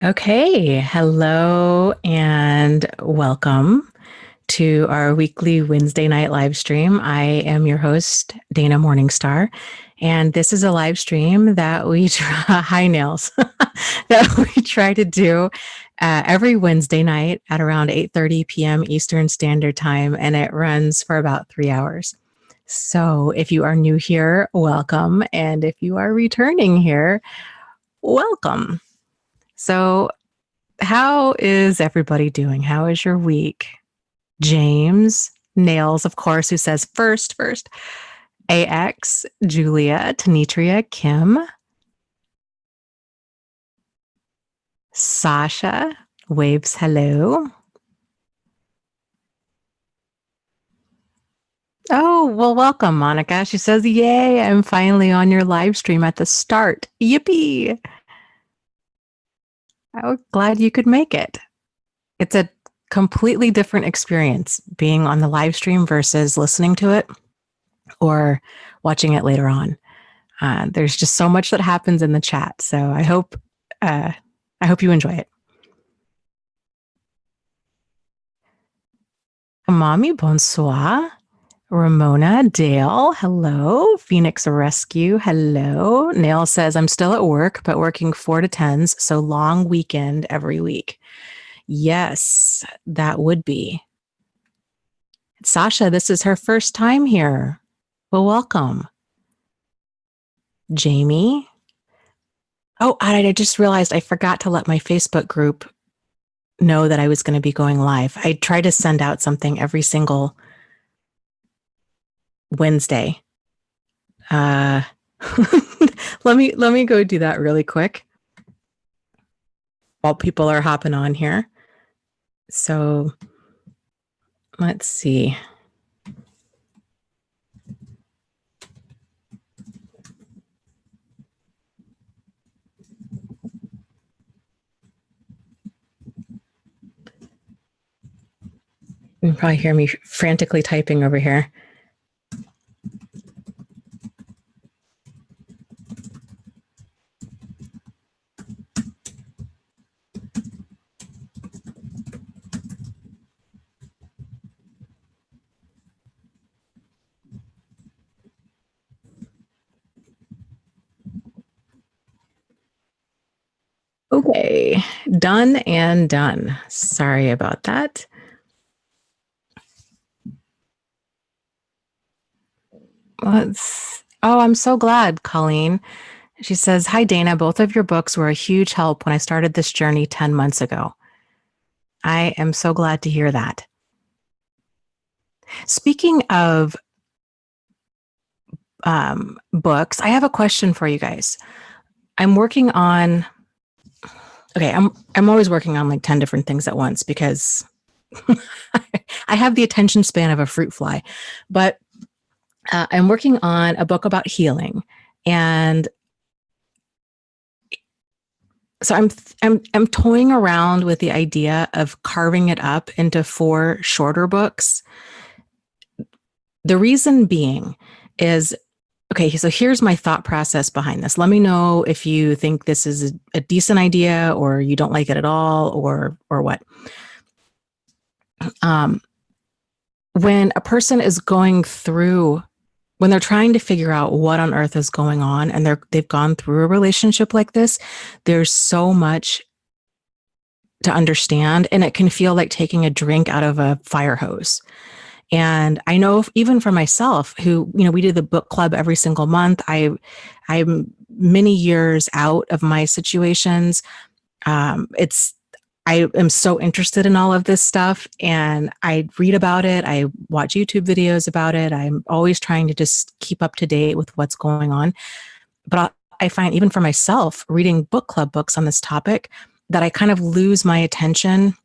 Okay, hello and welcome to our weekly Wednesday night live stream. I am your host, Dana Morningstar, and this is a live stream that we try, hi nails, that we try to do every Wednesday night at around 8:30 p.m. Eastern Standard Time, and it runs for about 3 hours. So if you are new here, welcome, and if you are returning here, welcome. So how is everybody doing? How is your week? James, Nails, of course, who says first. AX, Julia, Tanitria, Kim, Sasha, waves hello. Oh, well, welcome, Monica. She says, yay, I'm finally on your live stream at the start. Yippee. I'm glad you could make it. It's a completely different experience being on the live stream versus listening to it or watching it later on. There's just so much that happens in the chat, so I hope you enjoy it. Mommy, bonsoir. Ramona, Dale, hello. Phoenix Rescue, hello. Nail says, I'm still at work, but working 4 to 10s, so long weekend every week. Yes, that would be. Sasha, this is her first time here. Well, welcome. Jamie. Oh, I just realized I forgot to let my Facebook group know that I was going to be going live. I try to send out something every single Wednesday. Let me go do that really quick while people are hopping on here. So let's see. You can probably hear me frantically typing over here. Okay, done and done. Sorry about that. I'm so glad, Colleen. She says, hi, Dana. Both of your books were a huge help when I started this journey 10 months ago. I am so glad to hear that. Speaking of books, I have a question for you guys. I'm working on, I'm always working on like 10 different things at once because I have the attention span of a fruit fly, but I'm working on a book about healing. And so I'm toying around with the idea of carving it up into 4 shorter books. The reason being is, okay, so here's my thought process behind this. Let me know if you think this is a decent idea or you don't like it at all or what. When a person is going through, when they're trying to figure out what on earth is going on and they've gone through a relationship like this, there's so much to understand, and it can feel like taking a drink out of a fire hose. And I know even for myself, who, we do the book club every single month. I'm many years out of my situations. I am so interested in all of this stuff, and I read about it. I watch YouTube videos about it. I'm always trying to just keep up to date with what's going on. But I find even for myself, reading book club books on this topic, that I kind of lose my attention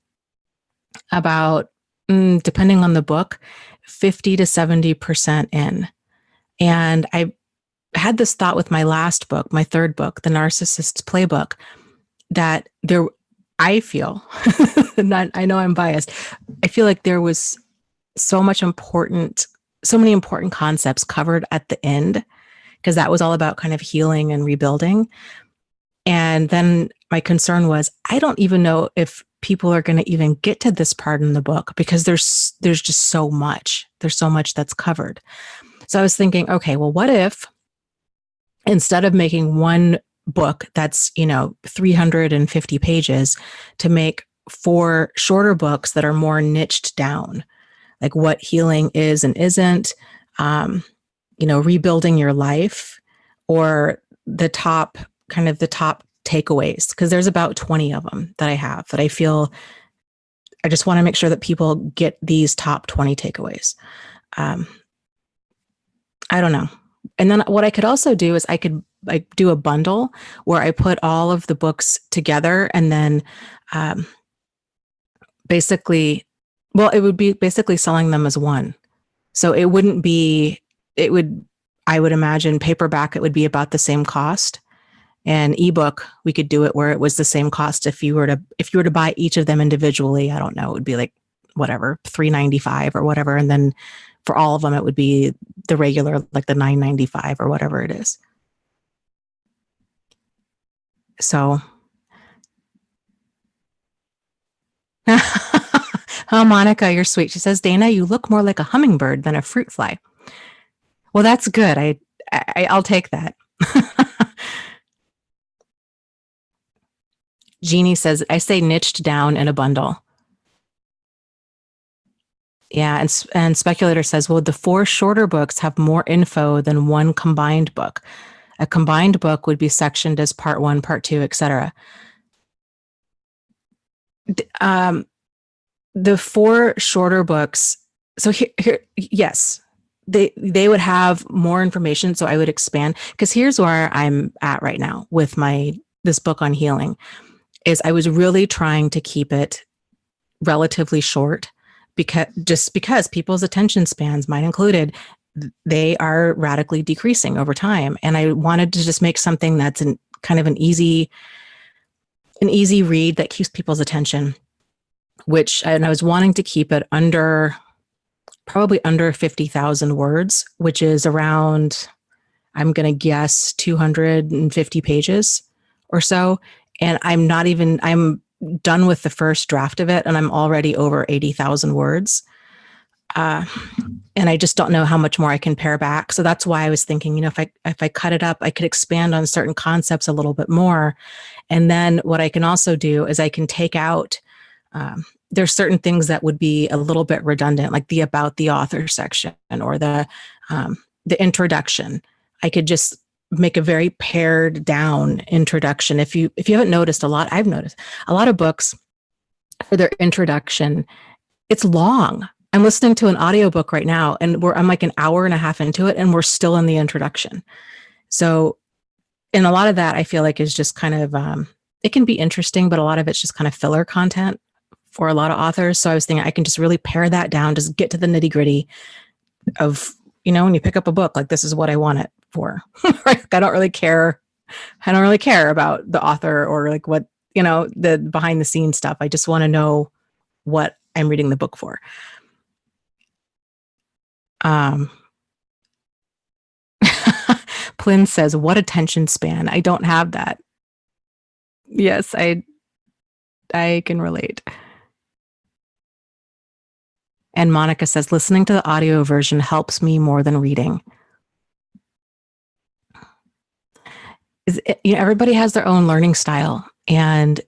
about, depending on the book, 50 to 70% in. And I had this thought with my last book, my third book, The Narcissist's Playbook, that I feel, I know I'm biased, I feel like there was so many important concepts covered at the end, because that was all about kind of healing and rebuilding. And then my concern was, I don't even know if people are going to even get to this part in the book, because there's just so much. There's so much that's covered. So I was thinking, okay, well, what if instead of making one book that's, 350 pages, to make 4 shorter books that are more niched down, like what healing is and isn't, rebuilding your life, or the top takeaways, because there's about 20 of them that I have that I feel I just want to make sure that people get these top 20 takeaways. I don't know. And then what I could also do is I could do a bundle where I put all of the books together, and then basically, well, it would be basically selling them as one. So it wouldn't be, I would imagine paperback, it would be about the same cost. And ebook, we could do it where it was the same cost if you were to buy each of them individually. I don't know, it would be like whatever, $3.95 or whatever, and then for all of them it would be the regular, like the $9.95 or whatever it is. So, oh, Monica, you're sweet. She says, Dana, you look more like a hummingbird than a fruit fly. Well, that's good. I'll take that. Jeannie says, I say niched down in a bundle. Yeah, and Speculator says, well, the 4 shorter books have more info than one combined book. A combined book would be sectioned as part 1, part 2, etc. The 4 shorter books, so here, yes, they would have more information, so I would expand, because here's where I'm at right now with this book on healing, is I was really trying to keep it relatively short, because people's attention spans, mine included, they are radically decreasing over time. And I wanted to just make something that's kind of an easy read that keeps people's attention, and I was wanting to keep it probably under 50,000 words, which is around, I'm going to guess, 250 pages or so. And I'm done with the first draft of it, and I'm already over 80,000 words. And I just don't know how much more I can pare back. So that's why I was thinking, if I cut it up, I could expand on certain concepts a little bit more. And then what I can also do is I can take out, there's certain things that would be a little bit redundant, like the about the author section or the introduction. I could just make a very pared down introduction. If you haven't noticed, I've noticed a lot of books for their introduction, it's long. I'm listening to an audiobook right now, and I'm like an hour and a half into it, and we're still in the introduction. So, and a lot of that I feel like is just kind of, it can be interesting, but a lot of it's just kind of filler content for a lot of authors. So I was thinking I can just really pare that down, just get to the nitty gritty of, when you pick up a book, like, this is what I want it for. Right? I don't really care about the author or like what, the behind the scenes stuff. I just want to know what I'm reading the book for. Plyn says, what attention span? I don't have that. Yes, I can relate. And Monica says, listening to the audio version helps me more than reading. Everybody has their own learning style. And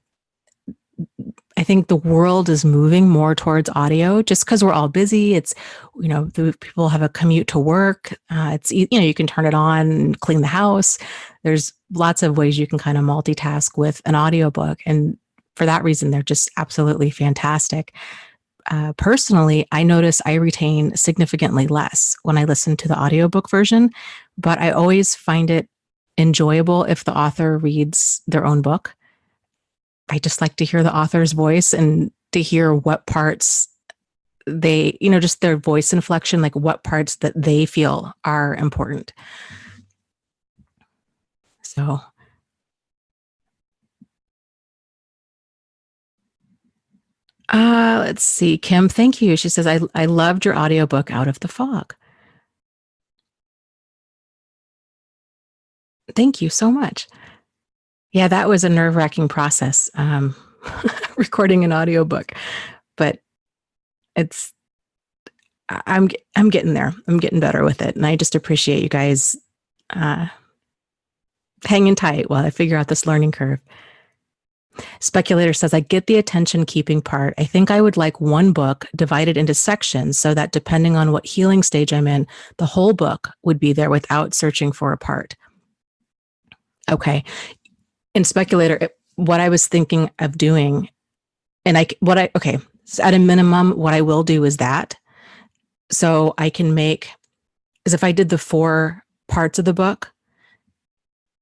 I think the world is moving more towards audio just because we're all busy. It's, the people have a commute to work. It's, you can turn it on and clean the house. There's lots of ways you can kind of multitask with an audiobook. And for that reason, they're just absolutely fantastic. Personally, I notice I retain significantly less when I listen to the audiobook version, but I always find it enjoyable if the author reads their own book. I just like to hear the author's voice and to hear what parts they, just their voice inflection, like what parts that they feel are important. So, let's see. Kim, thank you. She says, I loved your audiobook, Out of the Fog. Thank you so much. Yeah, that was a nerve-wracking process, recording an audiobook, but it's, I'm getting there. I'm getting better with it. And I just appreciate you guys uh, hanging tight while I figure out this learning curve. Speculator says, I get the attention keeping part. I think I would like one book divided into sections so that depending on what healing stage I'm in, the whole book would be there without searching for a part. Okay. In Speculator, what I was thinking of doing, and okay, so at a minimum, what I will do is that. So I can make, is if I did the 4 parts of the book,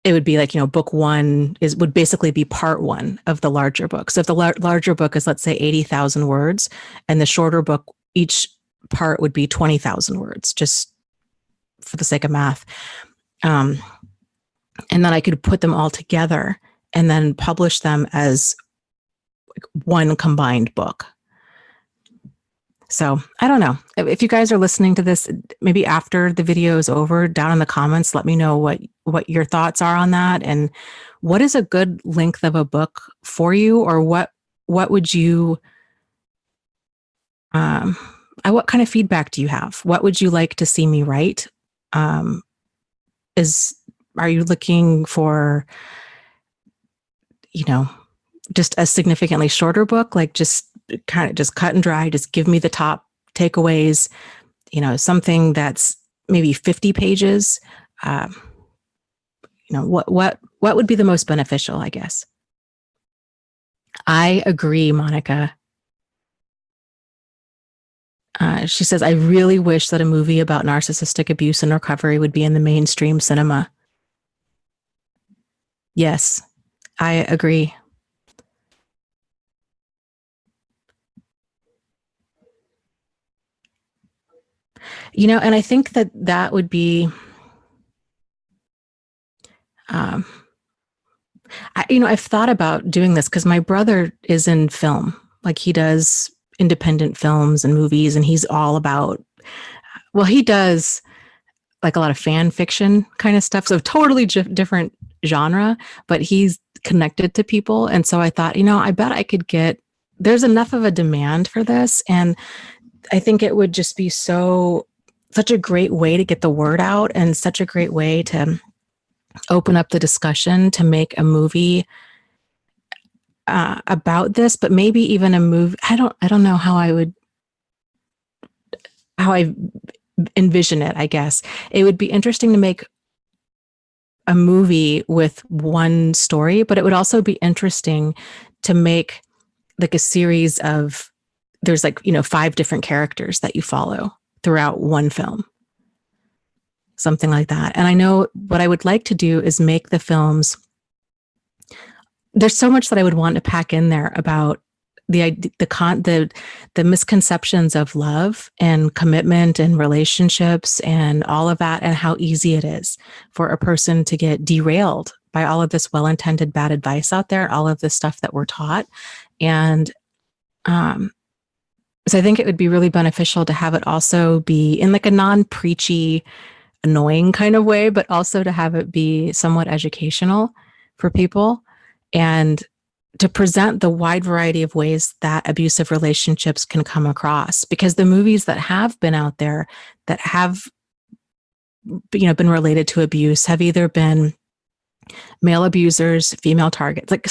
it would be like, book 1 would basically be part 1 of the larger book. So if the larger book is, let's say, 80,000 words, and the shorter book, each part would be 20,000 words, just for the sake of math. And then I could put them all together and then publish them as one combined book. So I don't know. If you guys are listening to this, maybe after the video is over, down in the comments, let me know what your thoughts are on that, and what is a good length of a book for you, or what would you, what kind of feedback do you have? What would you like to see me write? Are you looking for, just a significantly shorter book, like just cut and dry, just give me the top takeaways, something that's maybe 50 pages. What would be the most beneficial, I guess. I agree, Monica. She says, I really wish that a movie about narcissistic abuse and recovery would be in the mainstream cinema. Yes, I agree. And I think that would be, I've thought about doing this because my brother is in film. Like, he does independent films and movies, and he's all about, he does like a lot of fan fiction kind of stuff. So totally different genre, but he's connected to people. And so I thought, I bet I could there's enough of a demand for this. And I think it would just be such a great way to get the word out, and such a great way to open up the discussion, to make a movie about this, but maybe even a movie. I don't know how I envision it. I guess it would be interesting to make a movie with one story, but it would also be interesting to make like a series of, there's 5 different characters that you follow throughout one film, something like that. And I know what I would like to do is make the films, there's so much that I would want to pack in there about the misconceptions of love and commitment and relationships and all of that, and how easy it is for a person to get derailed by all of this well-intended bad advice out there, all of this stuff that we're taught. And so I think it would be really beneficial to have it also be in like a non-preachy, annoying kind of way, but also to have it be somewhat educational for people, and to present the wide variety of ways that abusive relationships can come across. Because the movies that have been out there that have, been related to abuse have either been male abusers, female targets, like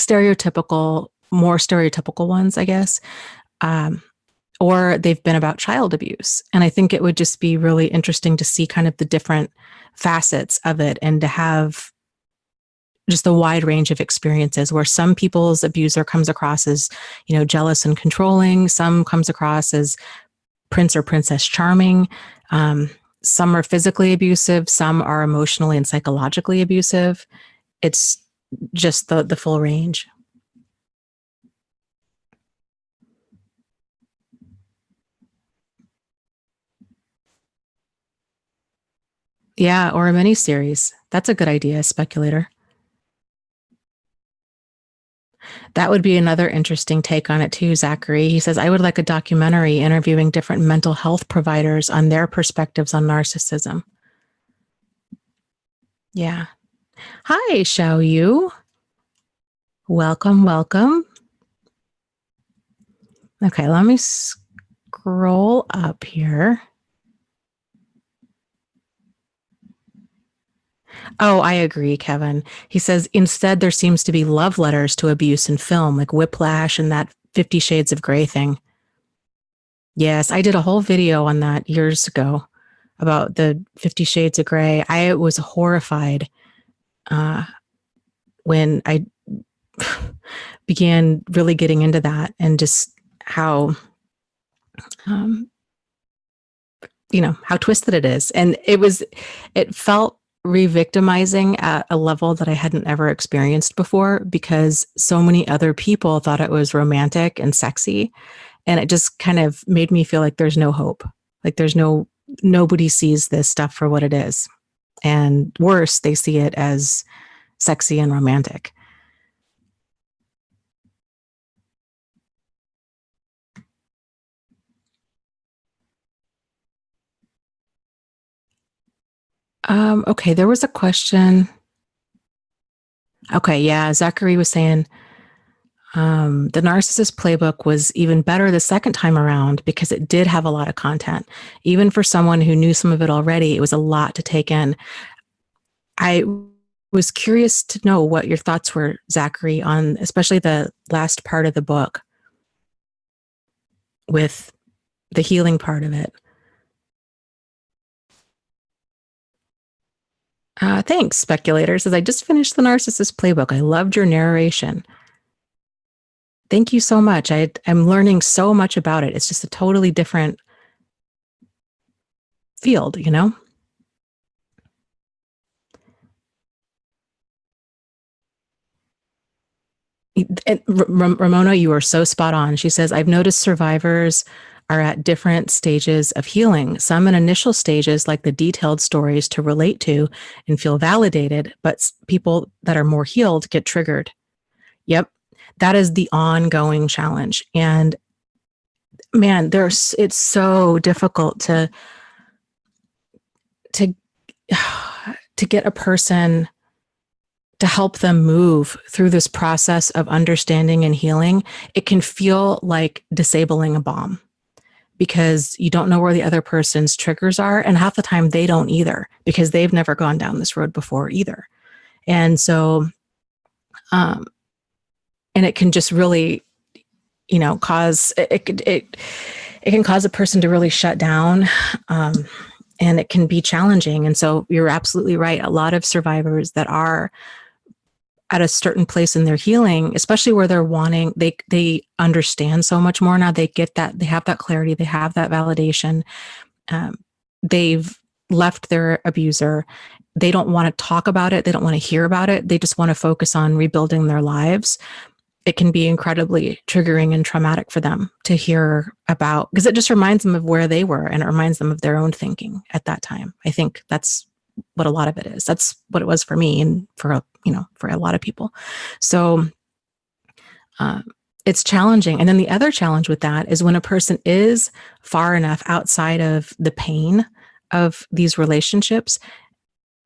more stereotypical ones, I guess. Or they've been about child abuse. And I think it would just be really interesting to see kind of the different facets of it, and to have just a wide range of experiences, where some people's abuser comes across as, jealous and controlling. Some comes across as prince or princess charming. Some are physically abusive. Some are emotionally and psychologically abusive. It's just the full range. Yeah, or a miniseries. That's a good idea, Speculator. That would be another interesting take on it too, Zachary. He says, I would like a documentary interviewing different mental health providers on their perspectives on narcissism. Yeah. Hi, Xiao Yu. Welcome, welcome. Okay, let me scroll up here. Oh, I agree, Kevin. He says, instead, there seems to be love letters to abuse in film, like Whiplash and that 50 Shades of Grey thing. Yes, I did a whole video on that years ago about the 50 Shades of Grey. I was horrified when I began really getting into that, and just how, how twisted it is. And it felt re-victimizing at a level that I hadn't ever experienced before, because so many other people thought it was romantic and sexy. And it just kind of made me feel like there's no hope. Like nobody sees this stuff for what it is. And worse, they see it as sexy and romantic. Okay, there was a question. Okay, yeah, Zachary was saying the Narcissist playbook was even better the second time around because it did have a lot of content. Even for someone who knew some of it already, it was a lot to take in. I was curious to know what your thoughts were, Zachary, on especially the last part of the book with the healing part of it. Thanks, Speculator. Says, I just finished the Narcissist playbook. I loved your narration. Thank you so much. I'm learning so much about it. It's just a totally different field, you know? And Ramona, you are so spot on. She says, I've noticed survivors are at different stages of healing. Some in initial stages, like the detailed stories to relate to and feel validated, but people that are more healed get triggered. Yep. That is the ongoing challenge. And man, it's so difficult to get a person to help them move through this process of understanding and healing. It can feel like disabling a bomb because you don't know where the other person's triggers are. And half the time they don't either, because they've never gone down this road before either. And so, and it can just really, cause, it can cause a person to really shut down. And it can be challenging. And so you're absolutely right. A lot of survivors that are at a certain place in their healing, especially where they're wanting, they understand so much more now. They get that, they have that clarity, they have that validation. They've left their abuser. They don't want to talk about it. They don't want to hear about it. They just want to focus on rebuilding their lives. It can be incredibly triggering and traumatic for them to hear about, because it just reminds them of where they were, and it reminds them of their own thinking at that time. I think that's what a lot of it is. That's what it was for me, and for a lot of people. So it's challenging. And then the other challenge with that is when a person is far enough outside of the pain of these relationships,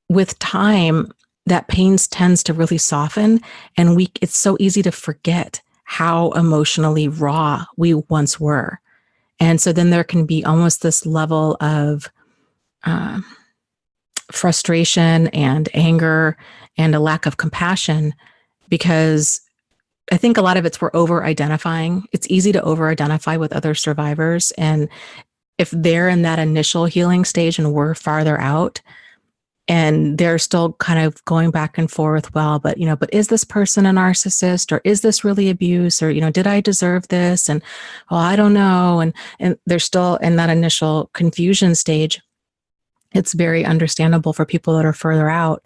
with time, that pain tends to really soften, and it's so easy to forget how emotionally raw we once were. And so then there can be almost this level of frustration and anger and a lack of compassion, because I think a lot of it's we're over-identifying. It's easy to over-identify with other survivors. And if they're in that initial healing stage and we're farther out, and they're still kind of going back and forth, but is this person a narcissist, or is this really abuse, or, did I deserve this? And, I don't know. And they're still in that initial confusion stage. It's very understandable for people that are further out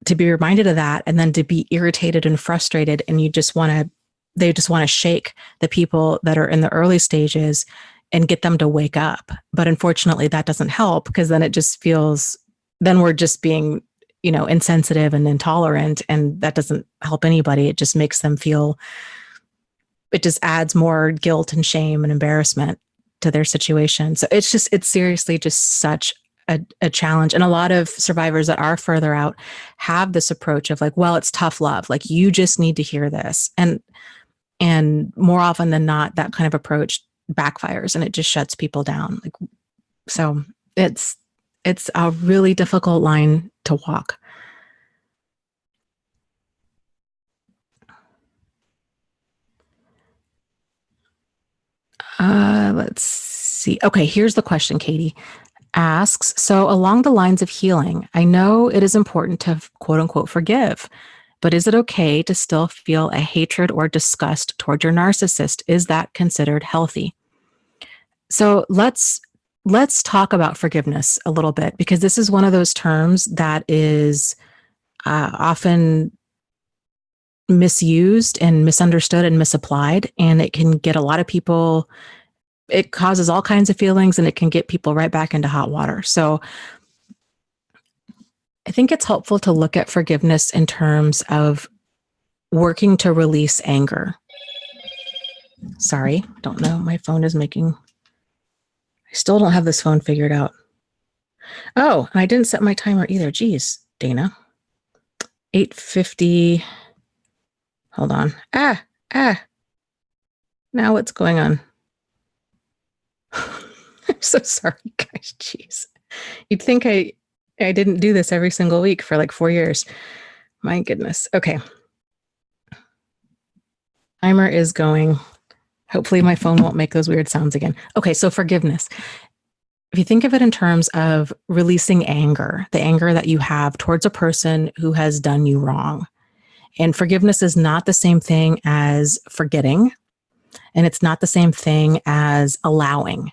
to be reminded of that, and then to be irritated and frustrated. And they just want to shake the people that are in the early stages and get them to wake up. But unfortunately that doesn't help, because then it just feels, then we're just being, insensitive and intolerant, and that doesn't help anybody. It just makes them feel, it just adds more guilt and shame and embarrassment to their situation. So it's seriously just such a challenge. And a lot of survivors that are further out have this approach of like, well, it's tough love. Like, you just need to hear this. And more often than not, that kind of approach backfires and it just shuts people down. Like, so it's a really difficult line to walk. Let's see. Okay, here's the question. Katie asks, so along the lines of healing, I know it is important to quote unquote forgive, but is it okay to still feel a hatred or disgust toward your narcissist? Is that considered healthy? So let's talk about forgiveness a little bit, because this is one of those terms that is often misused and misunderstood and misapplied, and it can get a lot of people, it causes all kinds of feelings, and it can get people right back into hot water. So I think it's helpful to look at forgiveness in terms of working to release anger. Sorry, don't know. My phone is making, I still don't have this phone figured out. Oh, and I didn't set my timer either. Geez, Dana. 8:50. Hold on. Now what's going on? I'm so sorry, guys. Jeez. You'd think I didn't do this every single week for like 4 years. My goodness. Okay. Timer is going. Hopefully my phone won't make those weird sounds again. Okay, so forgiveness. If you think of it in terms of releasing anger, the anger that you have towards a person who has done you wrong. And forgiveness is not the same thing as forgetting, and it's not the same thing as allowing.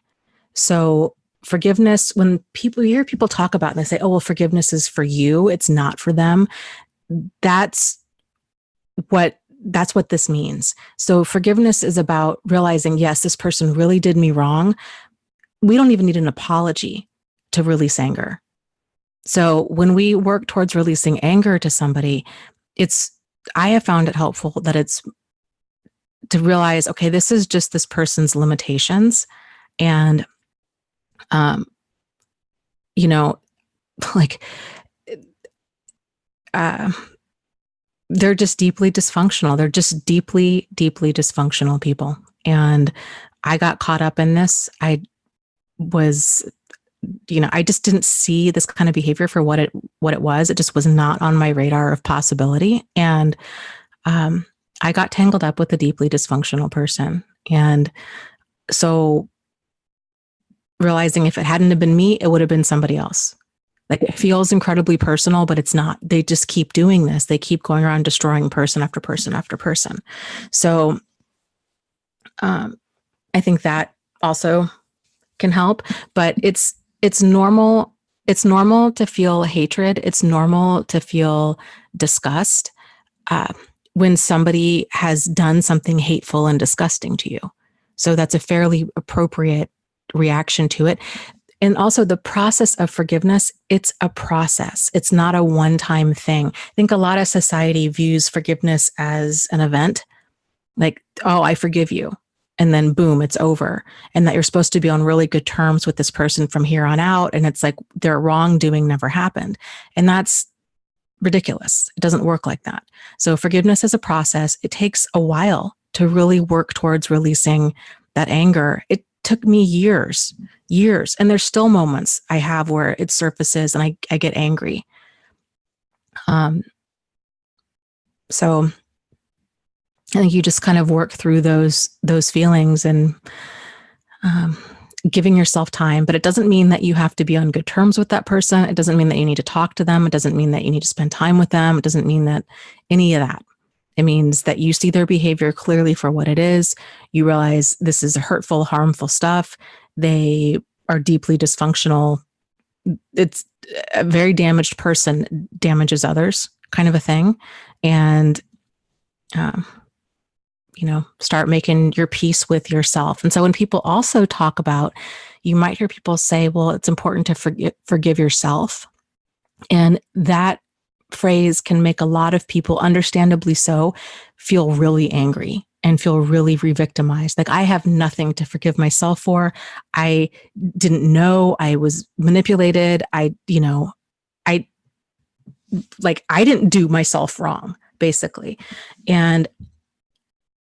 So forgiveness, when you hear people talk about it and they say, oh, well, forgiveness is for you, it's not for them. That's what this means. So forgiveness is about realizing, yes, this person really did me wrong. We don't even need an apology to release anger. So when we work towards releasing anger to somebody, I have found it helpful that it's to realize, okay, this is just this person's limitations. And, they're just deeply dysfunctional. They're just deeply, deeply dysfunctional people. And I got caught up in this. I just didn't see this kind of behavior for what it was. It just was not on my radar of possibility. And I got tangled up with a deeply dysfunctional person. And so realizing if it hadn't have been me, it would have been somebody else. Like, it feels incredibly personal, but it's not. They just keep doing this. They keep going around destroying person after person after person. So I think that also can help, but it's normal. It's normal to feel hatred. It's normal to feel disgust when somebody has done something hateful and disgusting to you. So that's a fairly appropriate reaction to it. And also the process of forgiveness, it's a process. It's not a one-time thing. I think a lot of society views forgiveness as an event, like, oh, I forgive you. And then boom, it's over. And that you're supposed to be on really good terms with this person from here on out. And it's like their wrongdoing never happened. And that's ridiculous. It doesn't work like that. So forgiveness is a process. It takes a while to really work towards releasing that anger. It took me years. And there's still moments I have where it surfaces and I get angry. So I think you just kind of work through those feelings and giving yourself time. But it doesn't mean that you have to be on good terms with that person. It doesn't mean that you need to talk to them. It doesn't mean that you need to spend time with them. It doesn't mean that any of that. It means that you see their behavior clearly for what it is. You realize this is hurtful, harmful stuff. They are deeply dysfunctional. It's a very damaged person damages others kind of a thing. And, start making your peace with yourself. And so when people also talk about, you might hear people say, well, it's important to forgive yourself. And that phrase can make a lot of people, understandably so, feel really angry and feel really re-victimized. Like I have nothing to forgive myself for. I didn't know I was manipulated. I didn't do myself wrong, basically. And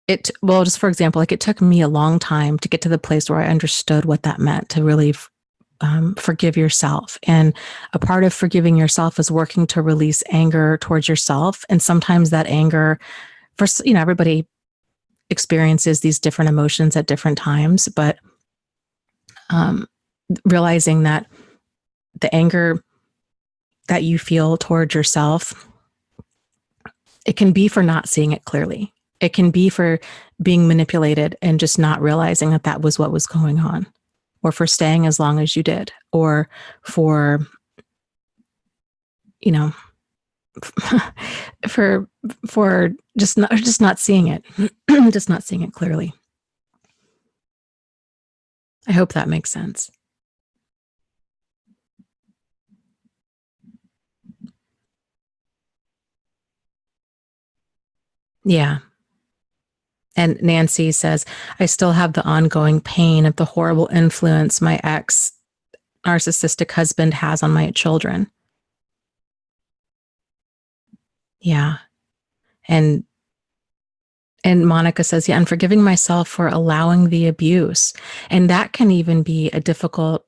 just for example, like it took me a long time to get to the place where I understood what that meant to really forgive yourself. And a part of forgiving yourself is working to release anger towards yourself. And sometimes that anger, everybody experiences these different emotions at different times, but realizing that the anger that you feel towards yourself, it can be for not seeing it clearly. It can be for being manipulated and just not realizing that that was what was going on, or for staying as long as you did, or for, for just not seeing it, just not seeing it clearly. I hope that makes sense. Yeah. And Nancy says, I still have the ongoing pain of the horrible influence my ex narcissistic husband has on my children. Yeah. And Monica says, yeah, I'm forgiving myself for allowing the abuse. And that can even be a difficult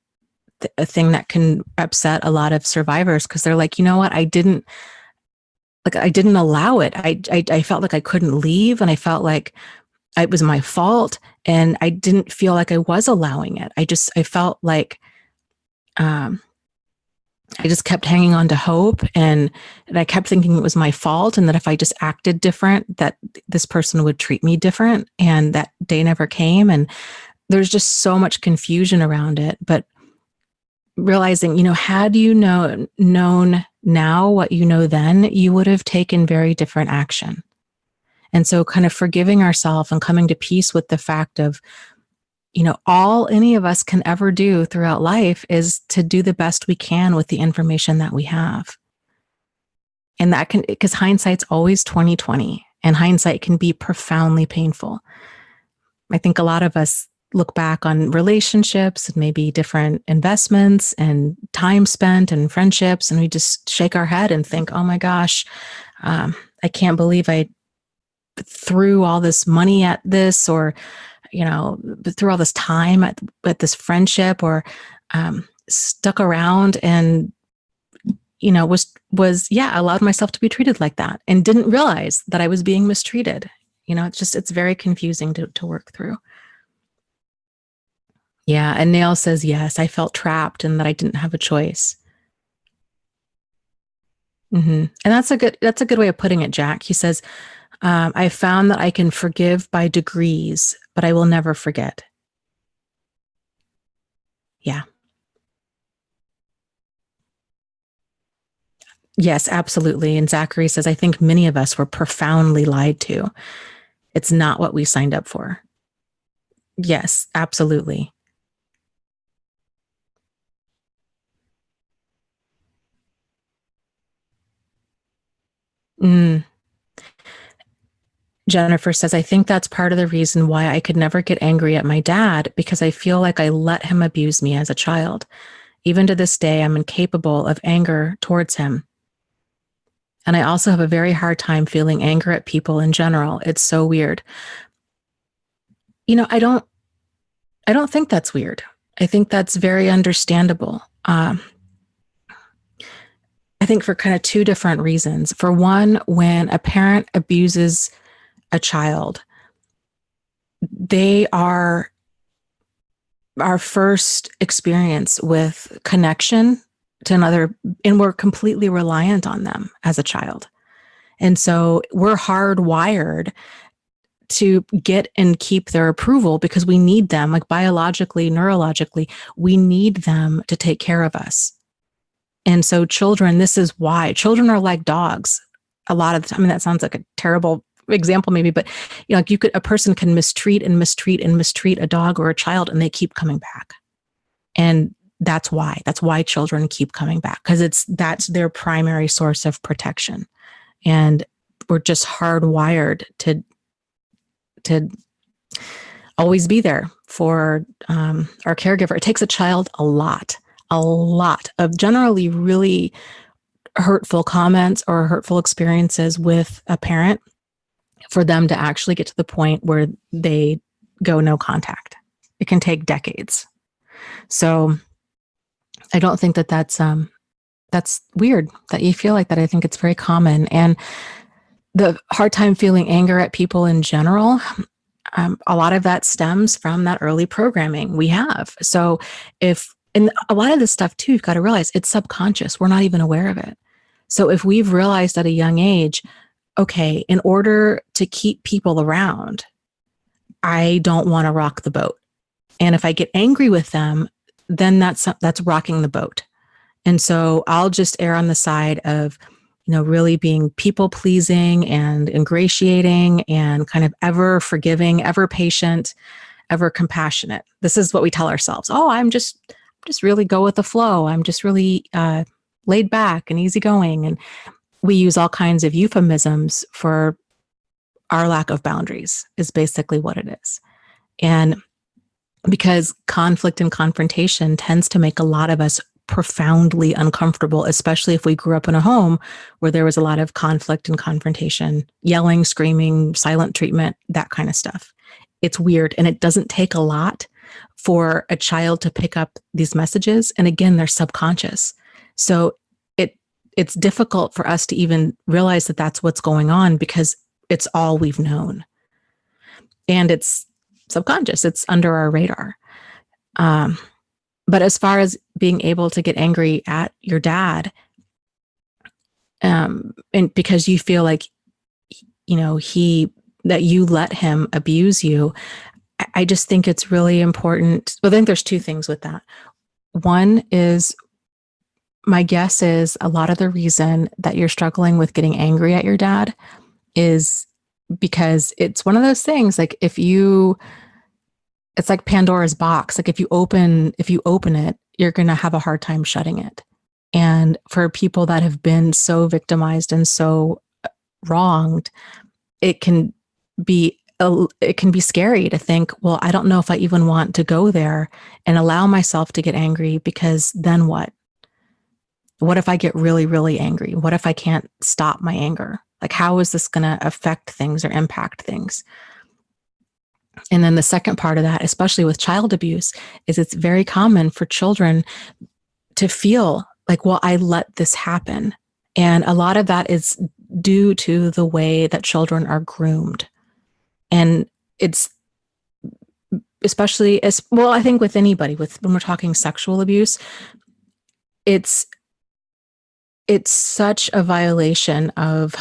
thing that can upset a lot of survivors, because they're like, you know what? I didn't allow it. I felt like I couldn't leave, and I felt like it was my fault, and I didn't feel like I was allowing it. I felt like I just kept hanging on to hope, and I kept thinking it was my fault, and that if I just acted different, that this person would treat me different, and that day never came. And there's just so much confusion around it. But realizing, had you known now what you know then, you would have taken very different action. And so kind of forgiving ourselves and coming to peace with the fact of, all any of us can ever do throughout life is to do the best we can with the information that we have. And that can, because hindsight's always 20/20, and hindsight can be profoundly painful. I think a lot of us look back on relationships and maybe different investments and time spent and friendships, and we just shake our head and think, oh my gosh, I can't believe I threw all this money at this, or threw all this time at this friendship, or stuck around and allowed myself to be treated like that, and didn't realize that I was being mistreated. It's very confusing to work through. Yeah. And Nail says, yes, I felt trapped and that I didn't have a choice. Mm-hmm. And that's a good way of putting it, Jack. He says, I found that I can forgive by degrees, but I will never forget. Yeah. Yes, absolutely. And Zachary says, I think many of us were profoundly lied to. It's not what we signed up for. Yes, absolutely. Jennifer says, I think that's part of the reason why I could never get angry at my dad, because I feel like I let him abuse me as a child. Even to this day, I'm incapable of anger towards him. And I also have a very hard time feeling anger at people in general. It's so weird. I don't think that's weird. I think that's very understandable. I think for kind of two different reasons. For one, when a parent abuses a child, they are our first experience with connection to another, and we're completely reliant on them as a child. And so we're hardwired to get and keep their approval, because we need them, like biologically, neurologically, we need them to take care of us. And so children, this is why children are like dogs. A lot of the time, that sounds like a terrible example maybe, but a person can mistreat a dog or a child, and they keep coming back. And that's why children keep coming back, because that's their primary source of protection. And we're just hardwired to to always be there for our caregiver. It takes a child a lot of generally really hurtful comments or hurtful experiences with a parent for them to actually get to the point where they go no contact. It can take decades. So I don't think that that's weird that you feel like that. I think it's very common. And the hard time feeling anger at people in general, a lot of that stems from that early programming we have. So and a lot of this stuff too, you've got to realize it's subconscious. We're not even aware of it. So if we've realized at a young age, okay, in order to keep people around, I don't want to rock the boat. And if I get angry with them, then that's rocking the boat. And so I'll just err on the side of, really being people pleasing and ingratiating and kind of ever forgiving, ever patient, ever compassionate. This is what we tell ourselves. Oh, I'm just really go with the flow. I'm just really laid back and easygoing. And we use all kinds of euphemisms for our lack of boundaries is basically what it is. And because conflict and confrontation tends to make a lot of us profoundly uncomfortable, especially if we grew up in a home where there was a lot of conflict and confrontation, yelling, screaming, silent treatment, that kind of stuff. It's weird. And it doesn't take a lot for a child to pick up these messages. And again, they're subconscious. So it's difficult for us to even realize that that's what's going on because it's all we've known. And it's subconscious. It's under our radar. But as far as being able to get angry at your dad, and because you feel like, that you let him abuse you, I just think it's really important. Well, I think there's two things with that. One is, my guess is a lot of the reason that you're struggling with getting angry at your dad is because it's one of those things, like it's like Pandora's box. Like if you open it, you're going to have a hard time shutting it. And for people that have been so victimized and so wronged, it can be scary to think, well, I don't know if I even want to go there and allow myself to get angry, because then what? What if I get really, really angry? What if I can't stop my anger? Like, how is this going to affect things or impact things? And then the second part of that, especially with child abuse, is it's very common for children to feel like, well, I let this happen. And a lot of that is due to the way that children are groomed. And it's especially I think with anybody, when we're talking sexual abuse, it's such a violation of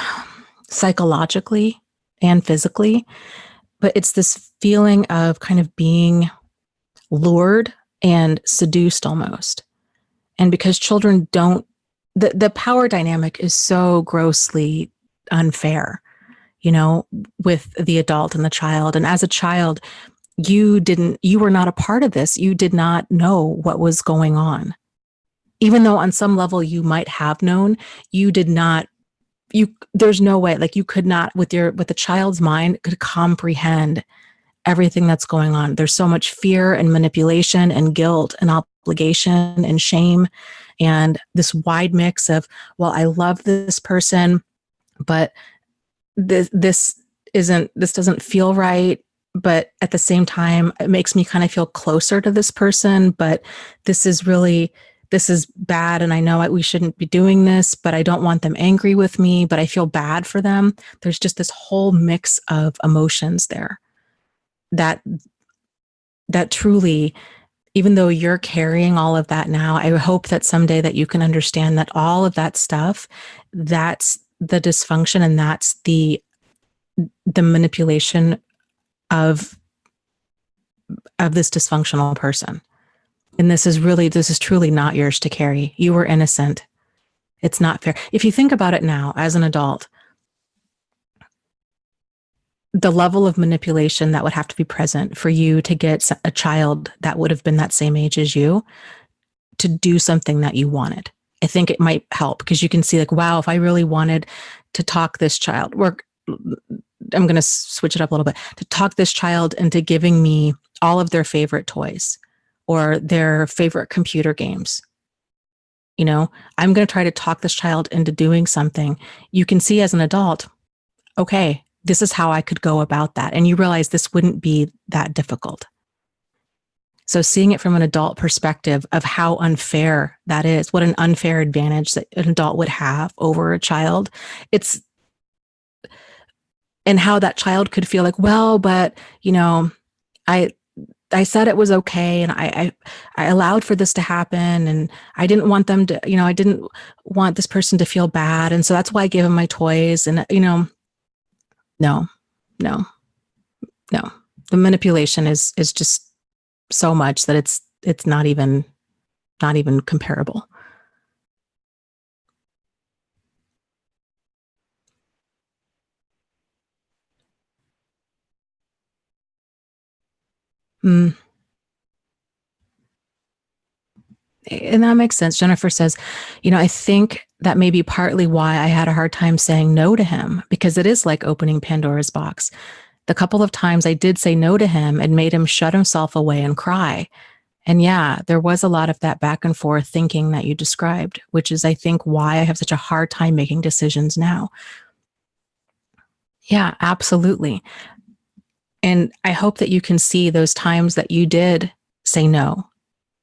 psychologically and physically, but it's this feeling of kind of being lured and seduced almost. And because children the power dynamic is so grossly unfair, with the adult and the child. And as a child, you were not a part of this. You did not know what was going on. Even though on some level you might have known, you did not, there's no way, like you could not, with the child's mind, could comprehend everything that's going on. There's so much fear and manipulation and guilt and obligation and shame, and this wide mix of, well, I love this person, but this doesn't feel right. But at the same time, it makes me kind of feel closer to this person, but this is bad. And I know we shouldn't be doing this, but I don't want them angry with me, but I feel bad for them. There's just this whole mix of emotions there that truly, even though you're carrying all of that now, I hope that someday that you can understand that all of that stuff, that's the dysfunction, and that's the manipulation of this dysfunctional person. And this is truly not yours to carry. You were innocent. It's not fair. If you think about it now as an adult, the level of manipulation that would have to be present for you to get a child that would have been that same age as you to do something that you wanted. I think it might help, because you can see, like, wow, if I really wanted to talk this child, I'm going to switch it up a little bit, to talk this child into giving me all of their favorite toys or their favorite computer games. You know, I'm going to try to talk this child into doing something. You can see as an adult, okay, this is how I could go about that. And you realize this wouldn't be that difficult. So seeing it from an adult perspective of how unfair that is, what an unfair advantage that an adult would have over a child, and how that child could feel like, well, but, you know, I said it was okay, and I allowed for this to happen, and I didn't want them to, you know, I didn't want this person to feel bad, and so that's why I gave him my toys. And, you know, no. The manipulation is just so much that it's not even comparable. And that makes sense. Jennifer says, you know, I think that may be partly why I had a hard time saying no to him, because it is like opening Pandora's box. The couple of times I did say no to him, it made him shut himself away and cry. And yeah, there was a lot of that back and forth thinking that you described, which is, I think, why I have such a hard time making decisions now. Yeah, absolutely. And I hope that you can see those times that you did say no,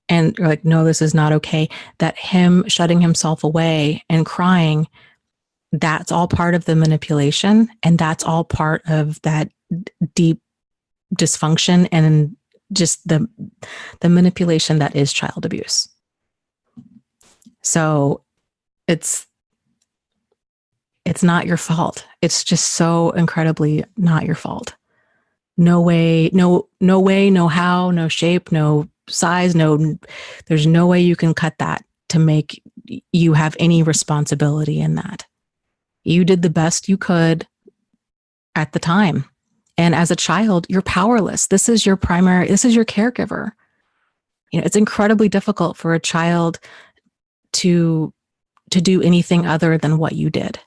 and you're like, no, this is not okay. That him shutting himself away and crying, that's all part of the manipulation. And that's all part of that deep dysfunction and just the manipulation that is child abuse. So it's not your fault. It's just so incredibly not your fault. No way, no how, no shape, no size, there's no way you can cut that to make you have any responsibility in that. You did the best you could at the time. And as a child, you're powerless. This is your caregiver. You know, it's incredibly difficult for a child to do anything other than what you did.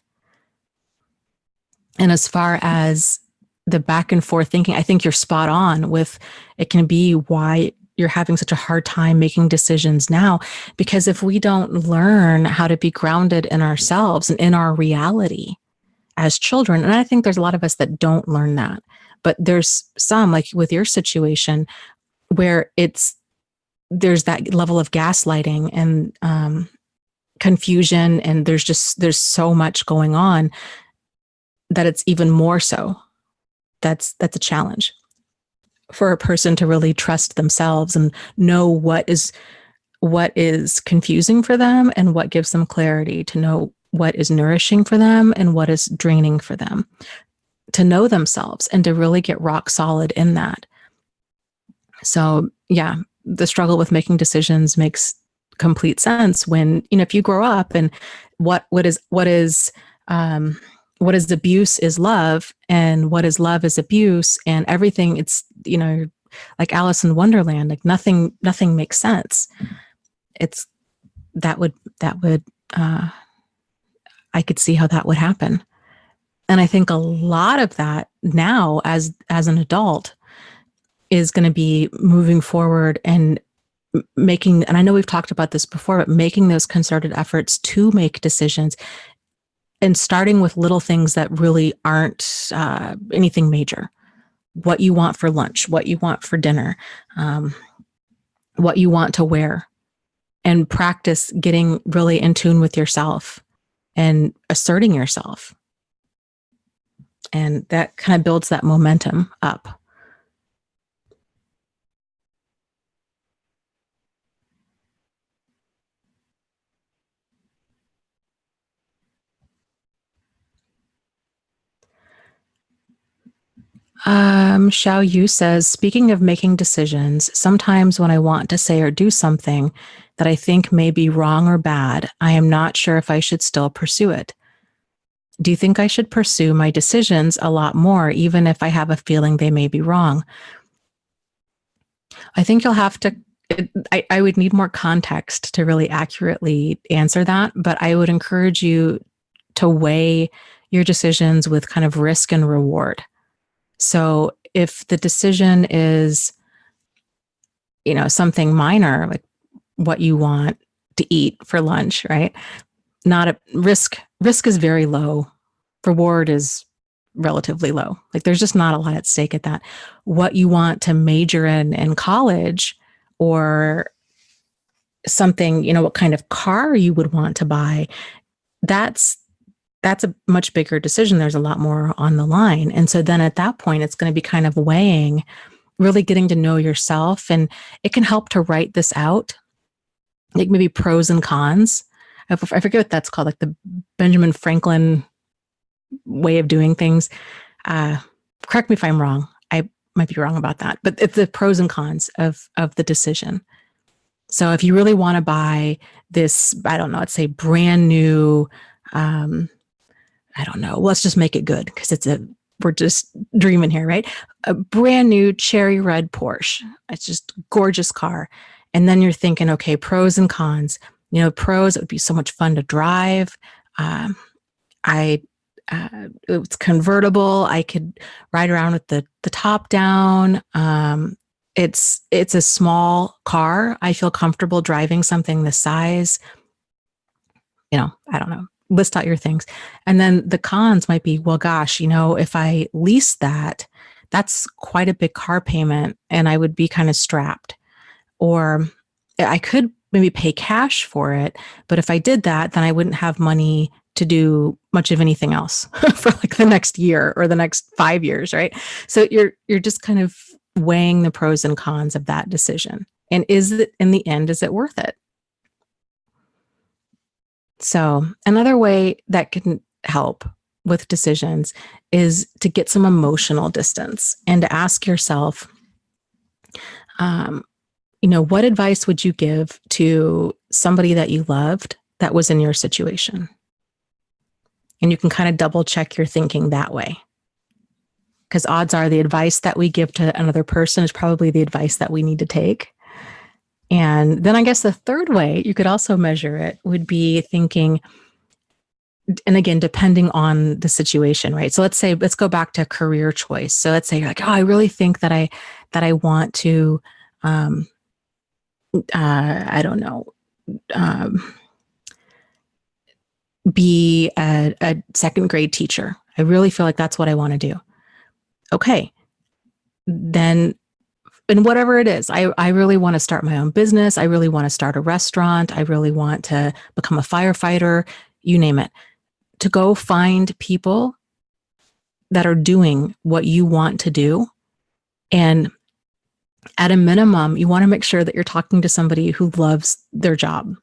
And as far as the back and forth thinking, I think you're spot on with, it can be why you're having such a hard time making decisions now, because if we don't learn how to be grounded in ourselves and in our reality as children, and I think there's a lot of us that don't learn that, but there's some, like with your situation, where there's that level of gaslighting and confusion, and there's so much going on that it's even more so. That's a challenge for a person to really trust themselves and know what is confusing for them and what gives them clarity, to know what is nourishing for them and what is draining for them, to know themselves and to really get rock solid in that. So yeah, the struggle with making decisions makes complete sense when, you know, if you grow up and what is abuse is love, and what is love is abuse, and everything, it's, you know, like Alice in Wonderland, like nothing makes sense. It's that would I could see how that would happen. And I think a lot of that now as an adult is going to be moving forward and making, and I know we've talked about this before, but making those concerted efforts to make decisions, and starting with little things that really aren't anything major. What you want for lunch, what you want for dinner, what you want to wear, and practice getting really in tune with yourself and asserting yourself. And that kind of builds that momentum up. Xiao Yu says, speaking of making decisions, sometimes when I want to say or do something that I think may be wrong or bad, I am not sure if I should still pursue it. Do you think I should pursue my decisions a lot more, even if I have a feeling they may be wrong? I think you'll have to, I would need more context to really accurately answer that, but I would encourage you to weigh your decisions with kind of risk and reward. So if the decision is, something minor, like what you want to eat for lunch, right? Not a risk is very low. Reward is relatively low. Like there's just not a lot at stake at that. What you want to major in college, or something, what kind of car you would want to buy, that's a much bigger decision. There's a lot more on the line. And so then at that point, it's going to be kind of weighing, really getting to know yourself. And it can help to write this out, like maybe pros and cons. I forget what that's called, like the Benjamin Franklin way of doing things. Correct me if I'm wrong. I might be wrong about that, but it's the pros and cons of the decision. So if you really want to buy this, I don't know, let's say brand new, let's just make it good because we're just dreaming here, right? A brand new cherry red Porsche. It's just a gorgeous car. And then you're thinking, okay, pros and cons. Pros, it would be so much fun to drive. It's convertible. I could ride around with the top down. It's a small car. I feel comfortable driving something this size. I don't know. List out your things. And then the cons might be, well, gosh, if I lease that, that's quite a big car payment and I would be kind of strapped. Or I could maybe pay cash for it, but if I did that, then I wouldn't have money to do much of anything else for like the next year or the next 5 years, right? So you're just kind of weighing the pros and cons of that decision. And is it, in the end, is it worth it? So another way that can help with decisions is to get some emotional distance and to ask yourself, what advice would you give to somebody that you loved that was in your situation? And you can kind of double check your thinking that way. Because odds are the advice that we give to another person is probably the advice that we need to take. And then I guess the third way you could also measure it would be thinking, and again, depending on the situation, right? So let's go back to career choice. So let's say you're like, oh, I really think that I want to, be a second grade teacher. I really feel like that's what I want to do. Okay. Then, and whatever it is, I really want to start my own business. I really want to start a restaurant. I really want to become a firefighter, you name it. To go find people that are doing what you want to do. And at a minimum, you want to make sure that you're talking to somebody who loves their job.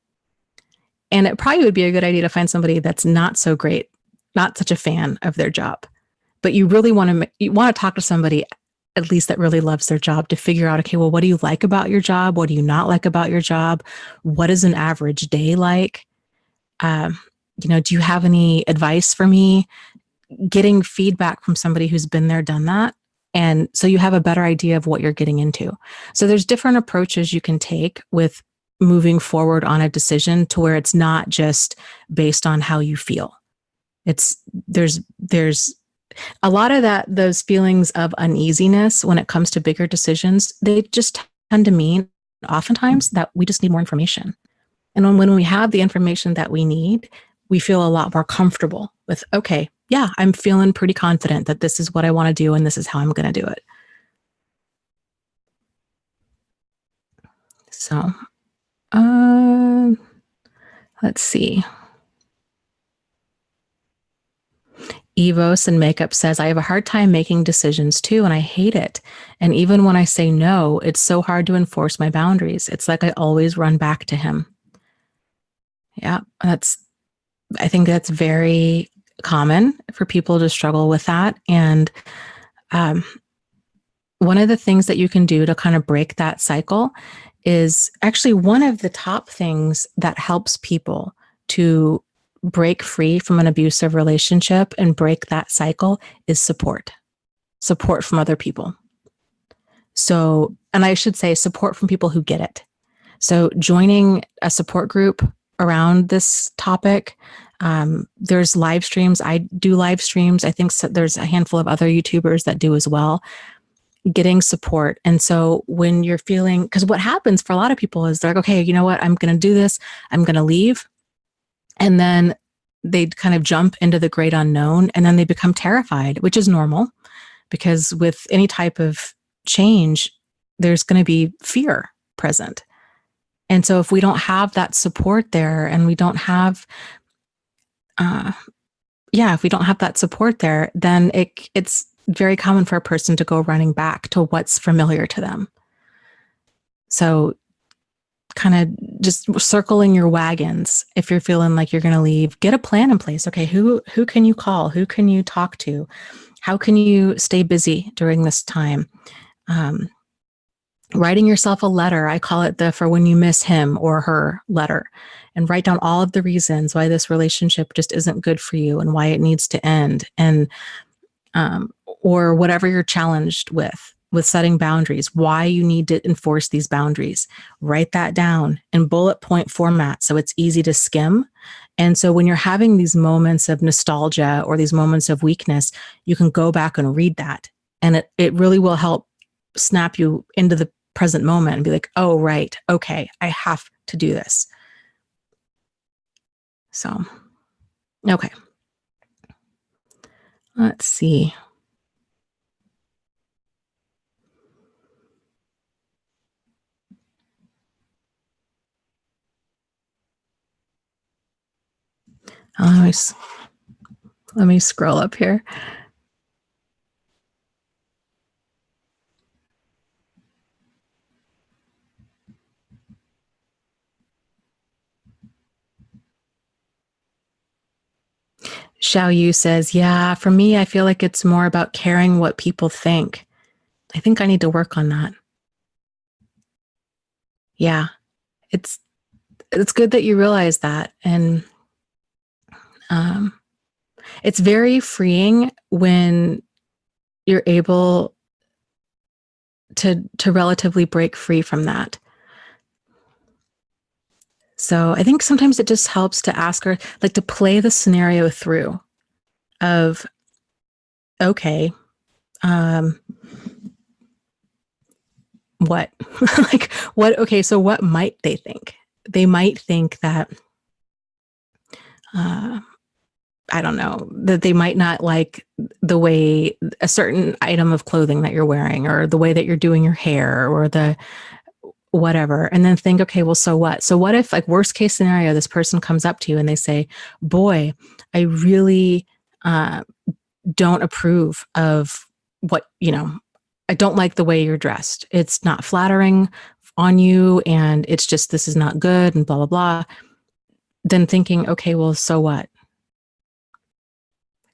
And it probably would be a good idea to find somebody that's not so great, not such a fan of their job. But you really want to talk to somebody at least that really loves their job to figure out, okay, well, what do you like about your job? What do you not like about your job? What is an average day like? Do you have any advice for me? Getting feedback from somebody who's been there, done that. And so you have a better idea of what you're getting into. So there's different approaches you can take with moving forward on a decision to where it's not just based on how you feel. There's a lot of those feelings of uneasiness when it comes to bigger decisions, they just tend to mean oftentimes that we just need more information. And when we have the information that we need, we feel a lot more comfortable with, okay, yeah, I'm feeling pretty confident that this is what I want to do and this is how I'm going to do it. So, let's see. Evos and Makeup says, I have a hard time making decisions too, and I hate it. And even when I say no, it's so hard to enforce my boundaries. It's like I always run back to him. Yeah, I think that's very common for people to struggle with that. And one of the things that you can do to kind of break that cycle is actually one of the top things that helps people to break free from an abusive relationship and break that cycle is support from other people. So, and I should say support from people who get it. So joining a support group around this topic, There's live streams. I do live streams. I think there's a handful of other YouTubers that do as well, getting support. And so when you're feeling, because what happens for a lot of people is they're like, okay, you know what? I'm going to do this. I'm going to leave. And then they kind of jump into the great unknown, and then they become terrified, which is normal, because with any type of change, there's going to be fear present. And so if we don't have that support there, and we don't have, if we don't have that support there, then it's very common for a person to go running back to what's familiar to them. So kind of just circling your wagons. If you're feeling like you're going to leave, get a plan in place. Okay, who can you call? Who can you talk to? How can you stay busy during this time? Writing yourself a letter. I call it the for when you miss him or her letter, and write down all of the reasons why this relationship just isn't good for you and why it needs to end. And or whatever you're challenged with setting boundaries, why you need to enforce these boundaries. Write that down in bullet point format so it's easy to skim. And so when you're having these moments of nostalgia or these moments of weakness, you can go back and read that. And it really will help snap you into the present moment and be like, oh, right, okay, I have to do this. So, okay. Let's see. Let me scroll up here. Xiao Yu says, yeah, for me, I feel like it's more about caring what people think. I think I need to work on that. Yeah, it's good that you realize that. And it's very freeing when you're able to relatively break free from that. So I think sometimes it just helps to ask her, like, to play the scenario through of, okay, what? Like, what? Okay, so what might they think? They might think that, I don't know, that they might not like the way a certain item of clothing that you're wearing, or the way that you're doing your hair, or the whatever. And then think, okay, well, so what? So what if, like, worst case scenario, this person comes up to you and they say, boy, I really don't approve of what, I don't like the way you're dressed. It's not flattering on you. And it's just, this is not good, and blah, blah, blah. Then thinking, okay, well, so what?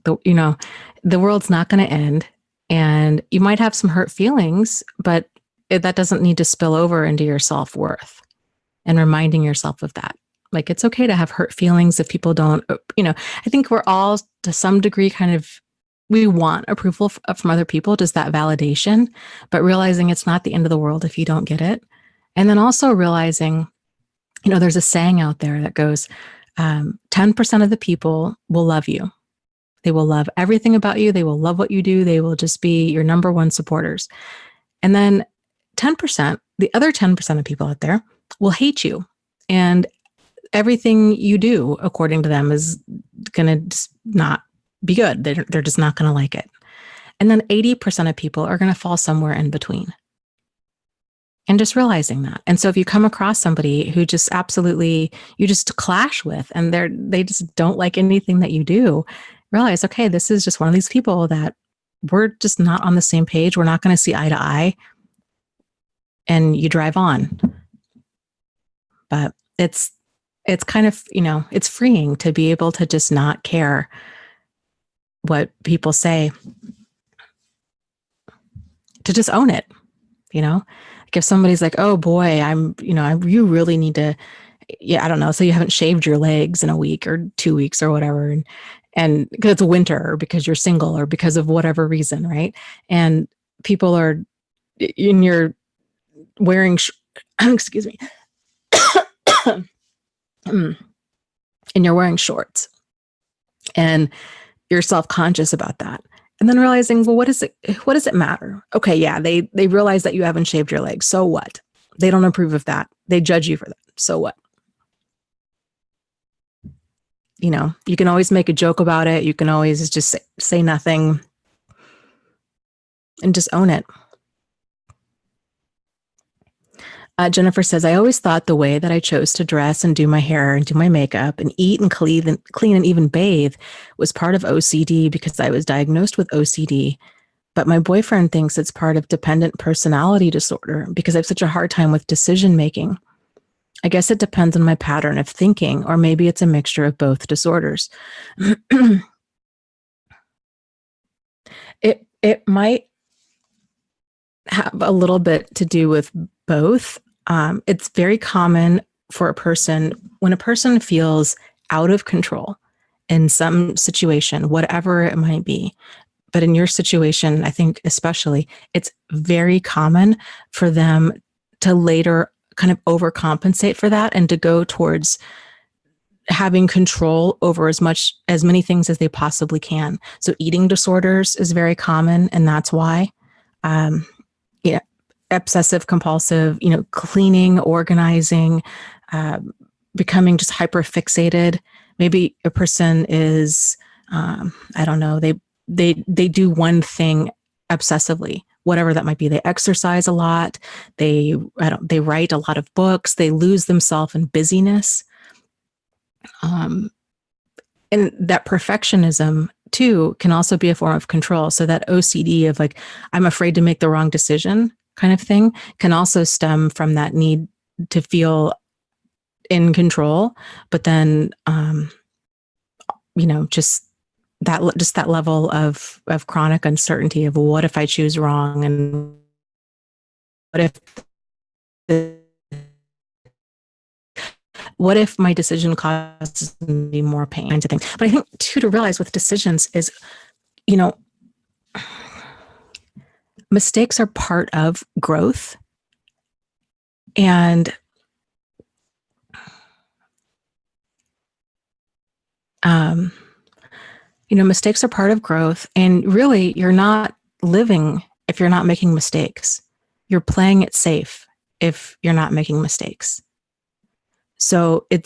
The world's not going to end, and you might have some hurt feelings, but that doesn't need to spill over into your self-worth, and reminding yourself of that. Like, it's okay to have hurt feelings if people don't, I think we're all to some degree we want approval from other people, just that validation, but realizing it's not the end of the world if you don't get it. And then also realizing, there's a saying out there that goes, 10% of the people will love you. They will love everything about you. They will love what you do. They will just be your number one supporters. And then 10%, the other 10% of people out there will hate you. And everything you do, according to them, is going to not be good. They're just not going to like it. And then 80% of people are going to fall somewhere in between. And just realizing that. And so if you come across somebody who just absolutely, you just clash with, and they just don't like anything that you do, realize, okay, this is just one of these people that we're just not on the same page. We're not going to see eye to eye. And you drive on. But it's kind of, it's freeing to be able to just not care what people say, to just own it, Like, if somebody's like, oh boy, you really need to, I don't know. So you haven't shaved your legs in a week or 2 weeks or whatever. And because it's winter, or because you're single, or because of whatever reason. Right. And people are, and you're wearing, excuse me, and you're wearing shorts, And you're self-conscious about that. And then realizing, well, what does it matter? Okay, yeah, they realize that you haven't shaved your legs. So what? They don't approve of that. They judge you for that. So what? You know, you can always make a joke about it. You can always just say nothing and just own it. Jennifer says, I always thought the way that I chose to dress and do my hair and do my makeup and eat and clean and even bathe was part of OCD because I was diagnosed with OCD. But my boyfriend thinks it's part of dependent personality disorder because I have such a hard time with decision making. I guess it depends on my pattern of thinking, or maybe it's a mixture of both disorders. It might have a little bit to do with both. It's very common for a person, when a person feels out of control in some situation, whatever it might be. But in your situation, I think especially, it's very common for them to later kind of overcompensate for that and to go towards having control over as many things as they possibly can. So eating disorders is very common, and that's why. Yeah, obsessive compulsive, cleaning, organizing, becoming just hyper fixated. Maybe a person is, I don't know, they do one thing obsessively, whatever that might be. They exercise a lot. They write a lot of books. They lose themselves in busyness. And that perfectionism too can also be a form of control. So that OCD of like, I'm afraid to make the wrong decision kind of thing can also stem from that need to feel in control. But then, just that level of chronic uncertainty of, well, what if I choose wrong? And what if my decision causes me more pain? Kinds of things. But I think too, to realize with decisions is, mistakes are part of growth. And mistakes are part of growth. And really, you're not living if you're not making mistakes. You're playing it safe if you're not making mistakes. So I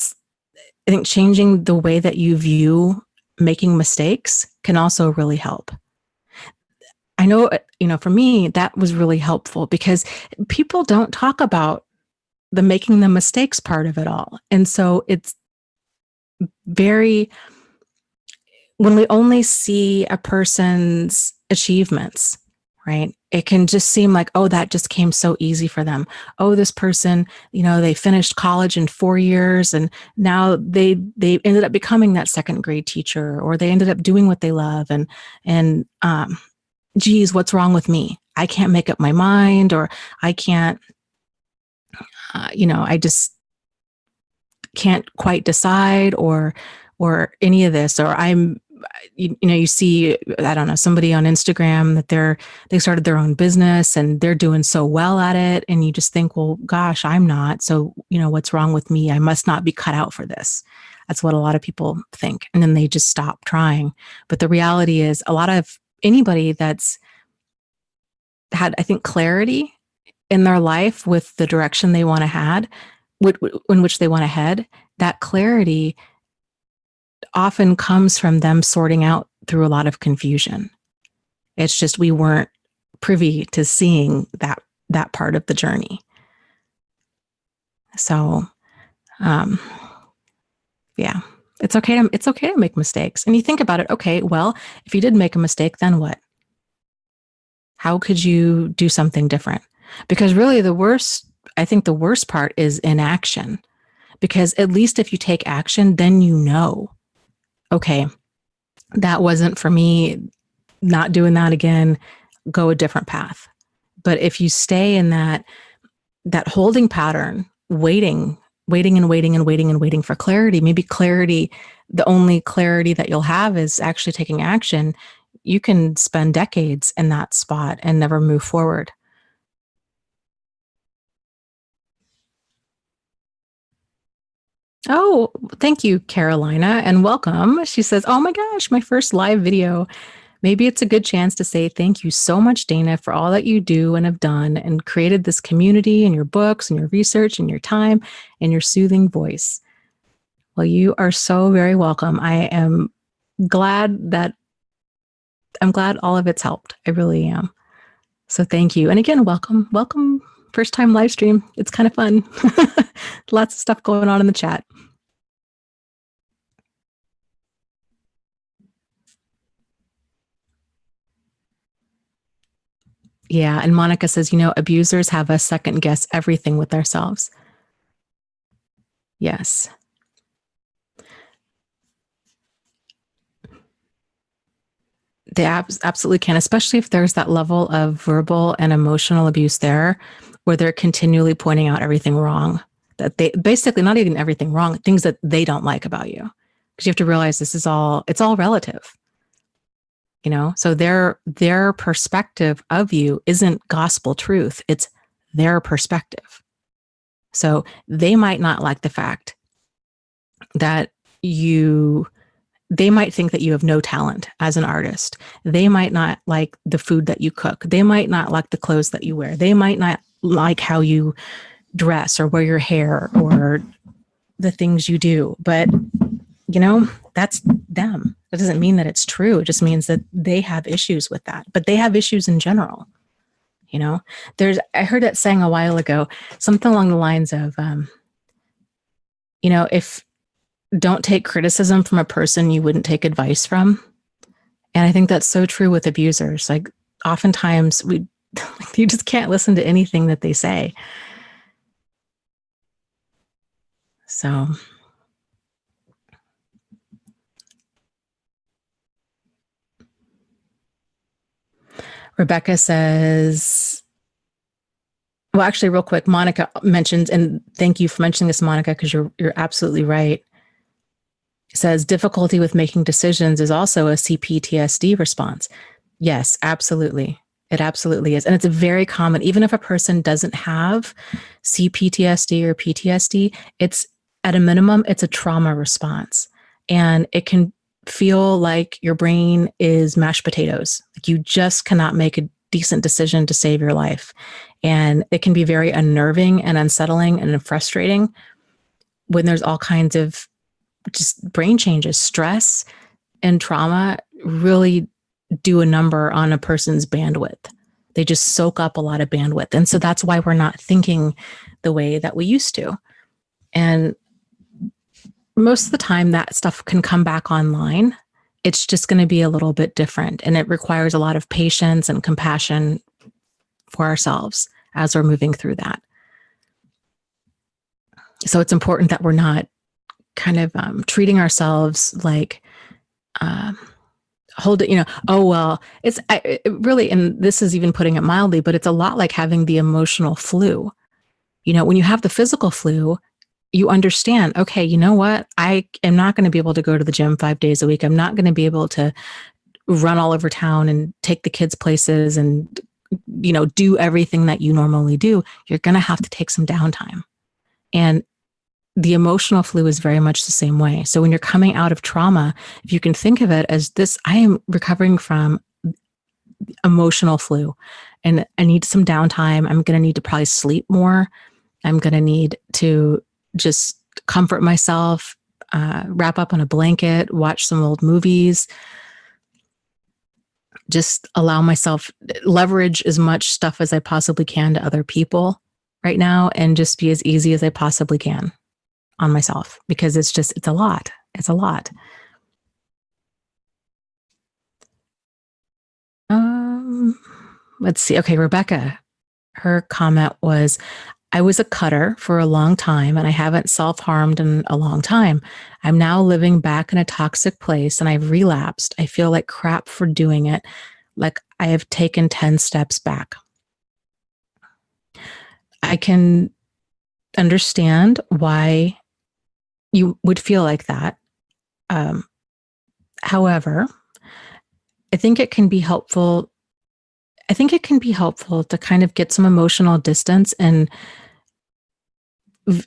think changing the way that you view making mistakes can also really help. I know, for me, that was really helpful because people don't talk about the making the mistakes part of it all. And so it's when we only see a person's achievements, right? It can just seem like, oh, that just came so easy for them. Oh, this person, they finished college in 4 years and now they ended up becoming that second grade teacher, or they ended up doing what they love. And geez, what's wrong with me? I can't make up my mind, or I can't, I just can't quite decide, or any of this, or I'm, you see, I don't know, somebody on Instagram that they started their own business and they're doing so well at it. And you just think, well, gosh, I'm not. So, what's wrong with me? I must not be cut out for this. That's what a lot of people think. And then they just stop trying. But the reality is anybody that's had, I think, clarity in their life with the direction they want to head, in which they want to head, that clarity often comes from them sorting out through a lot of confusion. It's just we weren't privy to seeing that part of the journey. So, yeah, it's okay to make mistakes. And you think about it, okay, well, if you did make a mistake, then what? How could you do something different? Because really the worst part is inaction. Because at least if you take action, then okay, that wasn't for me, not doing that again, go a different path. But if you stay in that holding pattern, waiting for clarity, maybe the only clarity that you'll have is actually taking action, you can spend decades in that spot and never move forward. Oh, thank you, Carolina, and welcome. She says, "Oh my gosh, my first live video. Maybe it's a good chance to say thank you so much, Dana, for all that you do and have done and created this community and your books and your research and your time and your soothing voice." Well, you are so very welcome. Glad that I'm glad all of it's helped. I really am. So thank you. And again, welcome. First time live stream. It's kind of fun. Lots of stuff going on in the chat. Yeah. And Monica says, abusers have us second guess everything with ourselves. Yes. They absolutely can, especially if there's that level of verbal and emotional abuse there, where they're continually pointing out everything wrong, that they basically not even everything wrong, things that they don't like about you. Because you have to realize it's all relative, so their perspective of you isn't gospel truth. It's their perspective. So they might not like the fact that they might think that you have no talent as an artist. They might not like the food that you cook. They might not like the clothes that you wear. They might not like how you dress or wear your hair or the things you do. But, that's them. That doesn't mean that it's true. It just means that they have issues with that. But they have issues in general. I heard that saying a while ago, something along the lines of, if don't take criticism from a person you wouldn't take advice from. And I think that's so true with abusers. Like oftentimes you just can't listen to anything that they say. So Rebecca says, well, actually real quick, Monica mentions, and thank you for mentioning this, Monica, because you're absolutely right. Says difficulty with making decisions is also a CPTSD response. Yes, absolutely. It absolutely is. And it's a very common, even if a person doesn't have CPTSD or PTSD, it's at a minimum, it's a trauma response. And it can feel like your brain is mashed potatoes. Like you just cannot make a decent decision to save your life. And it can be very unnerving and unsettling and frustrating when there's all kinds of just brain changes. Stress and trauma really do a number on a person's bandwidth. They just soak up a lot of bandwidth. And so that's why we're not thinking the way that we used to. And most of the time that stuff can come back online. It's just going to be a little bit different. And it requires a lot of patience and compassion for ourselves as we're moving through that. So it's important that we're not kind of treating ourselves like, hold it, oh, well, it really, and this is even putting it mildly, but it's a lot like having the emotional flu. When you have the physical flu, you understand, okay, you know what? I am not going to be able to go to the gym 5 days a week. I'm not going to be able to run all over town and take the kids places and, do everything that you normally do. You're going to have to take some downtime. And the emotional flu is very much the same way. So when you're coming out of trauma, if you can think of it as this, I am recovering from emotional flu and I need some downtime. I'm going to need to probably sleep more. I'm going to need to just comfort myself, wrap up on a blanket, watch some old movies, just allow myself leverage as much stuff as I possibly can to other people right now and just be as easy as I possibly can on myself, because it's a lot. It's a lot. Let's see. Okay, Rebecca, her comment was, I was a cutter for a long time and I haven't self-harmed in a long time. I'm now living back in a toxic place and I've relapsed. I feel like crap for doing it. Like I have taken 10 steps back. I can understand why you would feel like that. However, I think it can be helpful. I think it can be helpful to kind of get some emotional distance and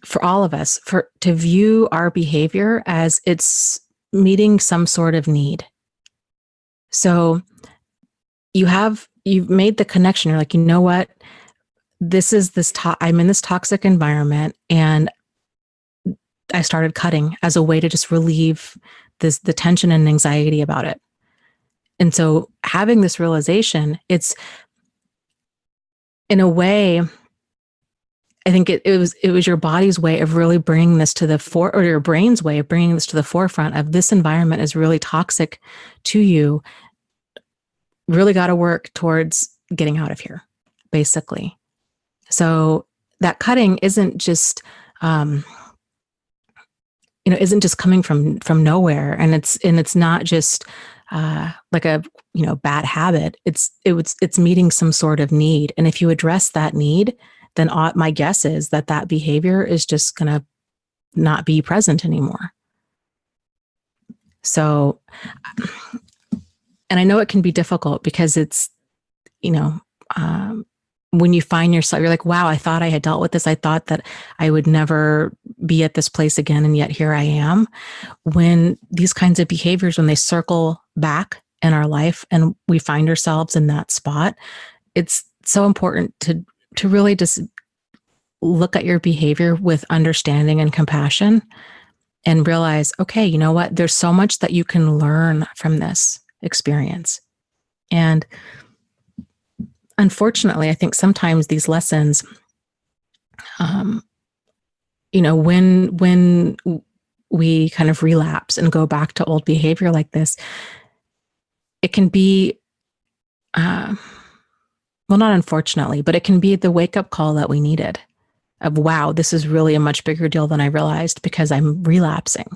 for all of us, to view our behavior as it's meeting some sort of need. So you've made the connection. You're like, you know what? I'm in this toxic environment, and I started cutting as a way to just relieve the tension and anxiety about it. And so having this realization, it's in a way, I think it was your body's way of really bringing this to the or your brain's way of bringing this to the forefront of this environment is really toxic to you. Really got to work towards getting out of here, basically. So that cutting isn't just, isn't just coming from nowhere, and it's not just like a bad habit. It's meeting some sort of need, and if you address that need, then my guess is that behavior is just going to not be present anymore. So, and I know it can be difficult because it's, when you find yourself, you're like, wow, I thought I had dealt with this. I thought that I would never be at this place again. And yet here I am. When these kinds of behaviors, when they circle back in our life and we find ourselves in that spot, it's so important to really just look at your behavior with understanding and compassion and realize, okay, you know what? There's so much that you can learn from this experience. And unfortunately, I think sometimes these lessons, when we kind of relapse and go back to old behavior like this, it can be, well, not unfortunately, but it can be the wake-up call that we needed of, wow, this is really a much bigger deal than I realized because I'm relapsing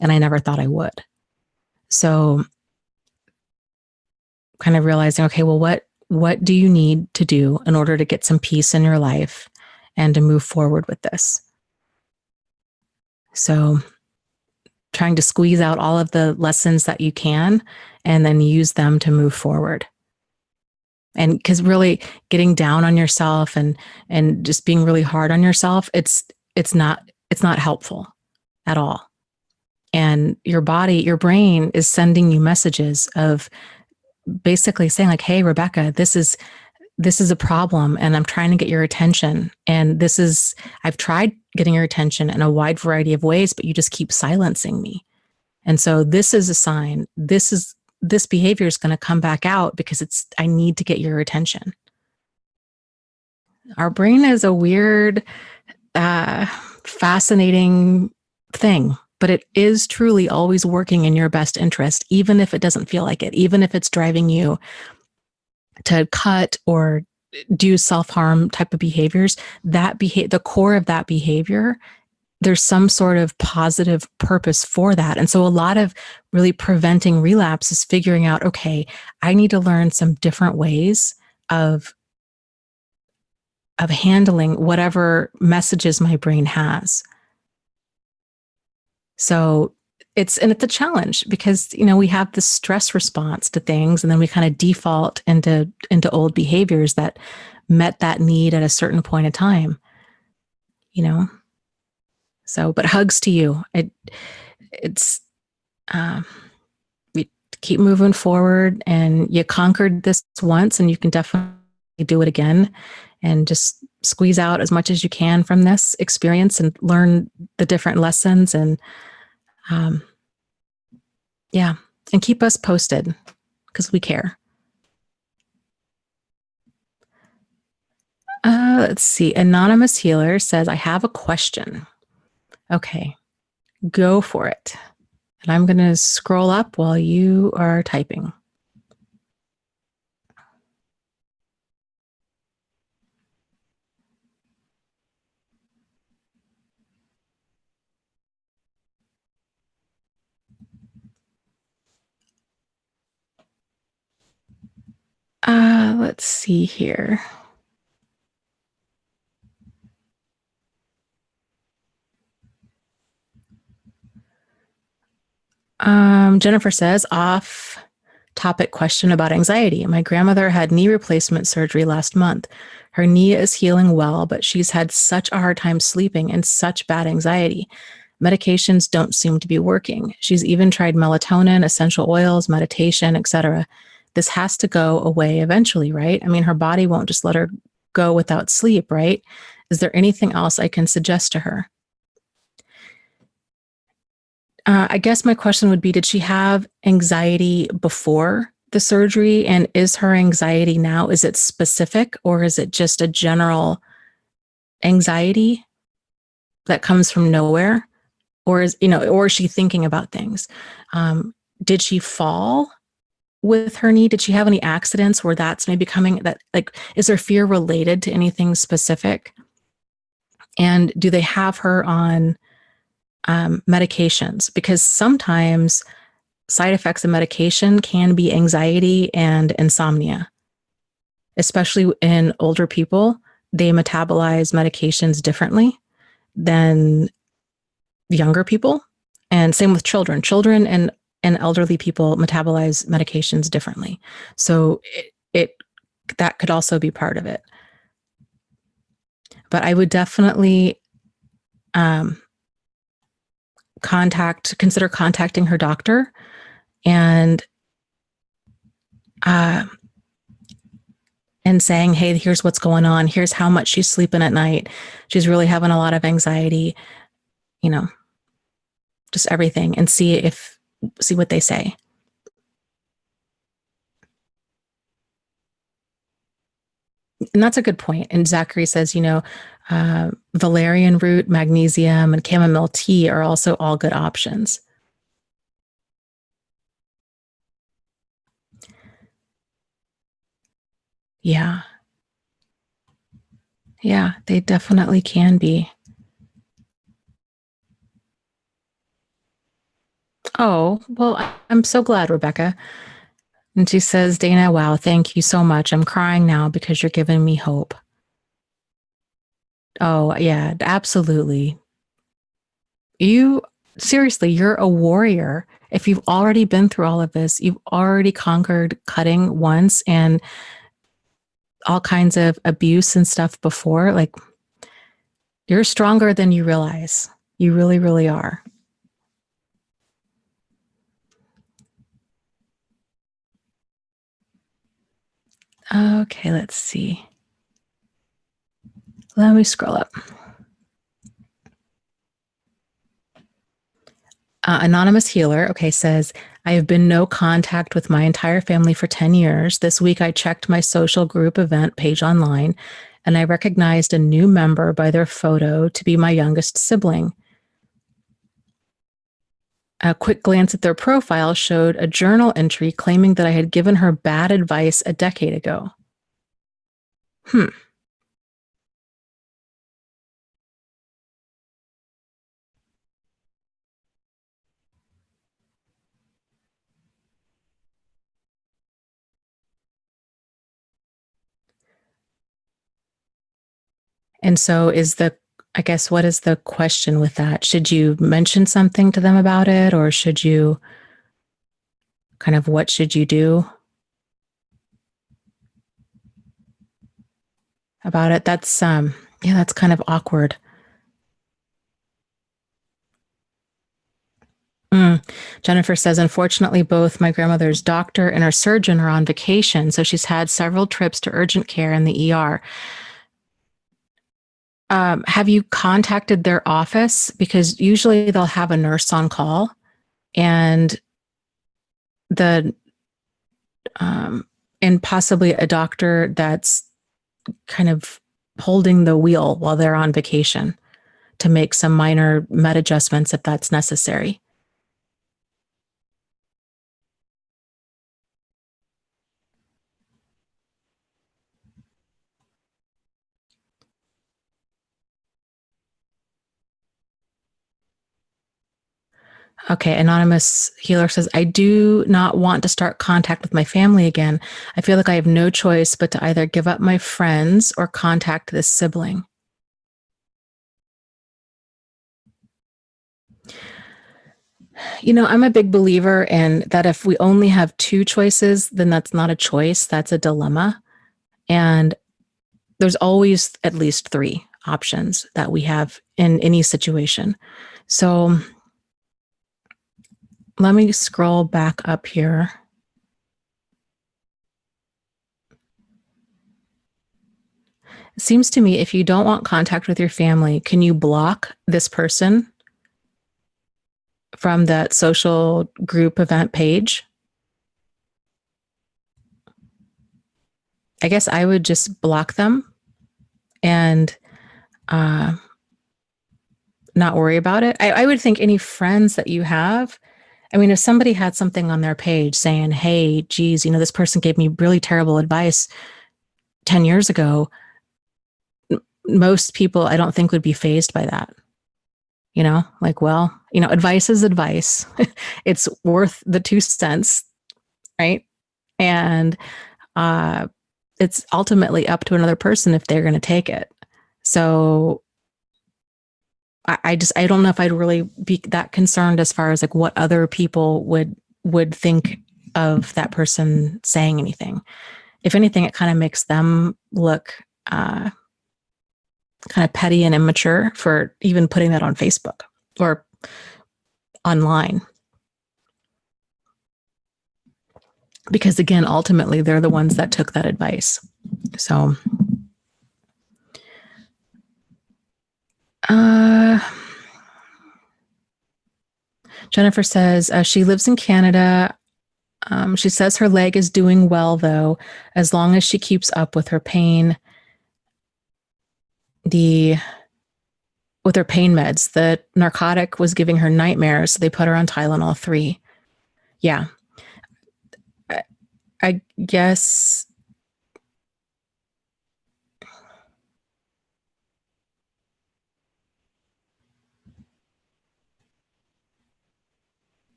and I never thought I would. So kind of realizing, okay, well, what do you need to do in order to get some peace in your life and to move forward with this? So trying to squeeze out all of the lessons that you can and then use them to move forward. And because really getting down on yourself and just being really hard on yourself, it's not helpful at all. And your brain is sending you messages of basically saying like, hey, Rebecca, this is a problem and I'm trying to get your attention. And I've tried getting your attention in a wide variety of ways, but you just keep silencing me. And so this is a sign. This behavior is going to come back out because I need to get your attention. Our brain is a weird, fascinating thing, but it is truly always working in your best interest, even if it doesn't feel like it, even if it's driving you to cut or do self-harm type of behaviors. The core of that behavior, there's some sort of positive purpose for that. And so a lot of really preventing relapse is figuring out, okay, I need to learn some different ways of handling whatever messages my brain has. So it's a challenge because, we have this stress response to things, and then we kind of default into old behaviors that met that need at a certain point in time, So, but hugs to you. We keep moving forward, and you conquered this once, and you can definitely do it again, and just squeeze out as much as you can from this experience and learn the different lessons, and and keep us posted because we care. Let's see. Anonymous Healer says, I have a question. Okay, go for it. And I'm going to scroll up while you are typing. Let's see here. Jennifer says, off topic question about anxiety. My grandmother had knee replacement surgery last month. Her knee is healing well, but she's had such a hard time sleeping and such bad anxiety. Medications don't seem to be working. She's even tried melatonin, essential oils, meditation, etc. This has to go away eventually, right? I mean, her body won't just let her go without sleep, right? Is there anything else I can suggest to her? I guess my question would be, did she have anxiety before the surgery? And is her anxiety now, is it specific or is it just a general anxiety that comes from nowhere? Or is she thinking about things? Did she fall with her knee? Did she have any accidents where that's maybe coming, that like, is her fear related to anything specific? And do they have her on medications? Because sometimes side effects of medication can be anxiety and insomnia, especially in older people. They metabolize medications differently than younger people. And same with children. Children and elderly people metabolize medications differently. So that could also be part of it. But I would definitely consider contacting her doctor and saying, hey, here's what's going on. Here's how much she's sleeping at night. She's really having a lot of anxiety, just everything, and see what they say. And that's a good point. And Zachary says, valerian root, magnesium, and chamomile tea are also all good options. Yeah. Yeah, they definitely can be. Oh, well, I'm so glad, Rebecca. And she says, Dana, wow, thank you so much. I'm crying now because you're giving me hope. Oh, yeah, absolutely. Seriously, you're a warrior. If you've already been through all of this, you've already conquered cutting once and all kinds of abuse and stuff before. Like, you're stronger than you realize. You really, really are. Okay, let's see. Let me scroll up. Anonymous Healer, says, I have been no contact with my entire family for 10 years. This week, I checked my social group event page online, and I recognized a new member by their photo to be my youngest sibling. A quick glance at their profile showed a journal entry claiming that I had given her bad advice a decade ago. And so what is the question with that? Should you mention something to them about it, or should you what should you do about it? That's, that's kind of awkward. Jennifer says, unfortunately, both my grandmother's doctor and her surgeon are on vacation, so she's had several trips to urgent care and the ER. Have you contacted their office? Because usually they'll have a nurse on call, and and possibly a doctor that's kind of holding the wheel while they're on vacation to make some minor med adjustments if that's necessary. Okay, Anonymous Healer says, I do not want to start contact with my family again. I feel like I have no choice but to either give up my friends or contact this sibling. I'm a big believer in that if we only have two choices, then that's not a choice, that's a dilemma. And there's always at least three options that we have in any situation. So let me scroll back up here. It seems to me if you don't want contact with your family, can you block this person from that social group event page? I guess I would just block them and not worry about it. I would think any friends that you have, I mean, if somebody had something on their page saying, hey, geez, this person gave me really terrible advice 10 years ago, most people I don't think would be fazed by that. Advice is advice. It's worth the 2 cents, right? And it's ultimately up to another person if they're going to take it. So I don't know if I'd really be that concerned as far as like what other people would think of that person saying anything. If anything, it kind of makes them look kind of petty and immature for even putting that on Facebook or online. Because again, ultimately, they're the ones that took that advice. So, Jennifer says she lives in Canada. She says her leg is doing well, though, as long as she keeps up with her pain. With her pain meds, the narcotic was giving her nightmares, so they put her on Tylenol 3. Yeah. I guess.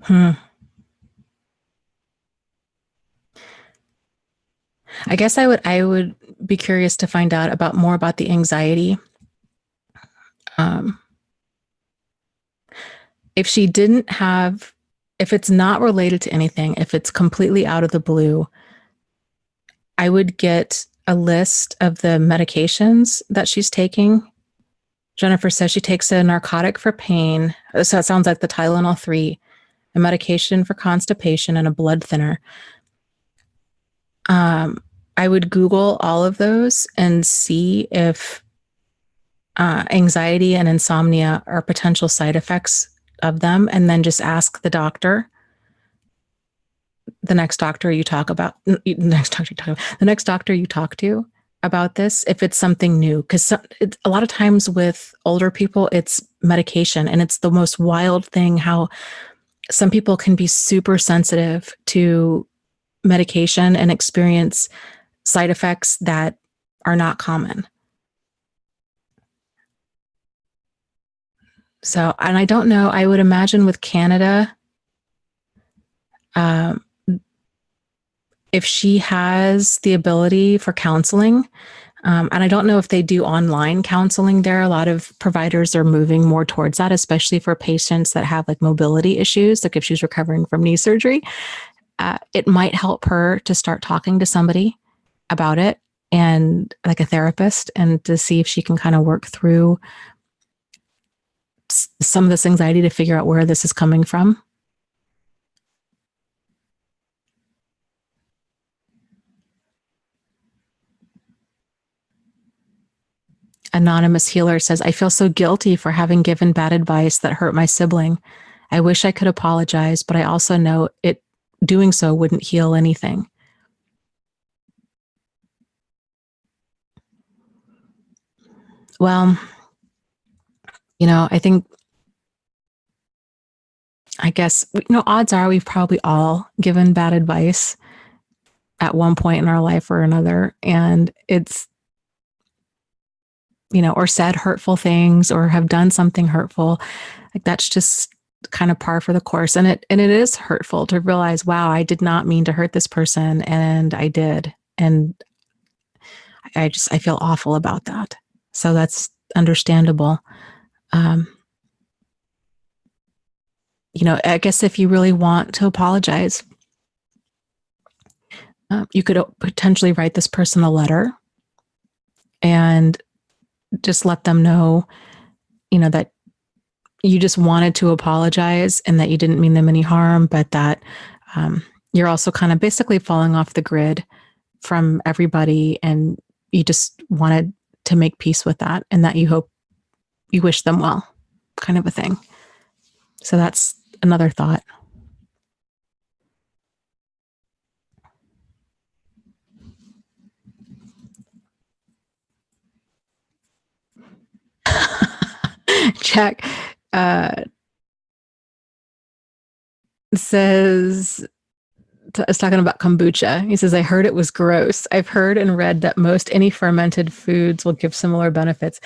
I guess I would be curious to find out more about the anxiety. If she didn't have, if it's not related to anything, if it's completely out of the blue, I would get a list of the medications that she's taking. Jennifer says she takes a narcotic for pain. So it sounds like the Tylenol 3, a medication for constipation, and a blood thinner. I would Google all of those and see if anxiety and insomnia are potential side effects of them, and then just ask the doctor, the next doctor you talk to about this, if it's something new. Because a lot of times with older people, it's medication, and it's the most wild thing how some people can be super sensitive to medication and experience side effects that are not common. So, and I don't know, I would imagine with Canada, if she has the ability for counseling, and I don't know if they do online counseling there. A lot of providers are moving more towards that, especially for patients that have like mobility issues. Like if she's recovering from knee surgery, it might help her to start talking to somebody about it, and like a therapist, and to see if she can kind of work through some of this anxiety to figure out where this is coming from. Anonymous Healer says, I feel so guilty for having given bad advice that hurt my sibling. I wish I could apologize, but I also know doing so wouldn't heal anything. Well, I guess, odds are we've probably all given bad advice at one point in our life or another. And it's, or said hurtful things or have done something hurtful. Like that's just kind of par for the course. And it is hurtful to realize, wow, I did not mean to hurt this person, and I did. And I feel awful about that. So that's understandable. I guess if you really want to apologize, you could potentially write this person a letter and just let them know, that you just wanted to apologize and that you didn't mean them any harm, but that you're also kind of basically falling off the grid from everybody, and you just wanted to make peace with that, and that you wish them well, kind of a thing. So that's another thought. Jack says, is talking about kombucha. He says, I heard it was gross. I've heard and read that most any fermented foods will give similar benefits.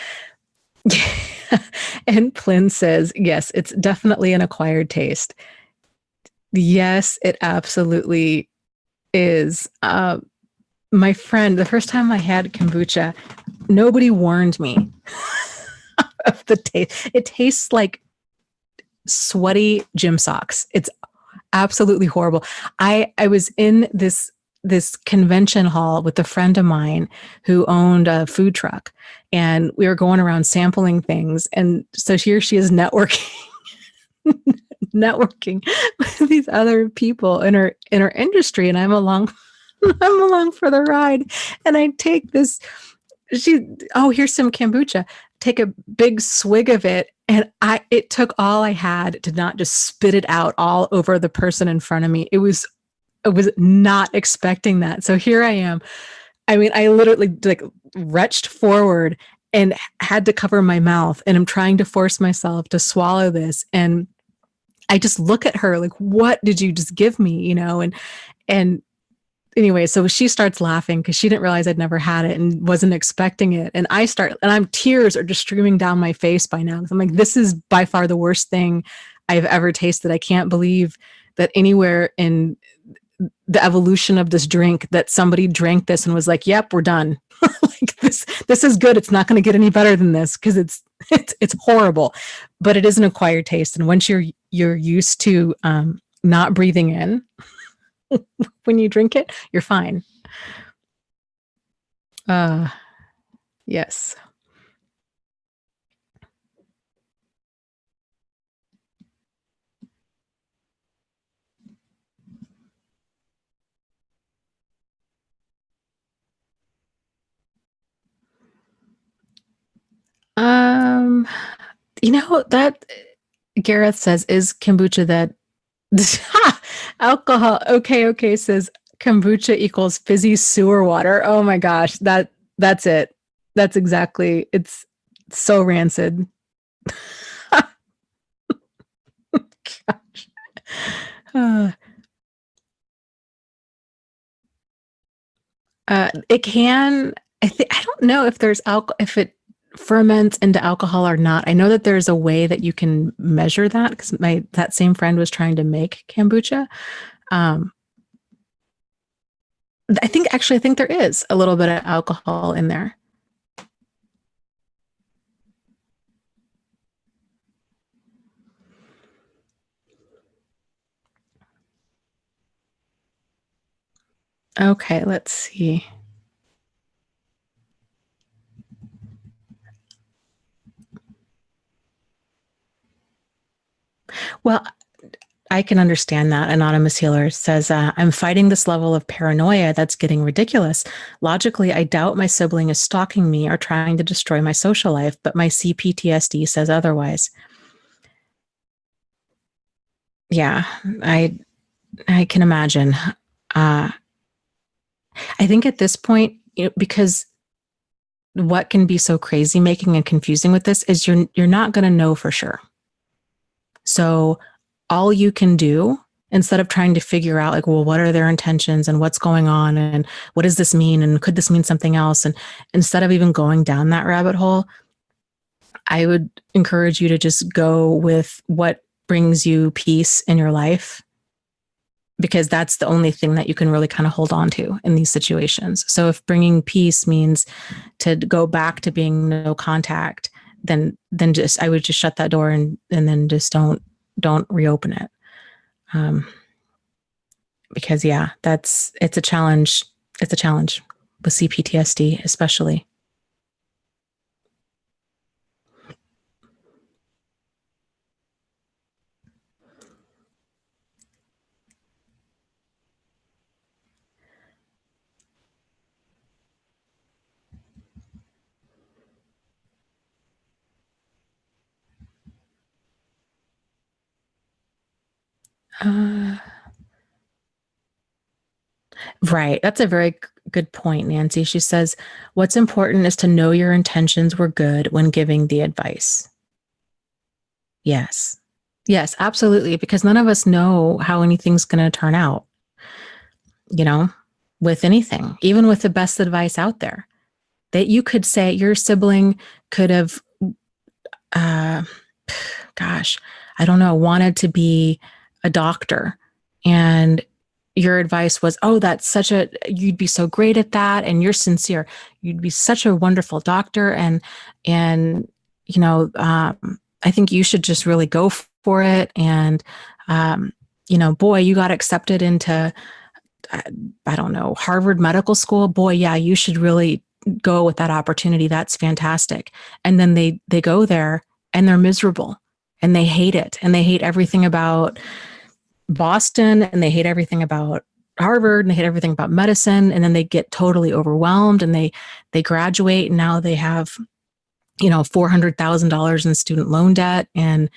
And Plyn says, yes, it's definitely an acquired taste. Yes, it absolutely is. My friend, the first time I had kombucha, nobody warned me of the taste. It tastes like sweaty gym socks. It's absolutely horrible. I was in this convention hall with a friend of mine who owned a food truck, and we were going around sampling things. And so here she is networking with these other people in her industry, and I'm along for the ride. And I take this, here's some kombucha. Take a big swig of it, and it took all I had to not just spit it out all over the person in front of me. I was not expecting that. So here I am. I mean, I literally retched forward and had to cover my mouth, and I'm trying to force myself to swallow this. And I just look at her like, what did you just give me? And anyway, so she starts laughing because she didn't realize I'd never had it and wasn't expecting it. And tears are just streaming down my face by now. I'm like, this is by far the worst thing I've ever tasted. I can't believe that anywhere in the evolution of this drink that somebody drank this and was like, yep, we're done. Like this is good. It's not going to get any better than this, because it's horrible. But it is an acquired taste. And once you're used to not breathing in when you drink it, you're fine. Yes. That Gareth says, is kombucha that alcohol? Okay, says kombucha equals fizzy sewer water. Oh my gosh, that's it. That's exactly. It's so rancid. Gosh. It can. I don't know if there's if it ferments into alcohol or not. I know that there's a way that you can measure that, because that same friend was trying to make kombucha. I think there is a little bit of alcohol in there. Okay, let's see. Well, I can understand that. Anonymous Healer says, I'm fighting this level of paranoia that's getting ridiculous. Logically, I doubt my sibling is stalking me or trying to destroy my social life, but my CPTSD says otherwise. Yeah, I can imagine. I think at this point, because what can be so crazy making and confusing with this is you're not going to know for sure. So all you can do, instead of trying to figure out what are their intentions and what's going on and what does this mean and could this mean something else, and instead of even going down that rabbit hole, I would encourage you to just go with what brings you peace in your life, because that's the only thing that you can really kind of hold on to in these situations. So if bringing peace means to go back to being no contact, then I would just shut that door and then just don't don't reopen it. Because yeah, it's a challenge. It's a challenge with CPTSD, especially. Right. That's a very good point, Nancy. She says, what's important is to know your intentions were good when giving the advice. Yes. Yes, absolutely. Because none of us know how anything's going to turn out, with anything, even with the best advice out there. That you could say your sibling could have, I don't know, wanted to be a doctor. And your advice was, oh, you'd be so great at that. And you're sincere. You'd be such a wonderful doctor. And I think you should just really go for it. And, boy, you got accepted into, I don't know, Harvard Medical School. Boy, yeah, you should really go with that opportunity. That's fantastic. And then they go there and they're miserable and they hate it. And they hate everything about Boston, and they hate everything about Harvard, and they hate everything about medicine. And then they get totally overwhelmed and they graduate, and now they have, $400,000 in student loan debt. And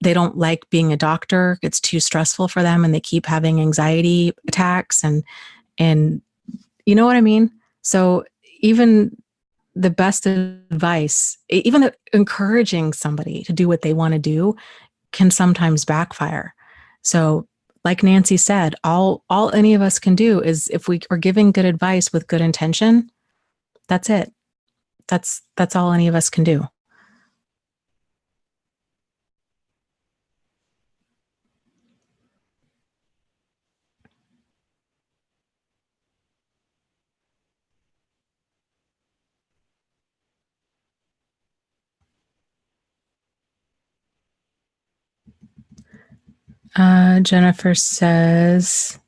they don't like being a doctor. It's too stressful for them. And they keep having anxiety attacks and you know what I mean? So even the best advice, even encouraging somebody to do what they want to do, can sometimes backfire. So like Nancy said, all any of us can do is, if we are giving good advice with good intention, that's it. That's all any of us can do. Jennifer says,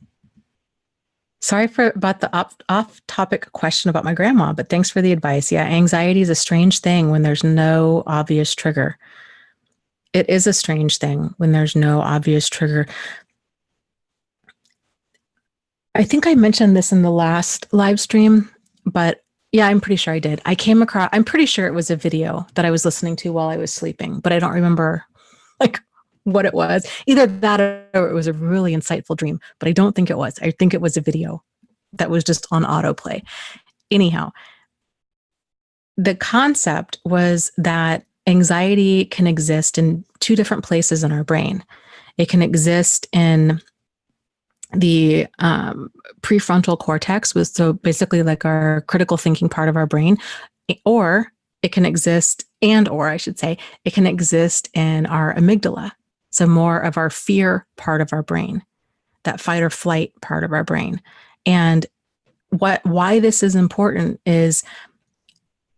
sorry about the off-topic question about my grandma, but thanks for the advice. Yeah, anxiety is a strange thing when there's no obvious trigger. It is a strange thing when there's no obvious trigger. I think I mentioned this in the last live stream, but yeah, I'm pretty sure I did. I'm pretty sure it was a video that I was listening to while I was sleeping, but I don't remember what it was. Either that or it was a really insightful dream, but I don't think it was. I think it was a video that was just on autoplay. Anyhow, the concept was that anxiety can exist in two different places in our brain. It can exist in the prefrontal cortex, so basically like our critical thinking part of our brain, or it can exist, it can exist in our amygdala. So more of our fear part of our brain, that fight or flight part of our brain. And why this is important is,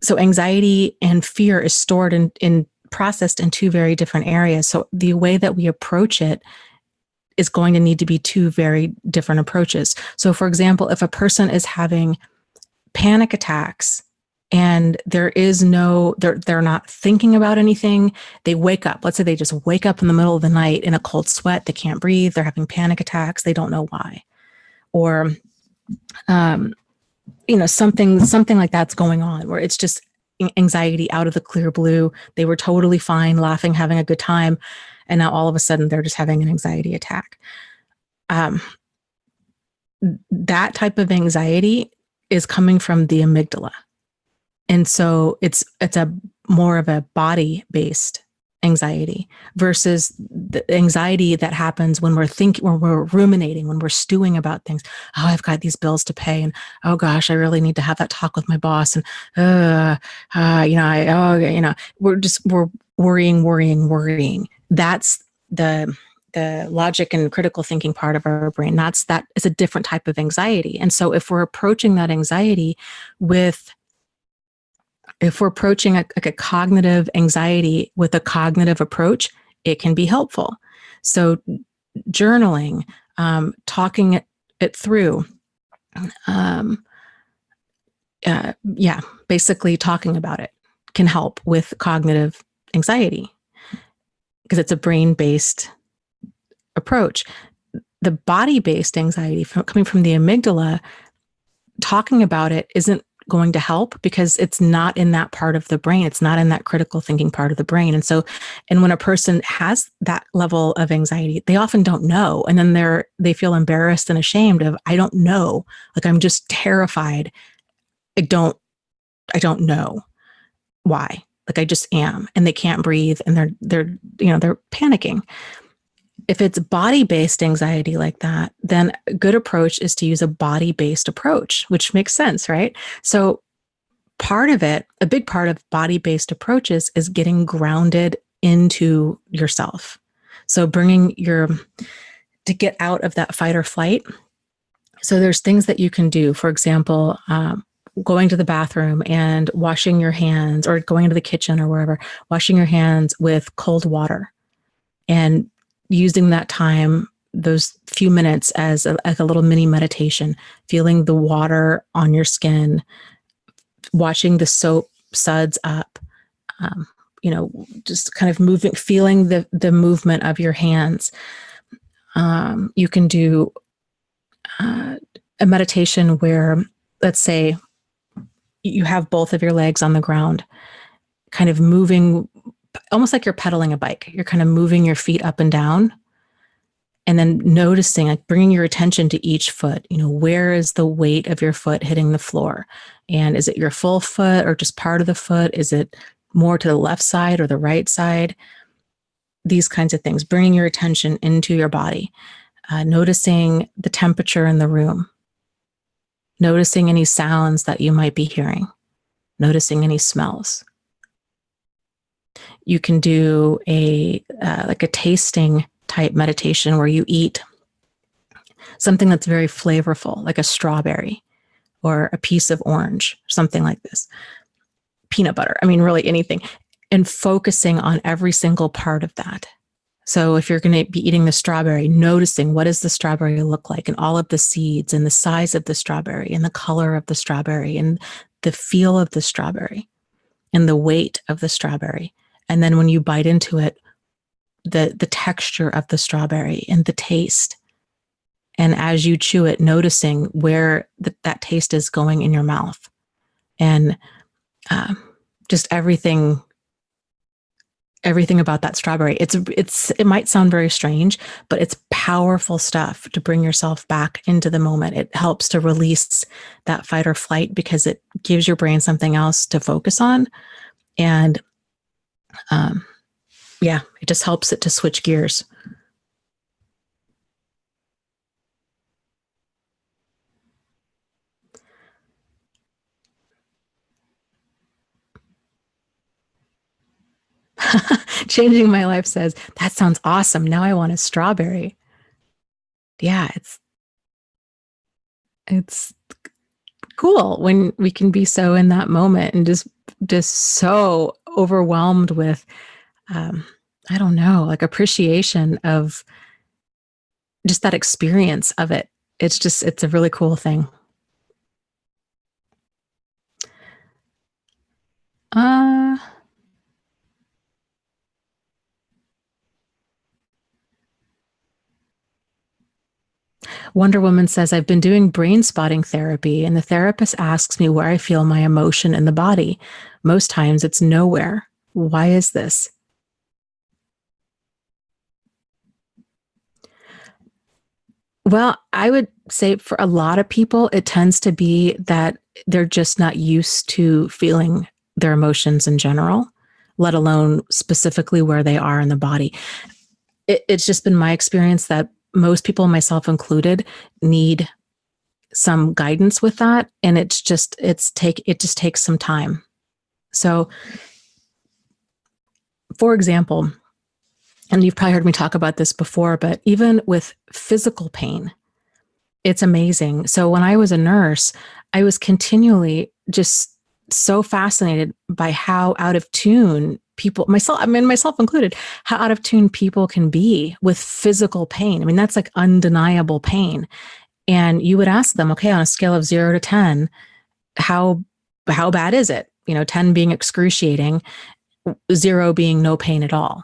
so anxiety and fear is stored in processed in two very different areas. So the way that we approach it is going to need to be two very different approaches. So for example, if a person is having panic attacks and they're not thinking about anything, they wake up. Let's say they just wake up in the middle of the night in a cold sweat. They can't breathe. They're having panic attacks. They don't know why. Or, something like that's going on, where it's just anxiety out of the clear blue. They were totally fine, laughing, having a good time. And now all of a sudden they're just having an anxiety attack. That type of anxiety is coming from the amygdala. And so it's a more of a body-based anxiety versus the anxiety that happens when when we're ruminating, when we're stewing about things. Oh, I've got these bills to pay, and oh gosh, I really need to have that talk with my boss, and we're worrying. That's the logic and critical thinking part of our brain. That is a different type of anxiety. And so if we're approaching that anxiety if we're approaching a cognitive anxiety with a cognitive approach, it can be helpful. So journaling, talking it through, basically talking about it can help with cognitive anxiety because it's a brain-based approach. The body-based anxiety coming from the amygdala, talking about it isn't going to help because it's not in that part of the brain. It's not in that critical thinking part of the brain. And when a person has that level of anxiety, they often don't know. And then they feel embarrassed and ashamed of, I don't know. Like, I'm just terrified. I don't know why. Like, I just am. And they can't breathe and they're panicking. If it's body-based anxiety like that, then a good approach is to use a body-based approach, which makes sense, right? So a big part of body-based approaches is getting grounded into yourself. So to get out of that fight or flight. So there's things that you can do. For example, going to the bathroom and washing your hands, or going into the kitchen or wherever, washing your hands with cold water and using that time, those few minutes, as like a little mini meditation, feeling the water on your skin, watching the soap suds up, just kind of moving, feeling the movement of your hands. You can do a meditation where, let's say, you have both of your legs on the ground, kind of moving, almost like you're pedaling a bike. You're kind of moving your feet up and down, and then noticing, like bringing your attention to each foot. Where is the weight of your foot hitting the floor? And is it your full foot or just part of the foot? Is it more to the left side or the right side? These kinds of things, bringing your attention into your body, noticing the temperature in the room, noticing any sounds that you might be hearing, noticing any smells. You can do a tasting type meditation where you eat something that's very flavorful, like a strawberry or a piece of orange, something like this, peanut butter. I mean, really anything, and focusing on every single part of that. So if you're going to be eating the strawberry, noticing what does the strawberry look like, and all of the seeds, and the size of the strawberry, and the color of the strawberry, and the feel of the strawberry, and the weight of the strawberry. And then when you bite into it, the texture of the strawberry and the taste. And as you chew it, noticing where that taste is going in your mouth, and just everything about that strawberry. It might sound very strange, but it's powerful stuff to bring yourself back into the moment. It helps to release that fight or flight because it gives your brain something else to focus on. And it just helps it to switch gears. Changing My Life says, that sounds awesome. Now I want a strawberry. Yeah, it's cool when we can be so in that moment and just so overwhelmed with, I don't know, like appreciation of just that experience of it. It's a really cool thing. Wonder Woman says, I've been doing brain spotting therapy, and the therapist asks me where I feel my emotion in the body. Most times it's nowhere. Why is this? Well, I would say for a lot of people, it tends to be that they're just not used to feeling their emotions in general, let alone specifically where they are in the body. It's just been my experience that most people, myself included, need some guidance with that. And it just takes some time. So, for example, and you've probably heard me talk about this before, but even with physical pain, it's amazing. So when I was a nurse, I was continually just so fascinated by how out of tune people, myself included, how out of tune people can be with physical pain. I mean, that's like undeniable pain. And you would ask them, okay, on a scale of 0 to 10, how bad is it? 10 being excruciating, 0 being no pain at all.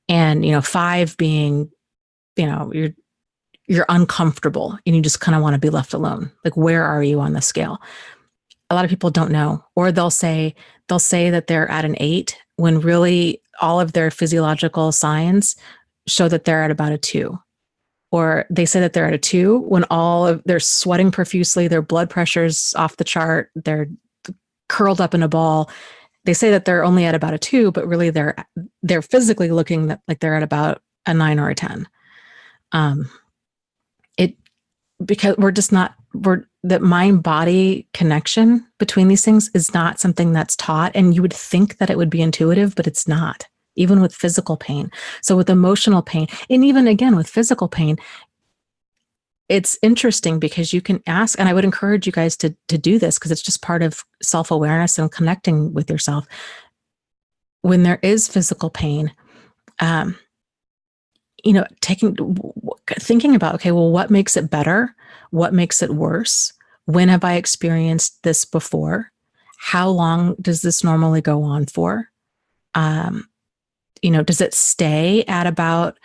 And, 5 being, you're uncomfortable and you just kind of want to be left alone. Like, where are you on the scale? A lot of people don't know, or they'll say that they're at an 8 when really all of their physiological signs show that they're at about a 2. Or they say that they're at a 2 when they're sweating profusely, their blood pressure's off the chart, they're curled up in a ball. They say that they're only at about a 2, but really they're physically looking like they're at about a 9 or a 10. Because that mind-body connection between these things is not something that's taught. And you would think that it would be intuitive, but it's not, even with physical pain. So with emotional pain, and even again with physical pain, it's interesting because you can ask, and I would encourage you guys to do this because it's just part of self-awareness and connecting with yourself. When there is physical pain, thinking about, okay, well, what makes it better? What makes it worse? When have I experienced this before? How long does this normally go on for? Does it stay at about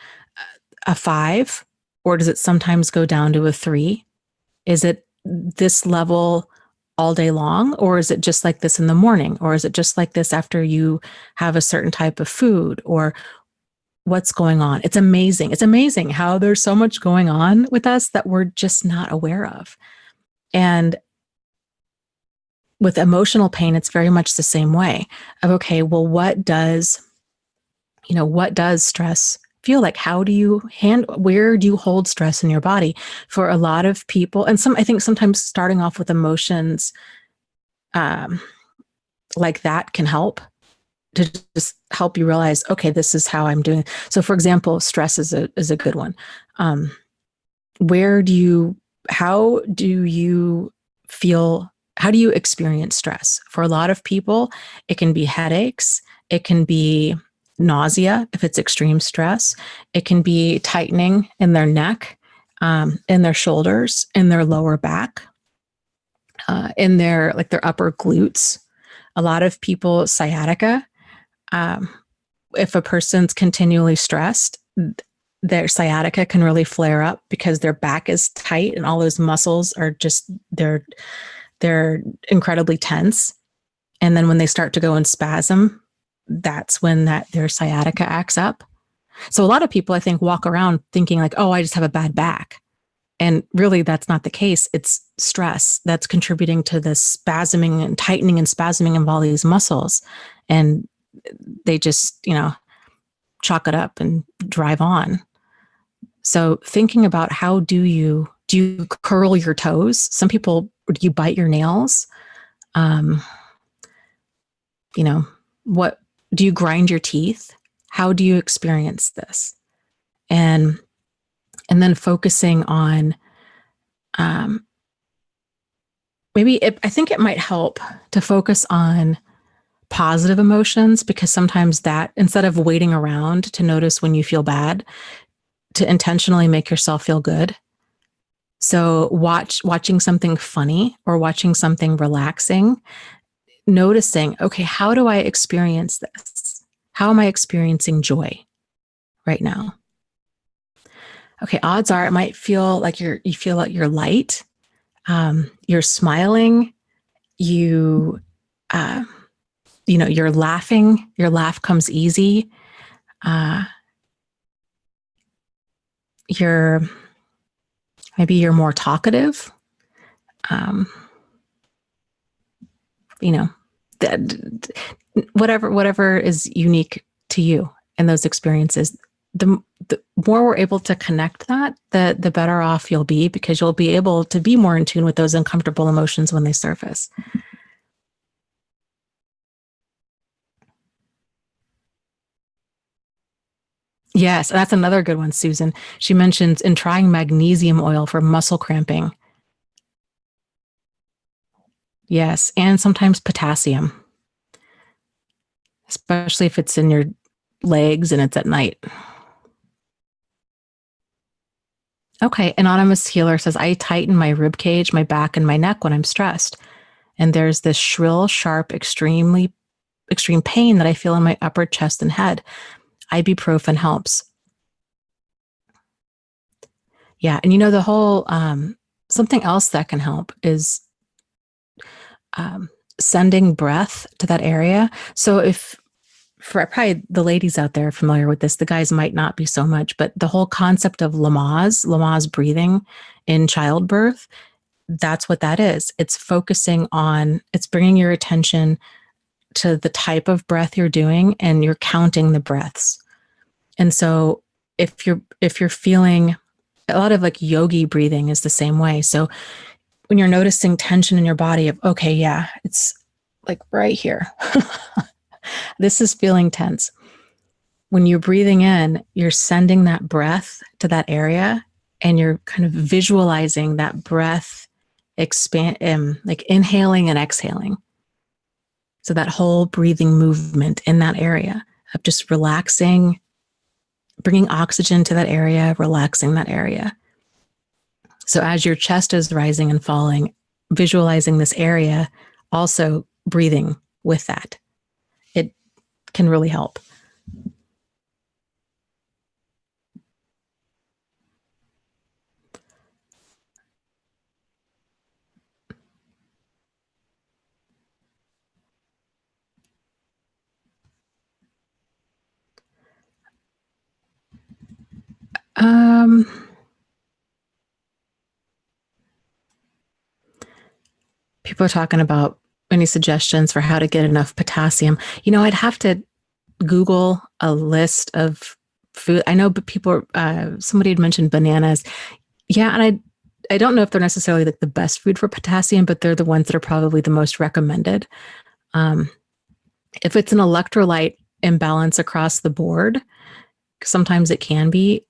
a 5, or does it sometimes go down to a 3? Is it this level all day long, or is it just like this in the morning? Or is it just like this after you have a certain type of food? Or what's going on? It's amazing. It's amazing how there's so much going on with us that we're just not aware of. And with emotional pain, it's very much the same way of, okay, well, what does stress feel like? Where do you hold stress in your body? For a lot of people, and I think sometimes starting off with emotions like that can help to just help you realize, okay, this is how I'm doing. So for example, stress is a good one. How do you experience stress? For a lot of people, it can be headaches. It can be nausea if it's extreme stress. It can be tightening in their neck, in their shoulders, in their lower back, in their upper glutes. A lot of people, sciatica. If a person's continually stressed, their sciatica can really flare up because their back is tight and all those muscles are just, they're incredibly tense. And then when they start to go in spasm, that's when their sciatica acts up. So a lot of people, I think, walk around thinking like, oh, I just have a bad back. And really that's not the case. It's stress that's contributing to the spasming and tightening and spasming of all these muscles. And they just, chalk it up and drive on. So thinking about do you curl your toes? Some people, do you bite your nails? What do you grind your teeth? How do you experience this? And then focusing on, I think it might help to focus on positive emotions, because sometimes that, instead of waiting around to notice when you feel bad, to intentionally make yourself feel good. So watching something funny or watching something relaxing, noticing, okay, how do I experience this? How am I experiencing joy right now? Okay, odds are it might feel like you feel like you're light. You're smiling. You're laughing. Your laugh comes easy. You're more talkative. Whatever is unique to you in those experiences. The more we're able to connect that, the better off you'll be, because you'll be able to be more in tune with those uncomfortable emotions when they surface. Yes, that's another good one, Susan. She mentions in trying magnesium oil for muscle cramping. Yes, and sometimes potassium. especially if it's in your legs and it's at night. Okay, Anonymous Healer says, I tighten my rib cage, my back, and my neck when I'm stressed. And there's this shrill, sharp, extreme pain that I feel in my upper chest and head. Ibuprofen helps. Yeah, and the whole, something else that can help is sending breath to that area. So for probably the ladies out there are familiar with this, the guys might not be so much, but the whole concept of Lamaze breathing in childbirth, that's what that is. It's it's bringing your attention to the type of breath you're doing, and you're counting the breaths. And so if you're feeling a lot of like yogi breathing is the same way. So when you're noticing tension in your body of, okay, yeah, it's like right here. This is feeling tense. When you're breathing in, you're sending that breath to that area, and you're kind of visualizing that breath expand, like inhaling and exhaling. So that whole breathing movement in that area of just relaxing, bringing oxygen to that area, relaxing that area. So as your chest is rising and falling, visualizing this area, also breathing with that. It can really help. People are talking about any suggestions for how to get enough potassium. I'd have to Google a list of food. I know, but somebody had mentioned bananas. Yeah, and I don't know if they're necessarily like the best food for potassium, but they're the ones that are probably the most recommended. If it's an electrolyte imbalance across the board, sometimes it can be.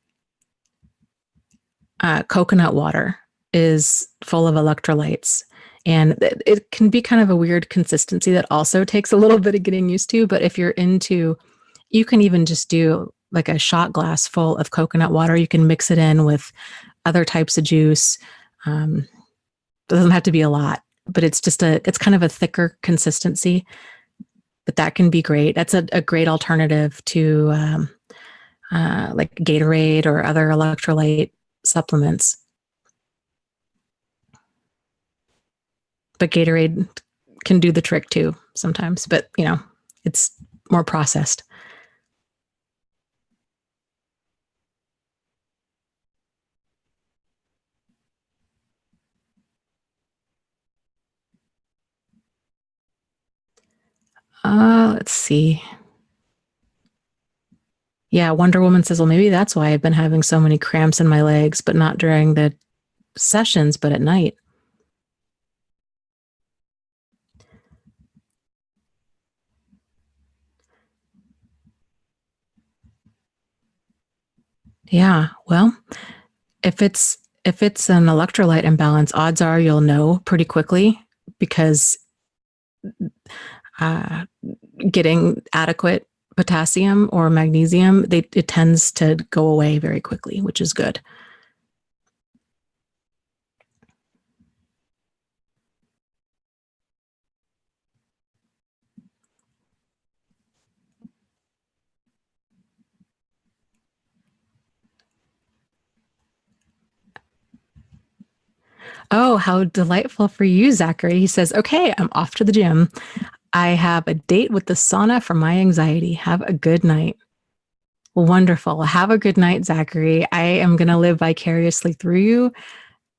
Coconut water is full of electrolytes, and it can be kind of a weird consistency that also takes a little bit of getting used to. But if you're you can even just do like a shot glass full of coconut water. You can mix it in with other types of juice. Doesn't have to be a lot, but it's kind of a thicker consistency. But that can be great. That's a great alternative to like Gatorade or other electrolyte supplements. But Gatorade can do the trick too sometimes, but it's more processed. Let's see. Yeah, Wonder Woman says, well, maybe that's why I've been having so many cramps in my legs, but not during the sessions, but at night. Yeah, well, if it's an electrolyte imbalance, odds are you'll know pretty quickly, because getting adequate potassium or magnesium, it tends to go away very quickly, which is good. Oh, how delightful for you, Zachary. He says, okay, I'm off to the gym. I have a date with the sauna for my anxiety. Have a good night. Wonderful. Have a good night, Zachary. I am going to live vicariously through you.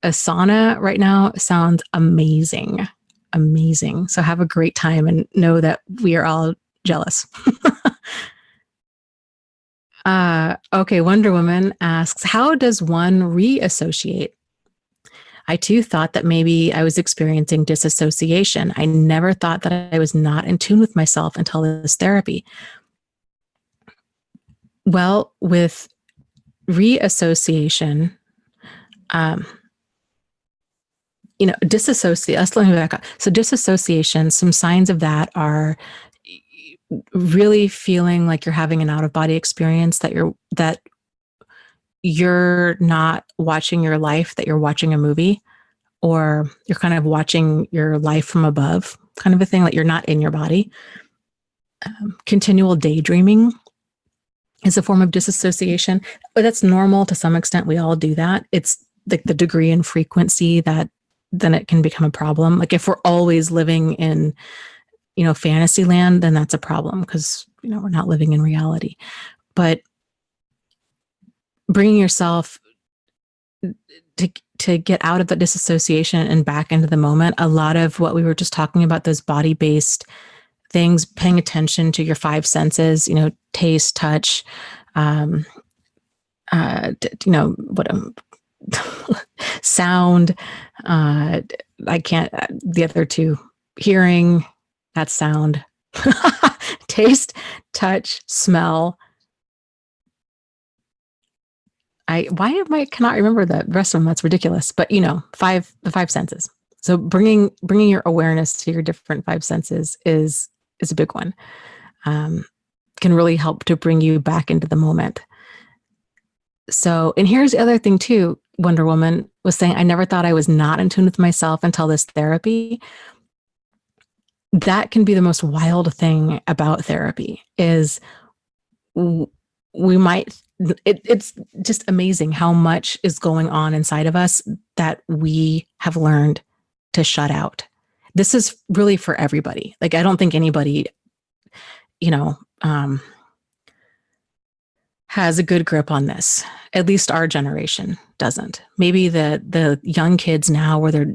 A sauna right now sounds amazing. Amazing. So have a great time, and know that we are all jealous. Okay, Wonder Woman asks, how does one reassociate? I too thought that maybe I was experiencing dissociation. I never thought that I was not in tune with myself until this therapy. Well, with reassociation, dissociation. Let me back up. So dissociation, some signs of that are really feeling like you're having an out-of-body experience, that you're not watching your life, that you're watching a movie, or you're kind of watching your life from above, kind of a thing, like you're not in your body. Continual daydreaming is a form of disassociation, but that's normal to some extent. We all do that. It's like the degree and frequency that then it can become a problem. Like if we're always living in, fantasy land, then that's a problem because, we're not living in reality. But bringing yourself to get out of the disassociation and back into the moment, a lot of what we were just talking about, those body-based things, paying attention to your five senses, taste, touch, sound. I can't, the other two, hearing, that's sound, taste, touch, smell. Cannot remember the rest of them. That's ridiculous. But the five senses. So bringing your awareness to your different five senses is a big one. Can really help to bring you back into the moment. So, and here's the other thing too. Wonder Woman was saying, I never thought I was not in tune with myself until this therapy. That can be the most wild thing about therapy is we might, it's just amazing how much is going on inside of us that we have learned to shut out. This is really for everybody. Like, I don't think anybody, has a good grip on this. At least our generation doesn't. Maybe the young kids now, where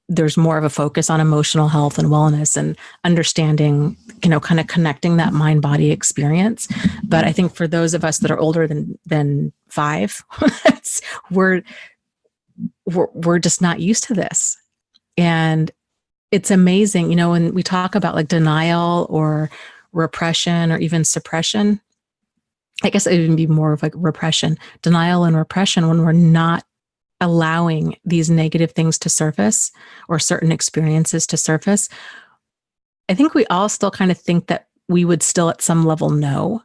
there's more of a focus on emotional health and wellness and understanding, kind of connecting that mind-body experience. But I think for those of us that are older than 5, we're just not used to this. And it's amazing, when we talk about like denial or repression or even suppression, I guess it would be more of like repression, denial and repression, when we're not allowing these negative things to surface or certain experiences to surface. I think we all still kind of think that we would still at some level know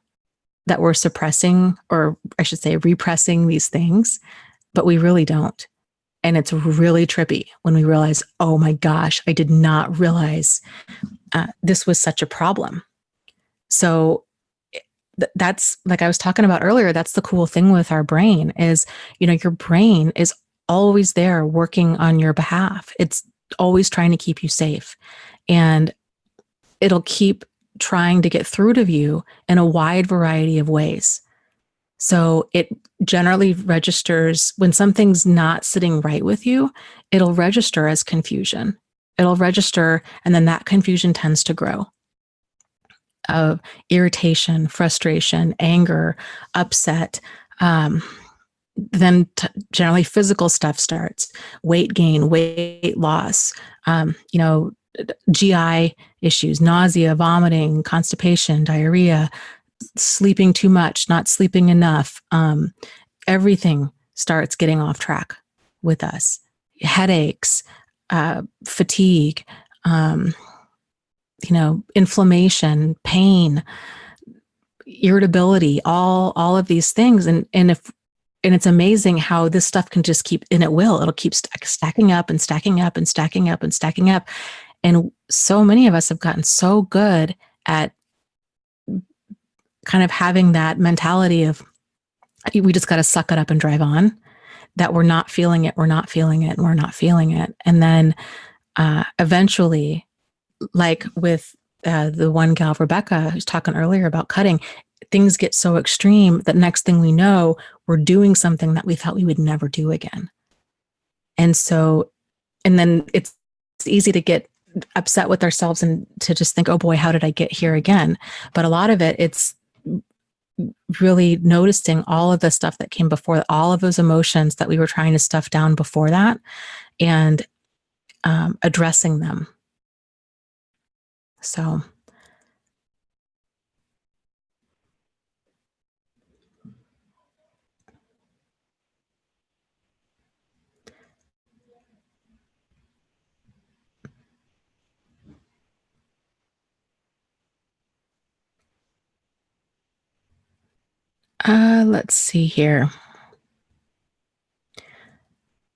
that we're suppressing, or I should say repressing, these things, but we really don't. And it's really trippy when we realize, oh my gosh, I did not realize this was such a problem. So that's, like I was talking about earlier, that's the cool thing with our brain is, your brain is always there working on your behalf. It's always trying to keep you safe, and it'll keep trying to get through to you in a wide variety of ways. So it generally registers when something's not sitting right with you, it'll register as confusion. It'll register, and then that confusion tends to grow. Of irritation, frustration, anger, upset. Then generally physical stuff starts: weight gain, weight loss, GI issues, nausea, vomiting, constipation, diarrhea, sleeping too much, not sleeping enough. Everything starts getting off track with us. Headaches, fatigue, inflammation, pain, irritability, all of these things. And it's amazing how this stuff can just keep, and it'll keep stacking up and stacking up and stacking up and stacking up. And so many of us have gotten so good at kind of having that mentality of, we just got to suck it up and drive on, that we're not feeling it, we're not feeling it, and we're not feeling it. And then eventually, like with the one gal, Rebecca, who's talking earlier about cutting, things get so extreme that next thing we know, we're doing something that we thought we would never do again. And then it's easy to get upset with ourselves and to just think, oh boy, how did I get here again? But a lot of it's really noticing all of the stuff that came before, all of those emotions that we were trying to stuff down before that, and addressing them. So Let's see here.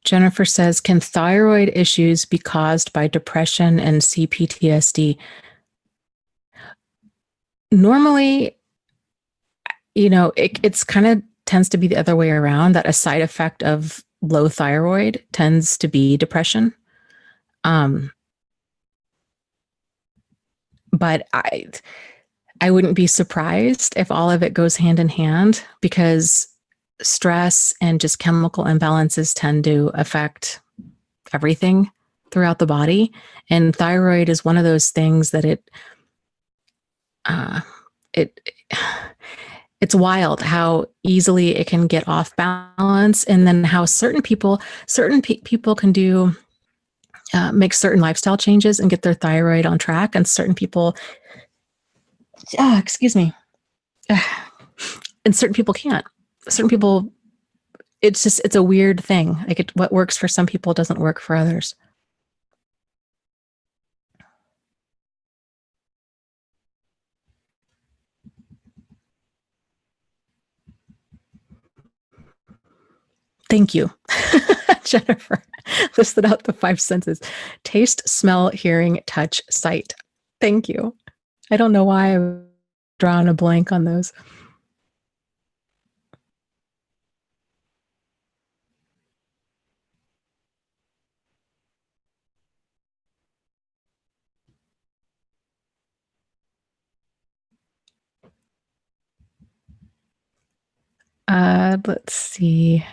Jennifer says, can thyroid issues be caused by depression and CPTSD? Normally, it's kind of tends to be the other way around, that a side effect of low thyroid tends to be depression. But I wouldn't be surprised if all of it goes hand in hand, because stress and just chemical imbalances tend to affect everything throughout the body. And thyroid is one of those things that it's wild how easily it can get off balance, and then how certain people can do make certain lifestyle changes and get their thyroid on track, and certain people, excuse me, and certain people can't. Certain people, it's a weird thing. Like what works for some people doesn't work for others. Thank you, Jennifer. Listed out the 5 senses: taste, smell, hearing, touch, sight. Thank you. I don't know why I've drawn a blank on those. Let's see.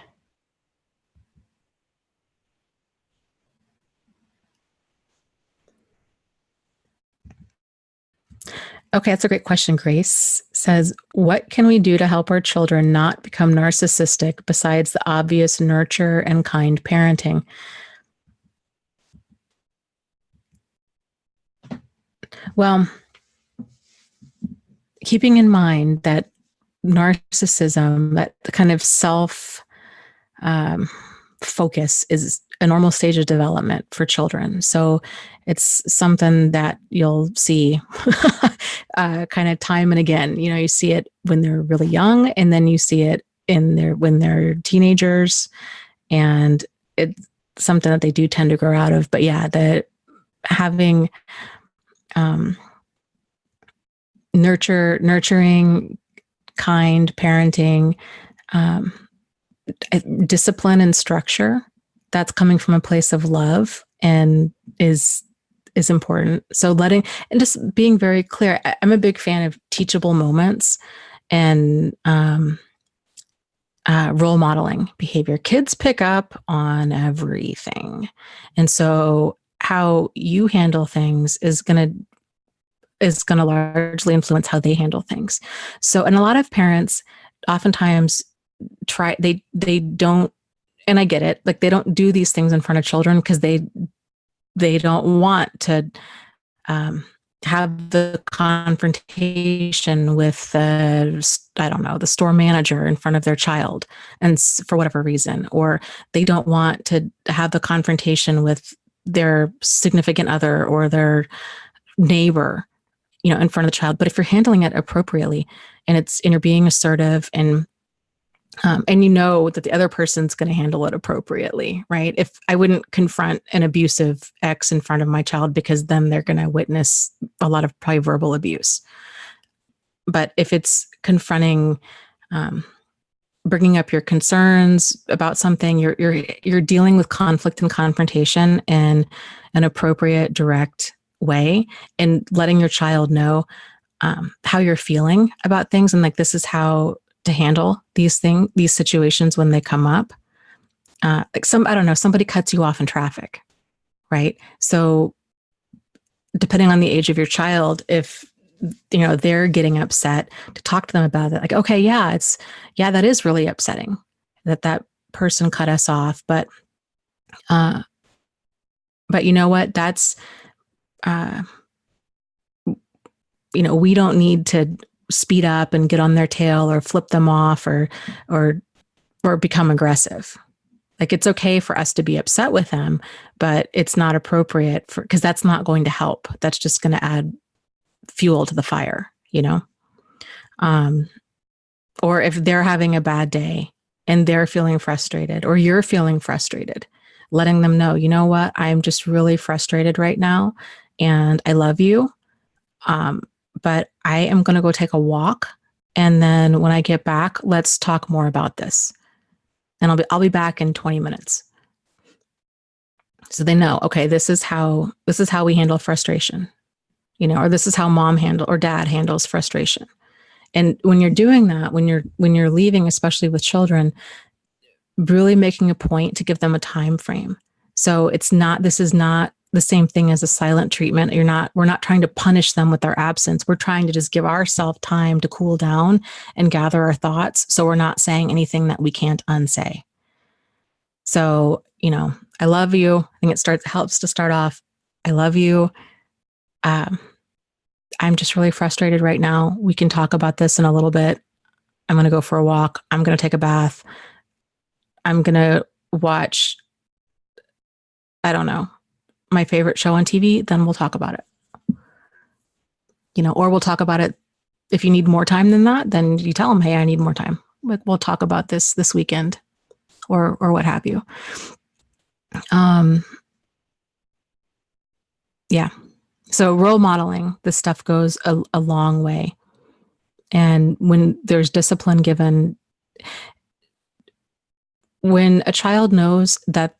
Okay, that's a great question. Grace says, what can we do to help our children not become narcissistic besides the obvious nurture and kind parenting? Well, keeping in mind that narcissism, that kind of self focus, is a normal stage of development for children. So it's something that you'll see kind of time and again. You see it when they're really young, and then you see it when they're teenagers, and it's something that they do tend to grow out of. But yeah, having nurturing, kind parenting, discipline and structure that's coming from a place of love and is important. So and just being very clear. I'm a big fan of teachable moments and role modeling behavior. Kids pick up on everything, and so how you handle things is going to largely influence how they handle things. So, and a lot of parents oftentimes they don't, and I get it, like they don't do these things in front of children because they don't want to have the confrontation with the store manager in front of their child, and for whatever reason, or they don't want to have the confrontation with their significant other or their neighbor, in front of the child. But if you're handling it appropriately, and you're being assertive, and that the other person's going to handle it appropriately, right? If I wouldn't confront an abusive ex in front of my child, because then they're going to witness a lot of probably verbal abuse. But if it's confronting, bringing up your concerns about something, you're dealing with conflict and confrontation in an appropriate, direct way, and letting your child know how you're feeling about things, and like this is how to handle these situations when they come up. Like somebody cuts you off in traffic, right? So depending on the age of your child, if they're getting upset, to talk to them about it. Like, okay, that is really upsetting that person cut us off, but you know what? That's we don't need to speed up and get on their tail or flip them off or become aggressive. Like, it's okay for us to be upset with them, but it's not appropriate because that's not going to help. That's just going to add fuel to the fire, or if they're having a bad day and they're feeling frustrated or you're feeling frustrated, letting them know, you know what, I'm just really frustrated right now and I love you. But I am going to go take a walk. And then when I get back, let's talk more about this. And I'll be back in 20 minutes. So they know, okay, this is how we handle frustration, or this is how mom or dad handles frustration. And when you're doing that, when you're leaving, especially with children, really making a point to give them a time frame. So this is not the same thing as a silent treatment. We're not trying to punish them with our absence. We're trying to just give ourselves time to cool down and gather our thoughts. So we're not saying anything that we can't unsay. So, I love you. I think helps to start off. I love you. I'm just really frustrated right now. We can talk about this in a little bit. I'm going to go for a walk. I'm going to take a bath. I'm going to watch, I don't know, my favorite show on TV. Then we'll talk about it. Or we'll talk about it. If you need more time than that, then you tell them, hey, I need more time. We'll talk about this weekend or what have you. Yeah. So role modeling, this stuff goes a long way. And when there's discipline given, when a child knows that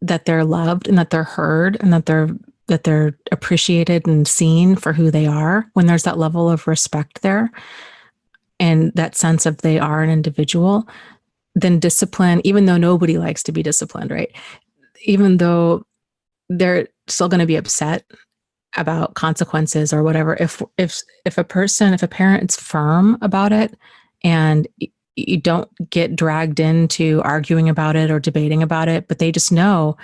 they're loved and that they're heard and that they're appreciated and seen for who they are, when there's that level of respect there and that sense of they are an individual, then discipline, even though nobody likes to be disciplined, right? Even though they're still going to be upset about consequences or whatever, if a parent's firm about it and you don't get dragged into arguing about it or debating about it, but they just know,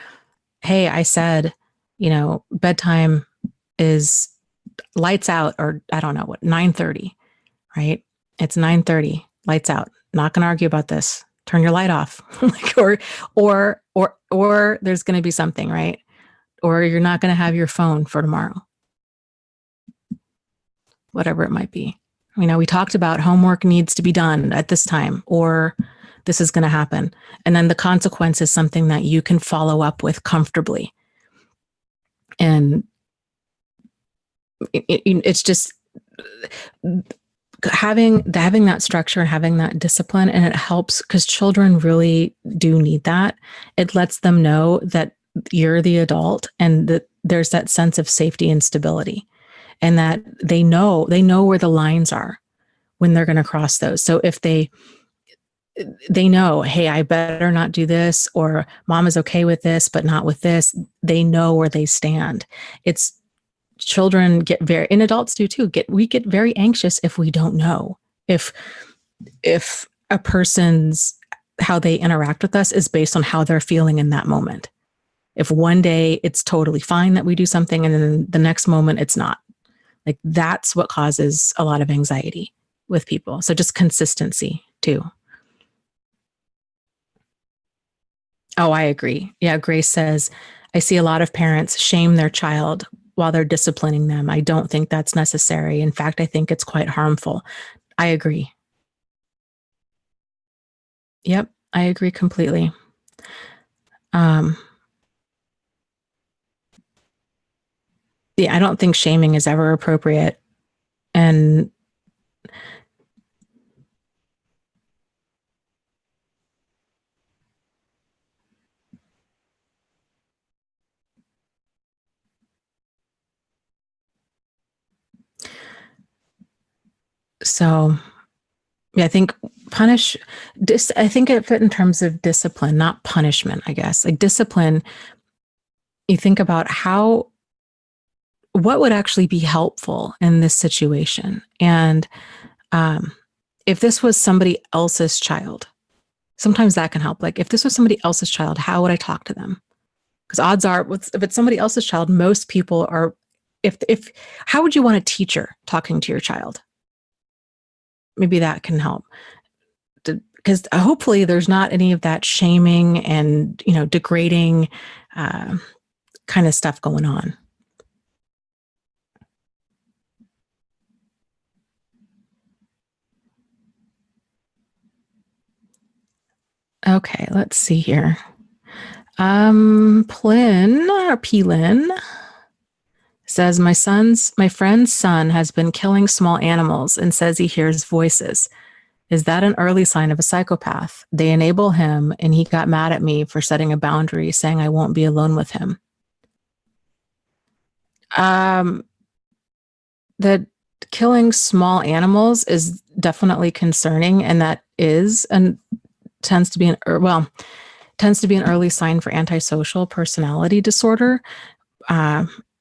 hey, I said, bedtime is lights out, or I don't know what, 9:30, right? It's 9:30, lights out. Not going to argue about this. Turn your light off. or there's going to be something, right? Or you're not going to have your phone for tomorrow. Whatever it might be. We talked about homework needs to be done at this time, or this is going to happen. And then the consequence is something that you can follow up with comfortably. And it's just having that structure and having that discipline, and it helps because children really do need that. It lets them know that you're the adult and that there's that sense of safety and stability, and that they know where the lines are when they're going to cross those. So if they know, hey, I better not do this, or mom is okay with this, but not with this, they know where they stand. It's children get very, and adults do too, we get very anxious if we don't know if a person's, how they interact with us is based on how they're feeling in that moment. If one day it's totally fine that we do something and then the next moment it's not, like that's what causes a lot of anxiety with people. So just consistency too. Oh, I agree. Yeah. Grace says, I see a lot of parents shame their child while they're disciplining them. I don't think that's necessary. In fact, I think it's quite harmful. I agree. Yep. I agree completely. Yeah, I don't think shaming is ever appropriate. And so, yeah, I think I think it fit in terms of discipline, not punishment, I guess. Like discipline, you think about what would actually be helpful in this situation. And if this was somebody else's child, sometimes that can help. Like if this was somebody else's child, how would I talk to them? Because odds are, if it's somebody else's child, most people are, how would you want a teacher talking to your child? Maybe that can help. Because hopefully there's not any of that shaming and, degrading kind of stuff going on. Okay, let's see here. Plyn or Plyn says, my friend's son has been killing small animals and says he hears voices. Is that an early sign of a psychopath? They enable him, and he got mad at me for setting a boundary, saying I won't be alone with him. The killing small animals is definitely concerning, and that is and tends to be an early sign for antisocial personality disorder.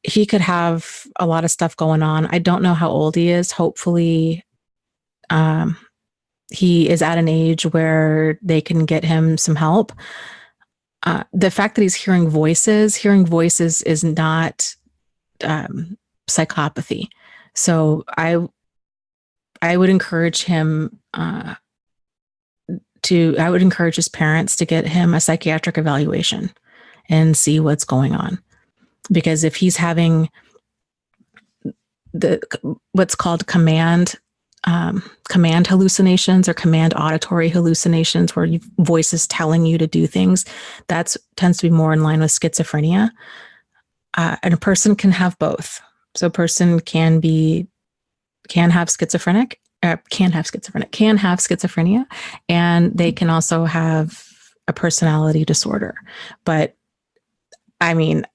He could have a lot of stuff going on. I don't know how old he is. Hopefully, he is at an age where they can get him some help. The fact that he's hearing voices is not psychopathy. So I would encourage him I would encourage his parents to get him a psychiatric evaluation and see what's going on. Because if he's having what's called command hallucinations or command auditory hallucinations, where voices telling you to do things, that tends to be more in line with schizophrenia. And a person can have both. So a person can have schizophrenia, and they can also have a personality disorder. But I mean,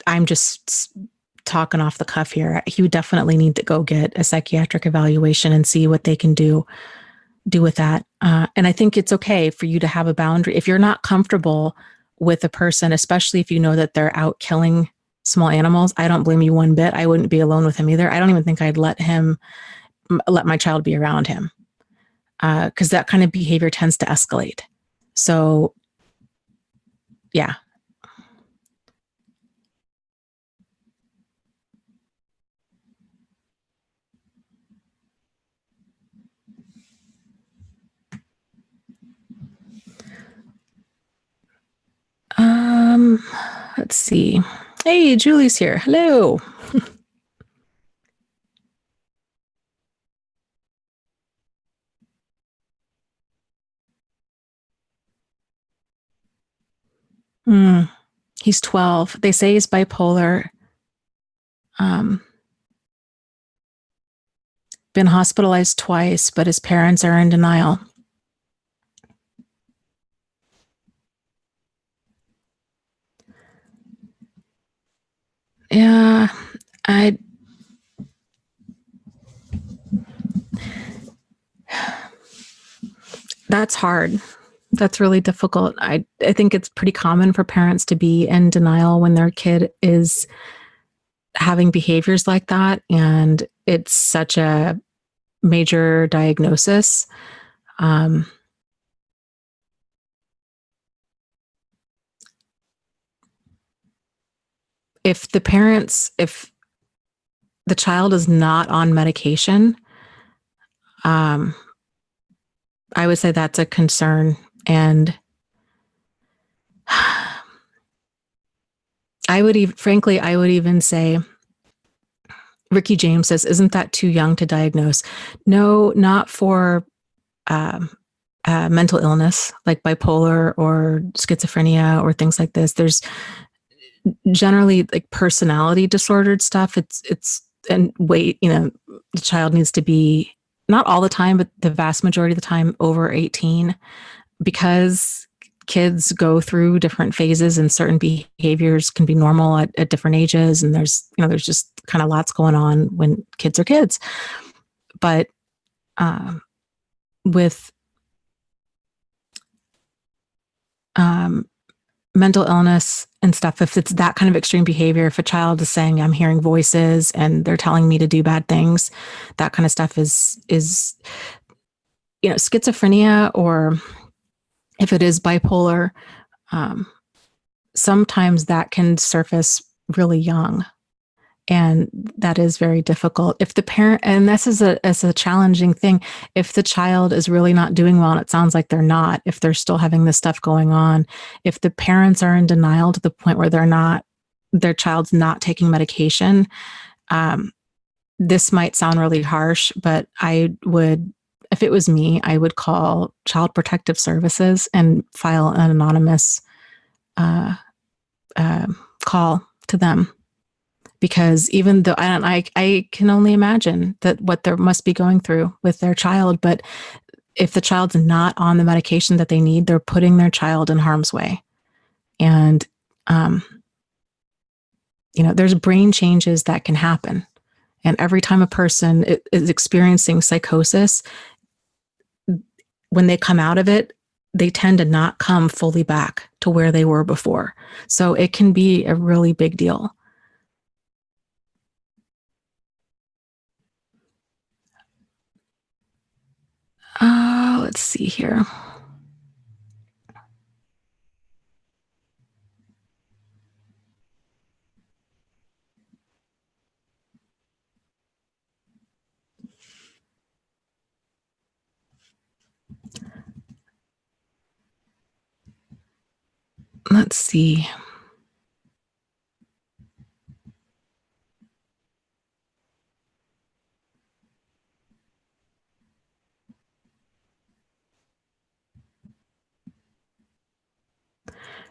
I'm just talking off the cuff here. He would definitely need to go get a psychiatric evaluation and see what they can do with that. And I think it's okay for you to have a boundary. If you're not comfortable with a person, especially if you know that they're out killing small animals, I don't blame you one bit. I wouldn't be alone with him either. I don't even think I'd let my child be around him, because that kind of behavior tends to escalate. So, yeah. Let's see. Hey, Julie's here. Hello. He's 12. They say he's bipolar. Been hospitalized twice, but his parents are in denial. Yeah, that's hard. That's really difficult. I think it's pretty common for parents to be in denial when their kid is having behaviors like that, and it's such a major diagnosis. If the child is not on medication, I would say that's a concern. And I would even say, Ricky James says, isn't that too young to diagnose? No, not for mental illness like bipolar or schizophrenia or things like this. There's generally like personality disordered stuff. And wait, the child needs to be, not all the time, but the vast majority of the time, over 18, because kids go through different phases and certain behaviors can be normal at different ages. And there's just kind of lots going on when kids are kids. But with mental illness and stuff, if it's that kind of extreme behavior, if a child is saying, I'm hearing voices and they're telling me to do bad things, that kind of stuff is schizophrenia, or if it is bipolar, sometimes that can surface really young. And that is very difficult. If the parent, and this is a challenging thing, if the child is really not doing well, and it sounds like they're not, if they're still having this stuff going on, if the parents are in denial to the point where their child's not taking medication, this might sound really harsh, but I would if it was me, I would call Child Protective Services and file an anonymous call to them. Because even though I can only imagine that what they must be going through with their child, but if the child's not on the medication that they need, they're putting their child in harm's way. And, there's brain changes that can happen. And every time a person is experiencing psychosis, when they come out of it, they tend to not come fully back to where they were before. So it can be a really big deal. Let's see here. Let's see.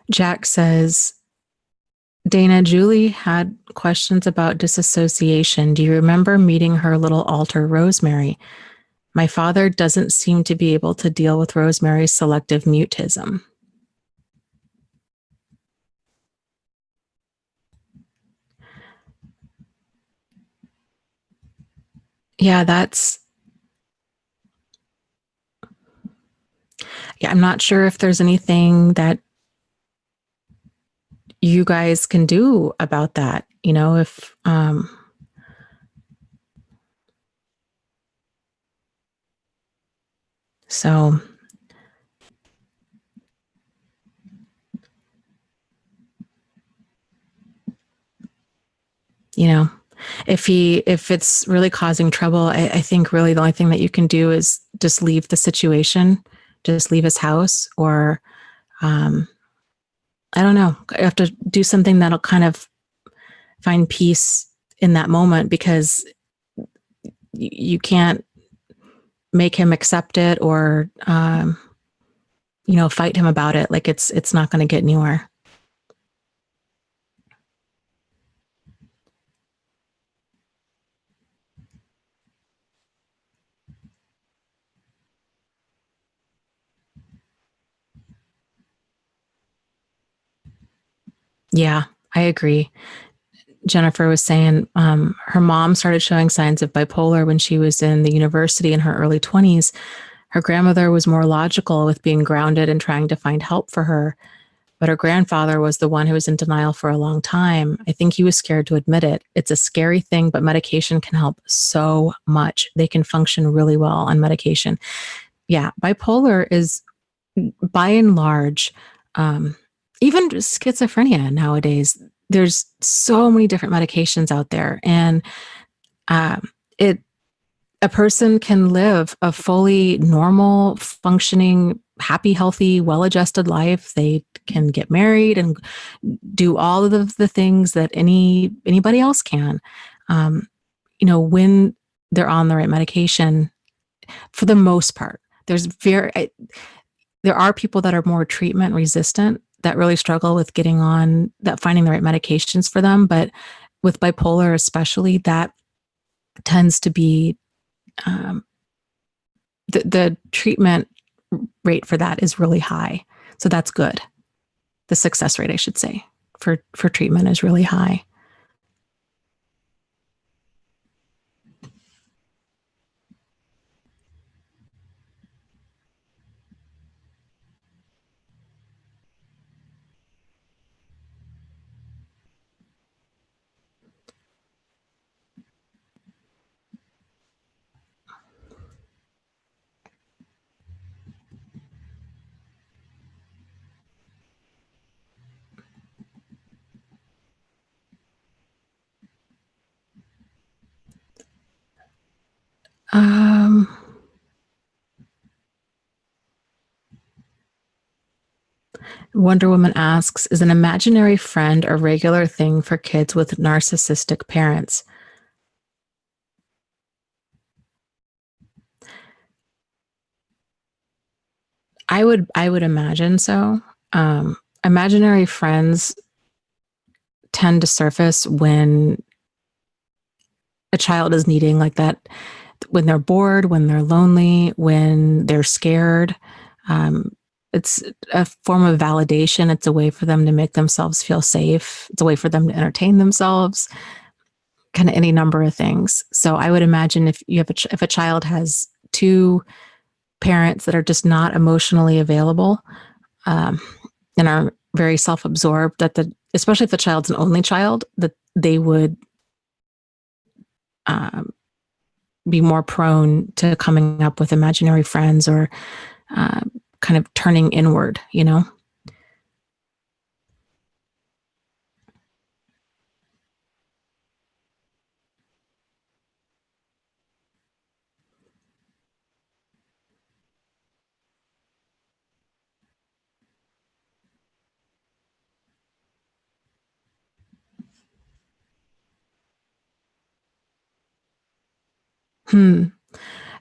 Jack says, Dana, Julie had questions about disassociation. Do you remember meeting her little alter, Rosemary? My father doesn't seem to be able to deal with Rosemary's selective mutism. Yeah, I'm not sure if there's anything that you guys can do about that. If, so, if it's really causing trouble, I think really the only thing that you can do is just leave the situation, just leave his house, or, I don't know, you have to do something that'll kind of find peace in that moment, because you can't make him accept it or, fight him about it. Like it's not going to get anywhere. Yeah, I agree. Jennifer was saying her mom started showing signs of bipolar when she was in the university in her early 20s. Her grandmother was more logical with being grounded and trying to find help for her. But her grandfather was the one who was in denial for a long time. I think he was scared to admit it. It's a scary thing, but medication can help so much. They can function really well on medication. Yeah, bipolar is, by and large, even schizophrenia nowadays, there's so many different medications out there. And a person can live a fully normal, functioning, happy, healthy, well-adjusted life. They can get married and do all of the things that anybody else can. When they're on the right medication, for the most part. There are people that are more treatment resistant that really struggle with finding the right medications for them. But with bipolar, especially, that tends to be the treatment rate for that is really high. So that's good. The success rate, I should say, for treatment is really high. Wonder Woman asks, is an imaginary friend a regular thing for kids with narcissistic parents? I would imagine so. Imaginary friends tend to surface when a child is needing like that, when they're bored, when they're lonely, when they're scared. It's a form of validation. It's a way for them to make themselves feel safe. It's a way for them to entertain themselves, kind of any number of things. So I would imagine if you have if a child has two parents that are just not emotionally available, and are very self-absorbed, especially if the child's an only child, that they would be more prone to coming up with imaginary friends or kind of turning inward, you know?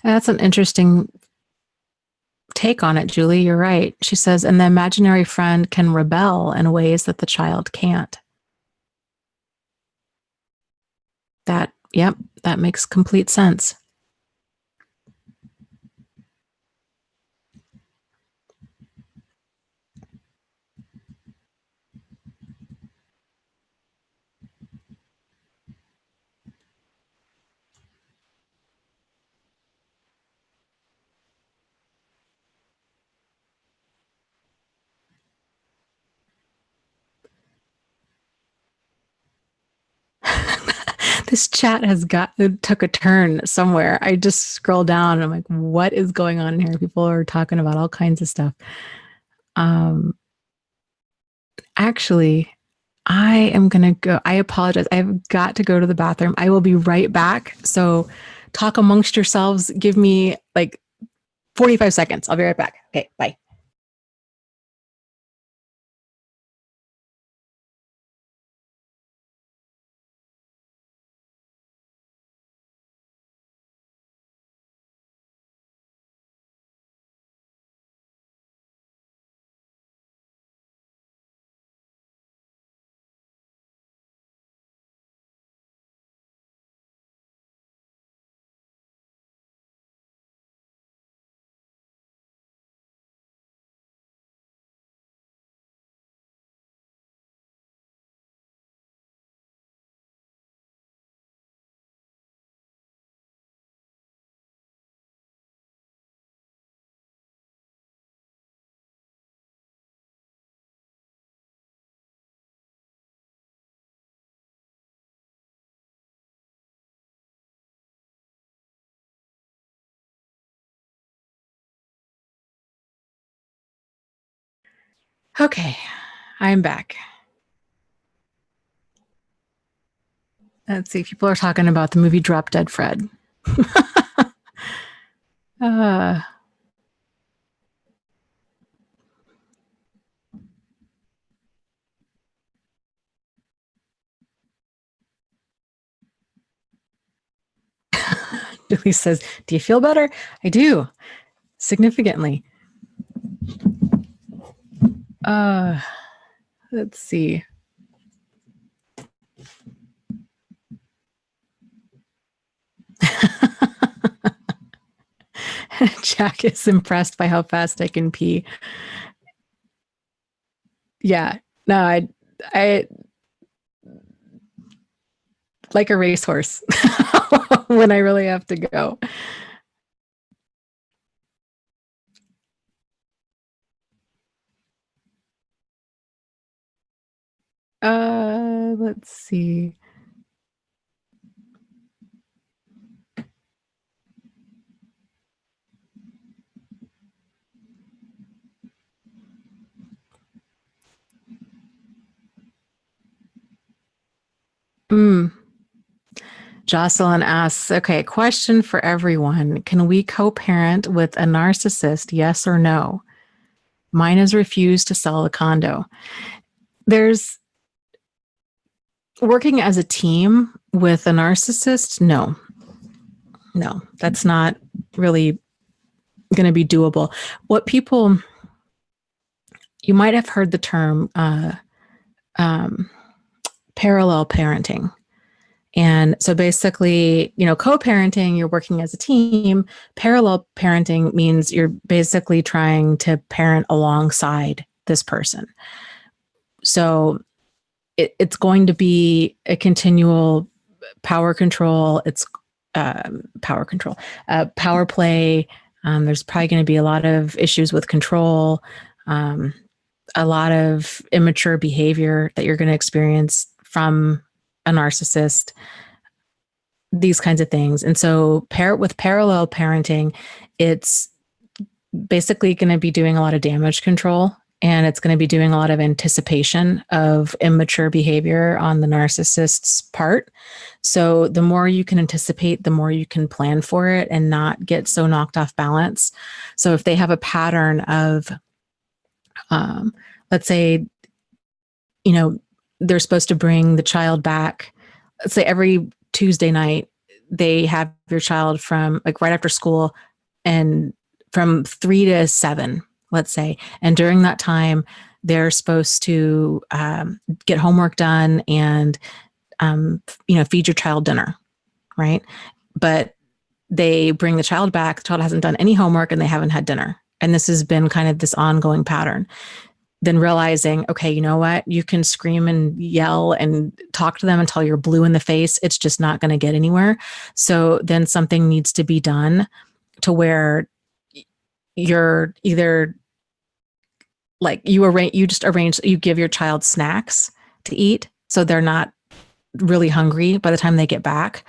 That's an interesting take on it, Julie. You're right. She says, and the imaginary friend can rebel in ways that the child can't. Yep, that makes complete sense. This chat took a turn somewhere. I just scroll down and I'm like, what is going on here? People are talking about all kinds of stuff. Actually, I am going to go. I apologize. I've got to go to the bathroom. I will be right back. So talk amongst yourselves. Give me like 45 seconds. I'll be right back. Okay, bye. Okay, I'm back. Let's see. People are talking about the movie Drop Dead Fred. Julie says, do you feel better? I do, significantly. Let's see. Jack is impressed by how fast I can pee. Yeah, no, I like a racehorse when I really have to go. Let's see. Jocelyn asks, okay, question for everyone. Can we co-parent with a narcissist? Yes or no? Mine has refused to sell the condo. There's working as a team with a narcissist. No, that's not really going to be doable. What people you might have heard the term parallel parenting. And so basically, co-parenting, you're working as a team. Parallel parenting means you're basically trying to parent alongside this person. So it's going to be a continual power control. It's power play. There's probably going to be a lot of issues with control, a lot of immature behavior that you're going to experience from a narcissist, these kinds of things. And so with parallel parenting, it's basically going to be doing a lot of damage control, and it's going to be doing a lot of anticipation of immature behavior on the narcissist's part. So the more you can anticipate, the more you can plan for it and not get so knocked off balance. So if they have a pattern of, let's say, they're supposed to bring the child back, let's say every Tuesday night, they have your child from like right after school and from 3 to 7, let's say. And during that time, they're supposed to get homework done and, feed your child dinner, right? But they bring the child back, the child hasn't done any homework and they haven't had dinner. And this has been kind of this ongoing pattern. Then realizing, okay, you know what? You can scream and yell and talk to them until you're blue in the face. It's just not going to get anywhere. So then something needs to be done to where you're either like you give your child snacks to eat so they're not really hungry by the time they get back,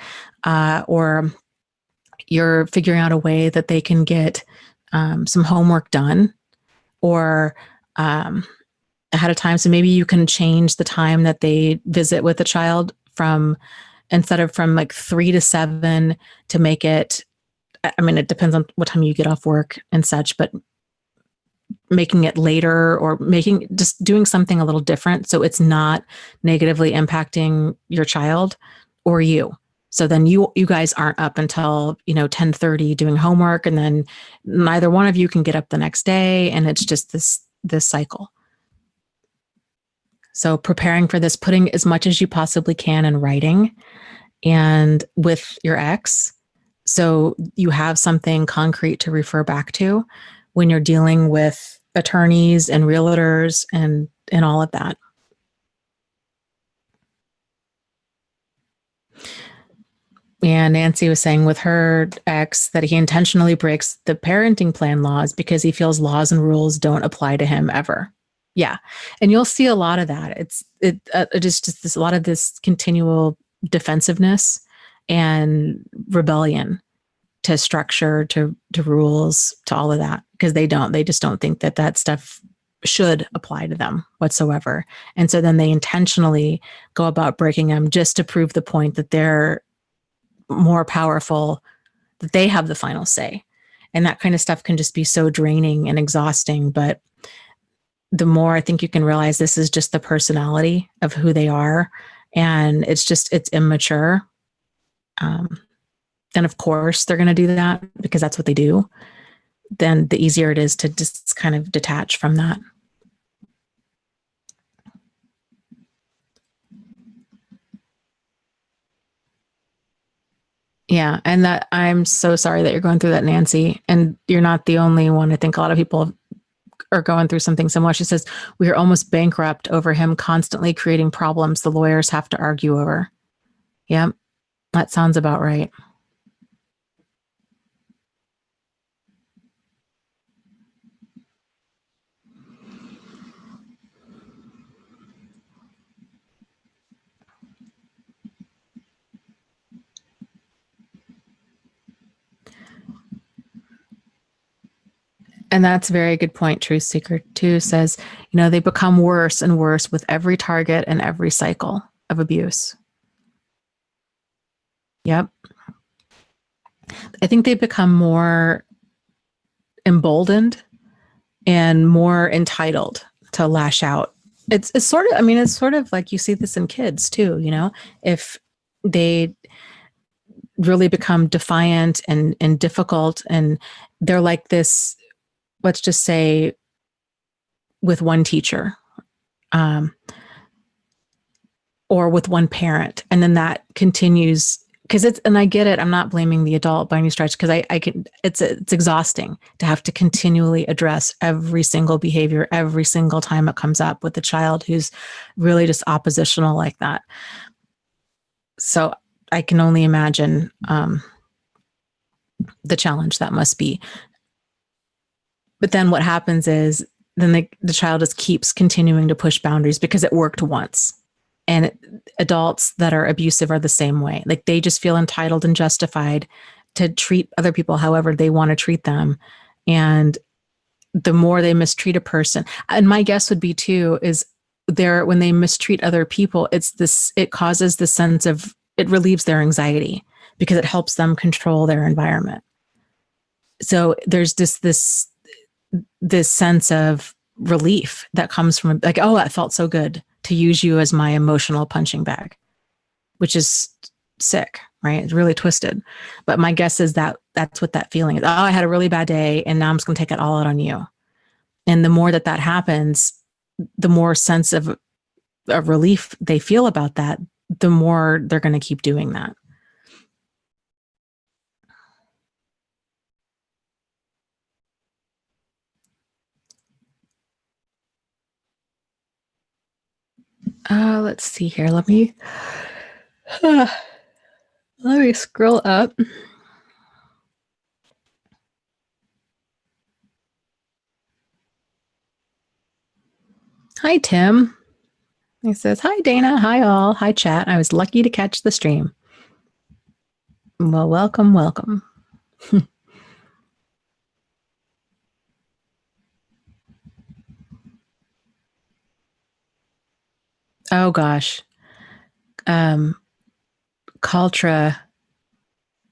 or you're figuring out a way that they can get some homework done, or ahead of time. So maybe you can change the time that they visit with the child instead of from like 3 to 7 to make it, it depends on what time you get off work and such, but making it later or just doing something a little different so it's not negatively impacting your child or you. So then you guys aren't up until 10:30 doing homework, and then neither one of you can get up the next day, and it's just this cycle. So preparing for this, putting as much as you possibly can in writing and with your ex, so you have something concrete to refer back to when you're dealing with attorneys and realtors and all of that. And Nancy was saying with her ex that he intentionally breaks the parenting plan laws because he feels laws and rules don't apply to him ever. Yeah. And you'll see a lot of that. It's just this, a lot of this continual defensiveness and rebellion to structure, to rules, to all of that, because they just don't think that stuff should apply to them whatsoever. And so then they intentionally go about breaking them just to prove the point that they're more powerful, that they have the final say. And that kind of stuff can just be so draining and exhausting. But the more I think you can realize this is just the personality of who they are, and it's immature. Then of course they're going to do that because that's what they do. Then the easier it is to just kind of detach from that. Yeah. And that I'm so sorry that you're going through that, Nancy. And you're not the only one. I think a lot of people are going through something similar. She says, we are almost bankrupt over him constantly creating problems the lawyers have to argue over. Yep. That sounds about right. And that's a very good point. Truth Seeker 2 says, they become worse and worse with every target and every cycle of abuse. Yep. I think they become more emboldened and more entitled to lash out. It's sort of like you see this in kids too, if they really become defiant and difficult, and they're like this, let's just say, with one teacher, or with one parent. And then that continues, because and I get it. I'm not blaming the adult by any stretch, because I can, it's exhausting to have to continually address every single behavior, every single time it comes up with a child who's really just oppositional like that. So I can only imagine the challenge that must be. But then what happens is then the child just keeps continuing to push boundaries because it worked once. And adults that are abusive are the same way. Like, they just feel entitled and justified to treat other people however they want to treat them. And the more they mistreat a person, and my guess would be too, is when they mistreat other people, it causes the sense of, it relieves their anxiety because it helps them control their environment. So there's just this sense of relief that comes from, like, oh, that felt so good to use you as my emotional punching bag, which is sick, right? It's really twisted. But my guess is that that's what that feeling is. Oh, I had a really bad day and now I'm just going to take it all out on you. And the more that happens, the more sense of relief they feel about that, the more they're going to keep doing that. Let's see here. Let me scroll up. Hi, Tim. He says, hi, Dana. Hi, all. Hi, chat. I was lucky to catch the stream. Well, welcome, welcome. Oh, gosh. Kaltra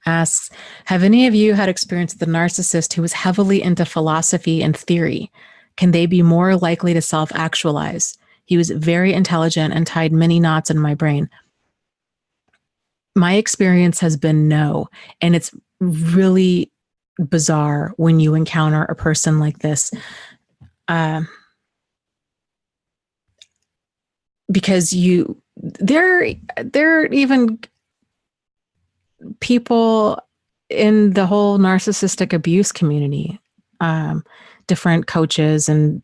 asks, have any of you had experience with a narcissist who was heavily into philosophy and theory? Can they be more likely to self-actualize? He was very intelligent and tied many knots in my brain. My experience has been no. And it's really bizarre when you encounter a person like this. Because there are even people in the whole narcissistic abuse community, different coaches and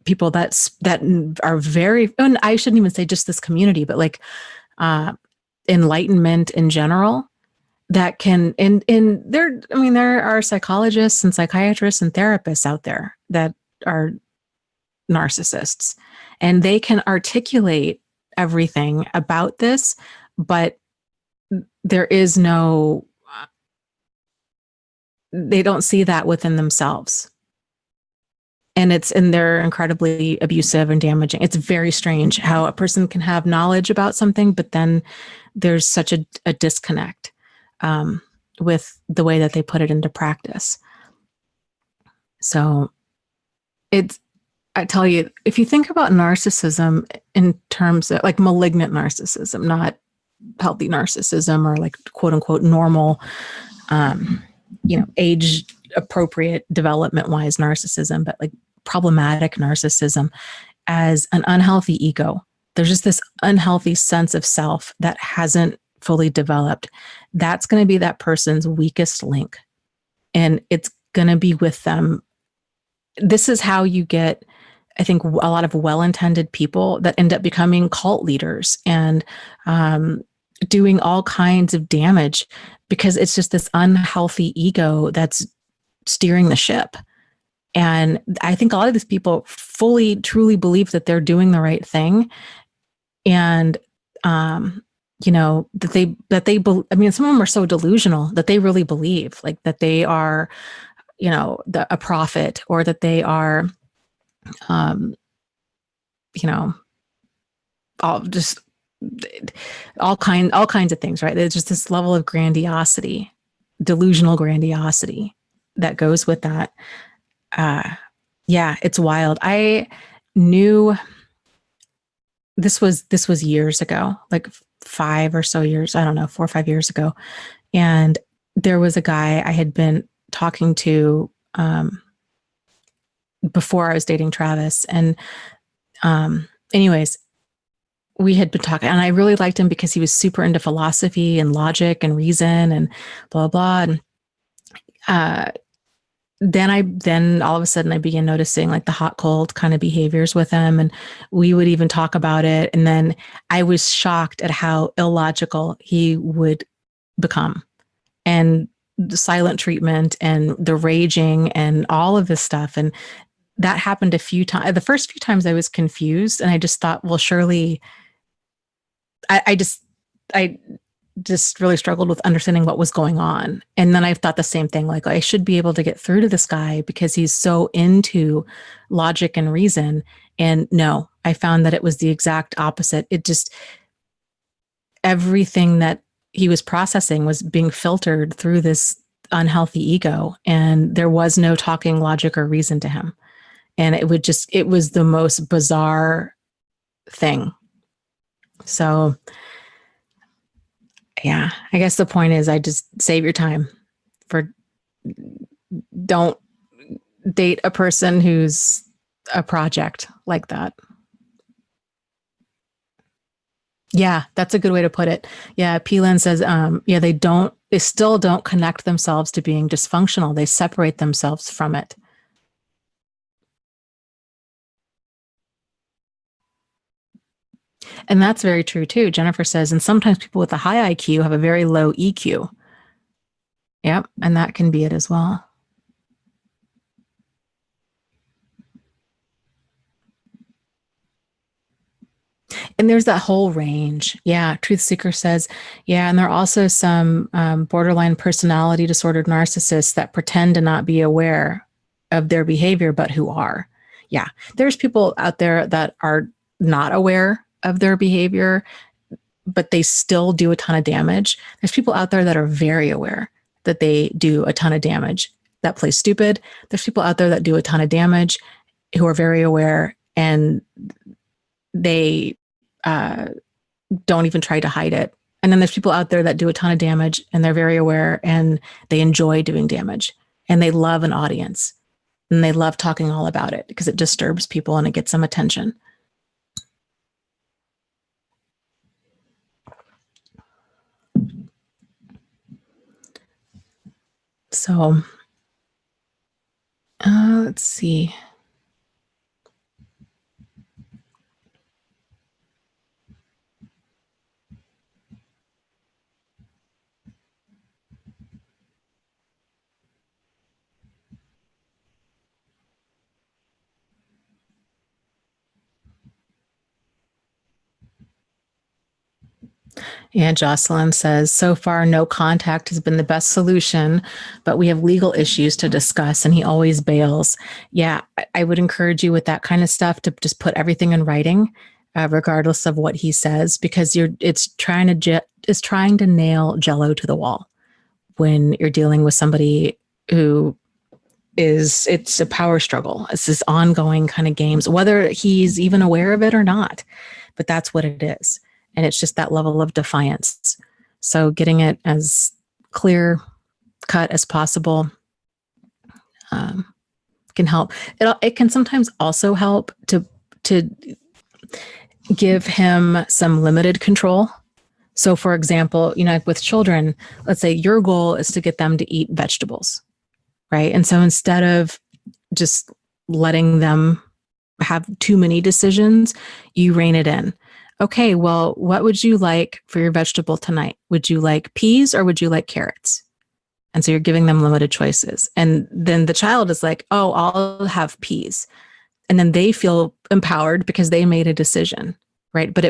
people that are very, and I shouldn't even say just this community, but like enlightenment in general, that can, there are psychologists and psychiatrists and therapists out there that are narcissists, and they can articulate everything about this, but there is no, they don't see that within themselves. And they're incredibly abusive and damaging. It's very strange how a person can have knowledge about something, but then there's such a disconnect with the way that they put it into practice. So I tell you, if you think about narcissism in terms of like malignant narcissism, not healthy narcissism or like quote unquote normal, age appropriate development wise narcissism, but like problematic narcissism as an unhealthy ego. There's just this unhealthy sense of self that hasn't fully developed. That's going to be that person's weakest link. And it's going to be with them. This is how you get, I think, a lot of well-intended people that end up becoming cult leaders and doing all kinds of damage, because it's just this unhealthy ego that's steering the ship. And I think a lot of these people fully, truly believe that they're doing the right thing. And, that some of them are so delusional that they really believe like that they are, a prophet, or that they are, all kinds of things, right? There's just this level of grandiosity, delusional grandiosity that goes with that. Yeah, it's wild. I knew this was years ago, like 5 or so years, I don't know, 4 or 5 years ago. And there was a guy I had been talking to before I was dating Travis. And anyways, we had been talking, and I really liked him because he was super into philosophy and logic and reason and blah, blah. And then all of a sudden I began noticing like the hot, cold kind of behaviors with him. And we would even talk about it. And then I was shocked at how illogical he would become, and the silent treatment and the raging and all of this stuff. And that happened a few times. The first few times I was confused, and I just thought, well, surely I just really struggled with understanding what was going on. And then I thought the same thing, like I should be able to get through to this guy because he's so into logic and reason. And no, I found that it was the exact opposite. It just, everything that he was processing was being filtered through this unhealthy ego. And there was no talking logic or reason to him. And it was the most bizarre thing. So yeah, I guess the point is I just save your time. Don't date a person who's a project like that. Yeah, that's a good way to put it. Yeah, Peelan says, they still don't connect themselves to being dysfunctional. They separate themselves from it. And that's very true too. Jennifer says, and sometimes people with a high IQ have a very low EQ. Yep, and that can be it as well. And there's that whole range. Yeah, Truth Seeker says, yeah, and there are also some borderline personality disordered narcissists that pretend to not be aware of their behavior, but who are. Yeah, there's people out there that are not aware of their behavior, but they still do a ton of damage. There's people out there that are very aware that they do a ton of damage, that play stupid. There's people out there that do a ton of damage who are very aware, and they don't even try to hide it. And then there's people out there that do a ton of damage and they're very aware and they enjoy doing damage and they love an audience and they love talking all about it because it disturbs people and it gets them attention. So, let's see. Yeah, Jocelyn says, so far, no contact has been the best solution, but we have legal issues to discuss and he always bails. Yeah, I would encourage you with that kind of stuff to just put everything in writing, regardless of what he says, because it's trying to nail Jello to the wall when you're dealing with somebody who it's a power struggle. It's this ongoing kind of games, whether he's even aware of it or not, but that's what it is. And it's just that level of defiance. So getting it as clear cut as possible can help. It can sometimes also help to give him some limited control. So for example, with children, let's say your goal is to get them to eat vegetables, right? And so instead of just letting them have too many decisions, you rein it in. Okay, well, what would you like for your vegetable tonight? Would you like peas or would you like carrots? And so you're giving them limited choices. And then the child is like, oh, I'll have peas. And then they feel empowered because they made a decision, right? But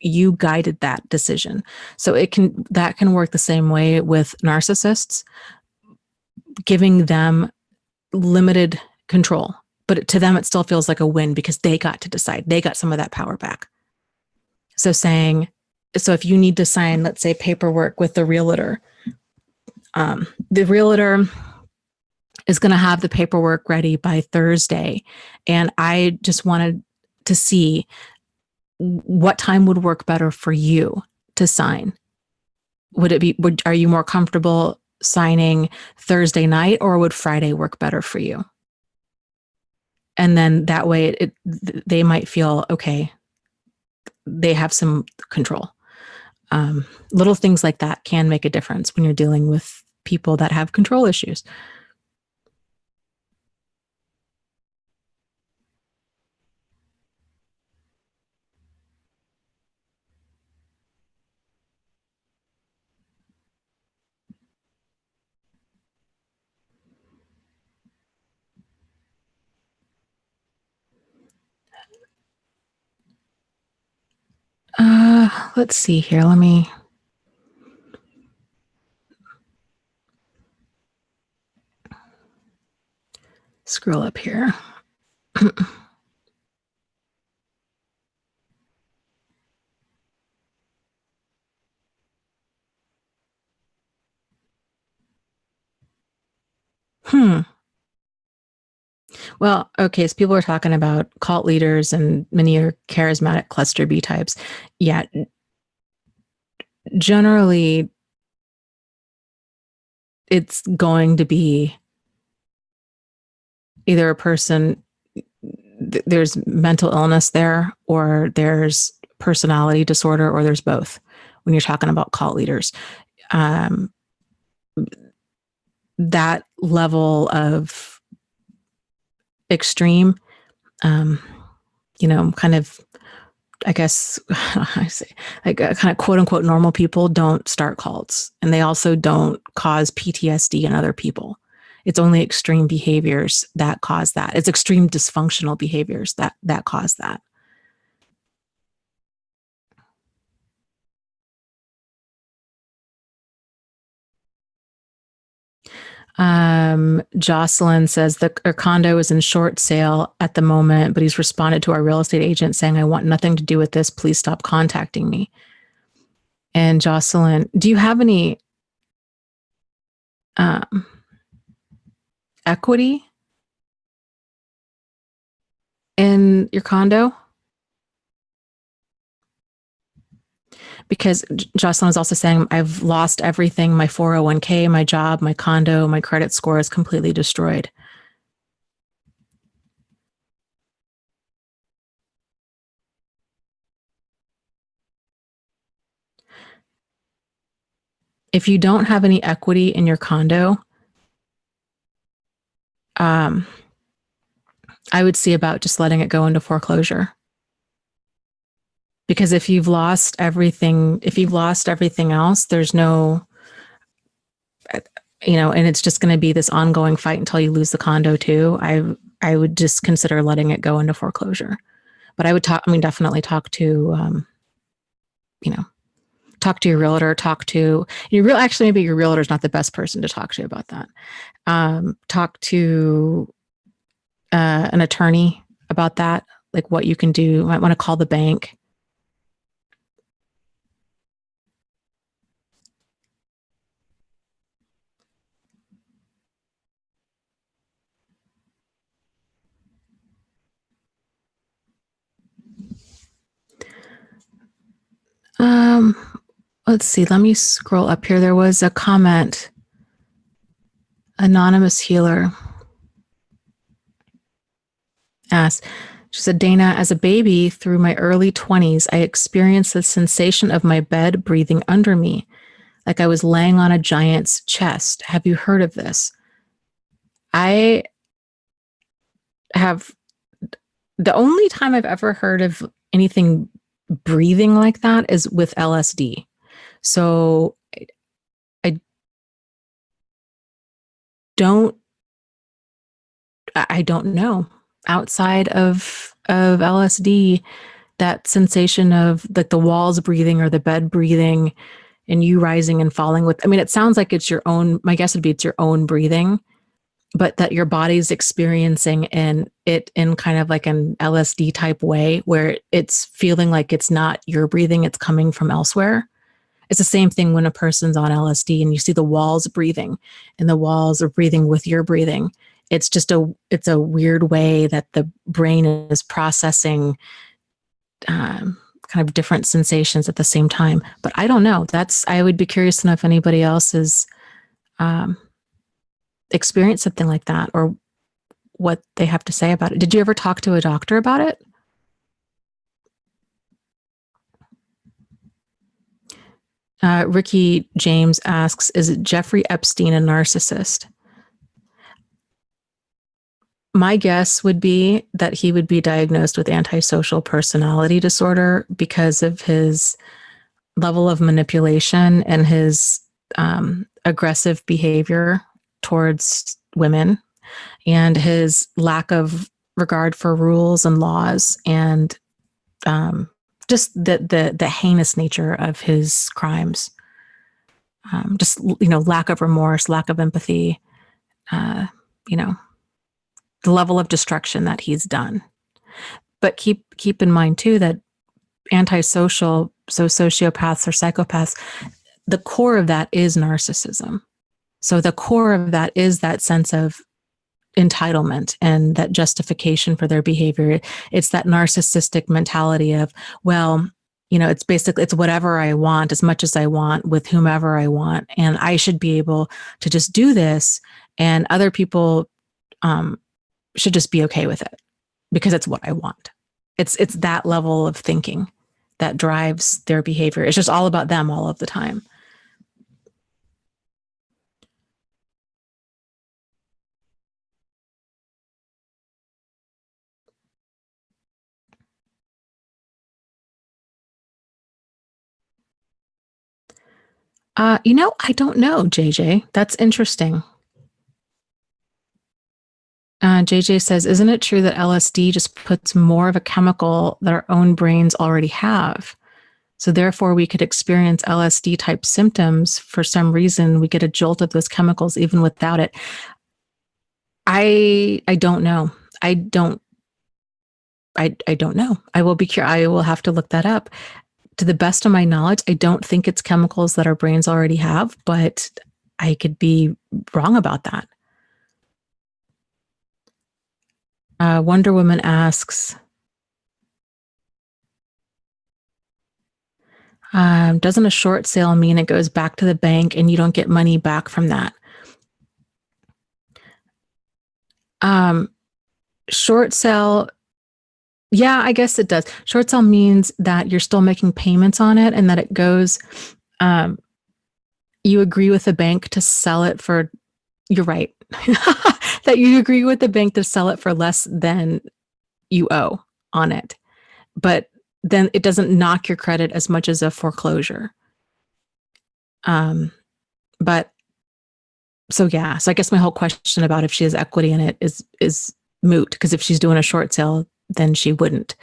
you guided that decision. So that can work the same way with narcissists, giving them limited control. But to them, it still feels like a win because they got to decide. They got some of that power back. So if you need to sign, let's say, paperwork with the realtor is going to have the paperwork ready by Thursday. And I just wanted to see what time would work better for you to sign. Are you more comfortable signing Thursday night or would Friday work better for you? And then that way they might feel, okay, they have some control. Little things like that can make a difference when you're dealing with people that have control issues. Let's see here. Let me scroll up here. Well, okay, so people are talking about cult leaders and many are charismatic cluster B types. Yeah, generally, it's going to be either a person, there's mental illness there, or there's personality disorder, or there's both when you're talking about cult leaders. That level of extreme, kind of, I guess, I say, like kind of quote unquote normal people don't start cults, and they also don't cause PTSD in other people. It's only extreme behaviors that cause that. It's extreme dysfunctional behaviors that cause that. Jocelyn says that our condo is in short sale at the moment, but he's responded to our real estate agent saying, I want nothing to do with this. Please stop contacting me. And Jocelyn, do you have any equity in your condo? Because Jocelyn is also saying, I've lost everything, my 401k, my job, my condo, my credit score is completely destroyed. If you don't have any equity in your condo, I would see about just letting it go into foreclosure. Because if you've lost everything else, there's no, and it's just going to be this ongoing fight until you lose the condo too. I would just consider letting it go into foreclosure. But I would definitely talk to, talk to your realtor, actually, maybe your realtor is not the best person to talk to about that. Talk to an attorney about that, like what you can do. You might want to call the bank. Let's see. Let me scroll up here. There was a comment. Anonymous healer asked, she said, Dana, as a baby through my early 20s, I experienced the sensation of my bed breathing under me, like I was laying on a giant's chest. Have you heard of this? I have. The only time I've ever heard of anything breathing like that is with LSD. So I don't know. Outside of LSD, that sensation of like the walls breathing or the bed breathing and you rising and falling with, it sounds like it's your own, my guess would be it's your own breathing, but that your body's experiencing it in kind of like an LSD type way where it's feeling like it's not your breathing, it's coming from elsewhere. It's the same thing when a person's on LSD and you see the walls breathing and the walls are breathing with your breathing. It's just it's a weird way that the brain is processing kind of different sensations at the same time. But I don't know. I would be curious to know if anybody else has experienced something like that or what they have to say about it. Did you ever talk to a doctor about it? Ricky James asks, is it Jeffrey Epstein a narcissist? My guess would be that he would be diagnosed with antisocial personality disorder because of his level of manipulation and his aggressive behavior towards women and his lack of regard for rules and laws and just the heinous nature of his crimes. Just, lack of remorse, lack of empathy, the level of destruction that he's done. But keep in mind too that antisocial, so sociopaths or psychopaths, the core of that is narcissism. So the core of that is that sense of entitlement and that justification for their behavior. It's that narcissistic mentality of, well, it's whatever I want, as much as I want, with whomever I want. And I should be able to just do this. And other people should just be okay with it because it's what I want. It's that level of thinking that drives their behavior. It's just all about them all of the time. I don't know, JJ. That's interesting. JJ says, isn't it true that LSD just puts more of a chemical that our own brains already have? So therefore, we could experience LSD type symptoms for some reason. We get a jolt of those chemicals even without it. I don't know. I don't know. I will have to look that up. To the best of my knowledge, I don't think it's chemicals that our brains already have, but I could be wrong about that. Wonder Woman asks, doesn't a short sale mean it goes back to the bank and you don't get money back from that? Short sale, yeah, I guess it does. Short sale means that you're still making payments on it and that it goes, you agree with the bank to sell it for, you're right, that you agree with the bank to sell it for less than you owe on it. But then it doesn't knock your credit as much as a foreclosure. But so yeah, so I guess my whole question about if she has equity in it is moot, because if she's doing a short sale, then she wouldn't.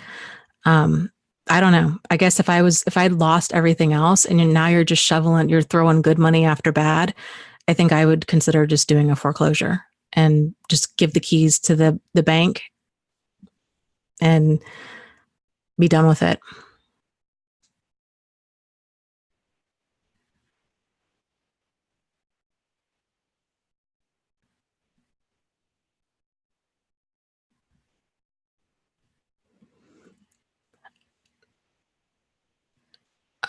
I don't know. I guess if I'd lost everything else and now you're just you're throwing good money after bad, I think I would consider just doing a foreclosure and just give the keys to the bank and be done with it.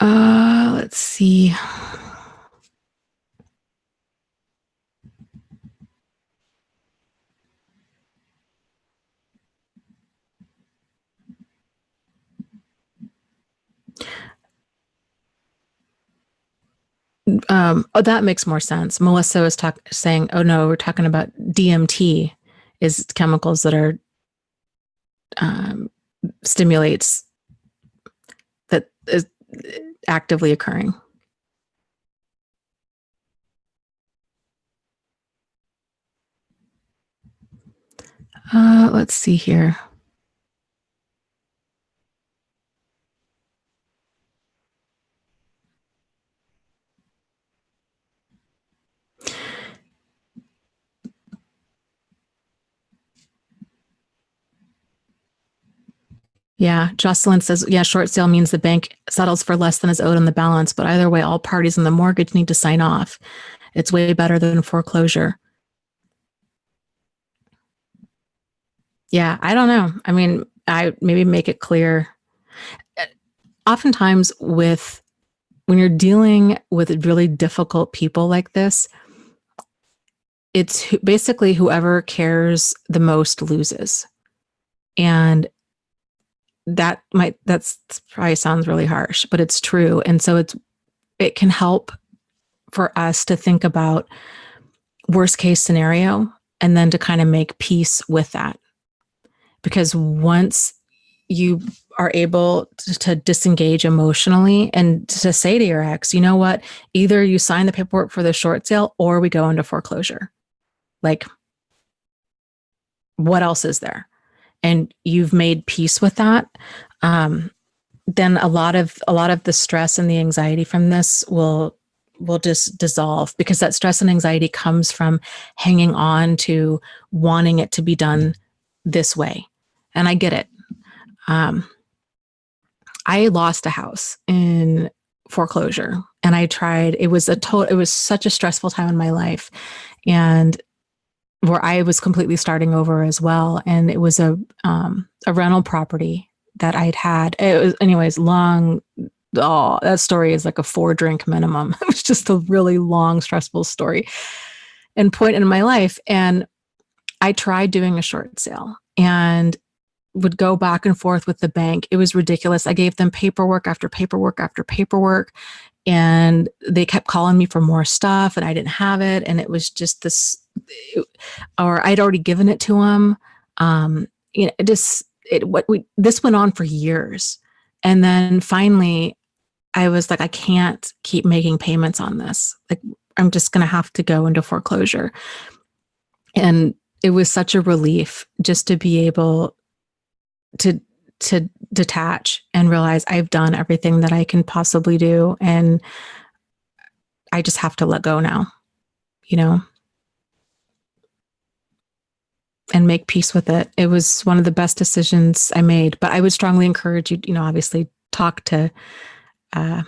Let's see. That makes more sense. Melissa was saying, oh no, we're talking about DMT is chemicals that are stimulates that is actively occurring. Let's see here. Yeah, Jocelyn says, yeah, short sale means the bank settles for less than is owed on the balance, but either way, all parties in the mortgage need to sign off. It's way better than foreclosure. Yeah, I don't know. I mean, I maybe make it clear. Oftentimes when you're dealing with really difficult people like this, it's basically whoever cares the most loses. And that's probably sounds really harsh, but it's true. And so it can help for us to think about worst case scenario and then to kind of make peace with that. Because once you are able to disengage emotionally and to say to your ex, you know what, either you sign the paperwork for the short sale or we go into foreclosure. Like, what else is there? And you've made peace with that. Then a lot of the stress and the anxiety from this will just dissolve, because that stress and anxiety comes from hanging on to wanting it to be done this way. And I get it. I lost a house in foreclosure, and I tried. It was such a stressful time in my life, and where I was completely starting over as well. And it was a rental property that I'd had. It was, anyways, long. Oh, that story is like a 4-drink minimum. It was just a really long, stressful story and point in my life. And I tried doing a short sale and would go back and forth with the bank. It was ridiculous. I gave them paperwork after paperwork after paperwork, and they kept calling me for more stuff, and I didn't have it. And it was just this, or I'd already given it to them. This went on for years. And then finally I was like, I can't keep making payments on this. Like, I'm just going to have to go into foreclosure. And it was such a relief just to be able to detach and realize I've done everything that I can possibly do. And I just have to let go now, and make peace with it. It was one of the best decisions I made, but I would strongly encourage you, obviously talk to, an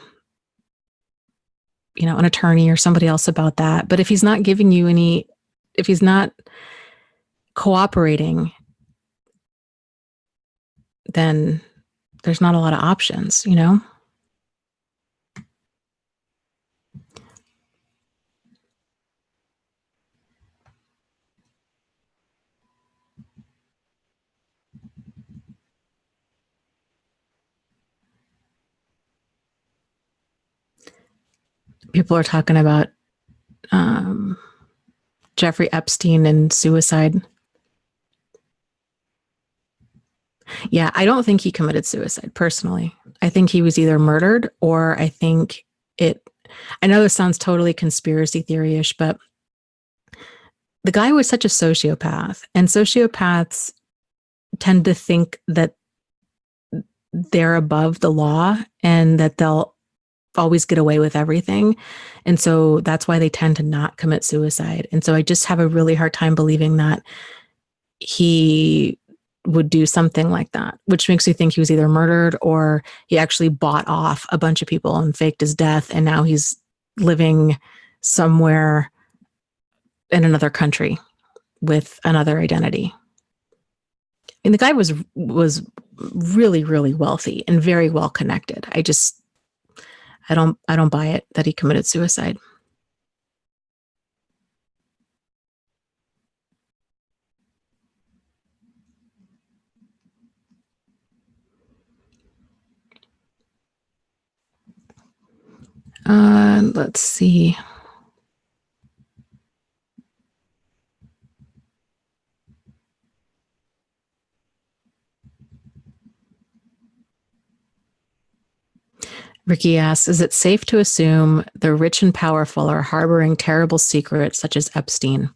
attorney or somebody else about that. But if he's not giving you if he's not cooperating, then there's not a lot of options, People are talking about Jeffrey Epstein and suicide. Yeah, I don't think he committed suicide personally. I think he was either murdered, or I know this sounds totally conspiracy theory-ish, but the guy was such a sociopath, and sociopaths tend to think that they're above the law and that they'll always get away with everything. And so that's why they tend to not commit suicide. And so I just have a really hard time believing that he would do something like that, which makes me think he was either murdered or he actually bought off a bunch of people and faked his death. And now he's living somewhere in another country with another identity. And the guy was really, really wealthy and very well connected. I don't buy it that he committed suicide. Let's see. Ricky asks, is it safe to assume the rich and powerful are harboring terrible secrets such as Epstein?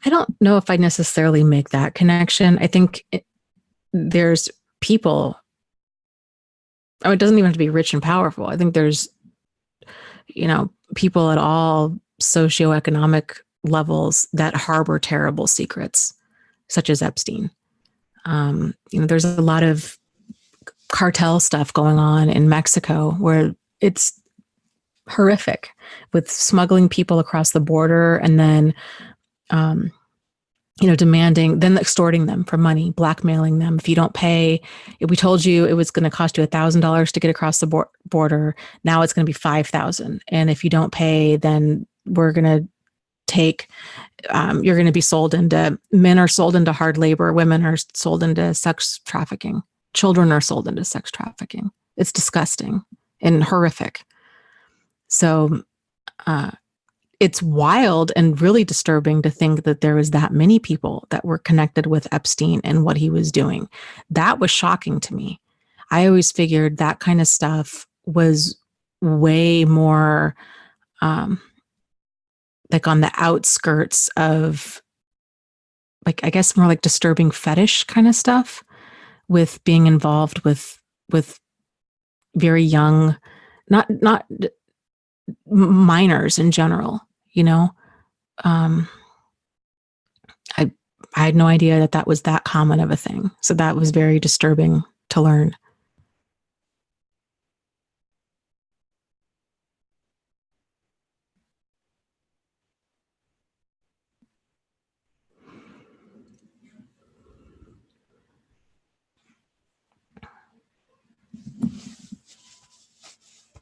I don't know if I necessarily make that connection. I think there's people, it doesn't even have to be rich and powerful. I think there's, people at all socioeconomic levels that harbor terrible secrets, such as Epstein. There's a lot of cartel stuff going on in Mexico where it's horrific, with smuggling people across the border and then, demanding, then extorting them for money, blackmailing them. If you don't pay, if we told you it was going to cost you $1,000 to get across the border, now it's going to be $5,000. And if you don't pay, then we're going to take, you're going to be sold into, men are sold into hard labor, women are sold into sex trafficking, children are sold into sex trafficking. It's disgusting and horrific. So it's wild and really disturbing to think that there was that many people that were connected with Epstein and what he was doing. That was shocking to me. I always figured that kind of stuff was way more like on the outskirts of, like, I guess more like disturbing fetish kind of stuff, with being involved with very young, not minors in general, you know. I had no idea that that was that common of a thing. So that was very disturbing to learn.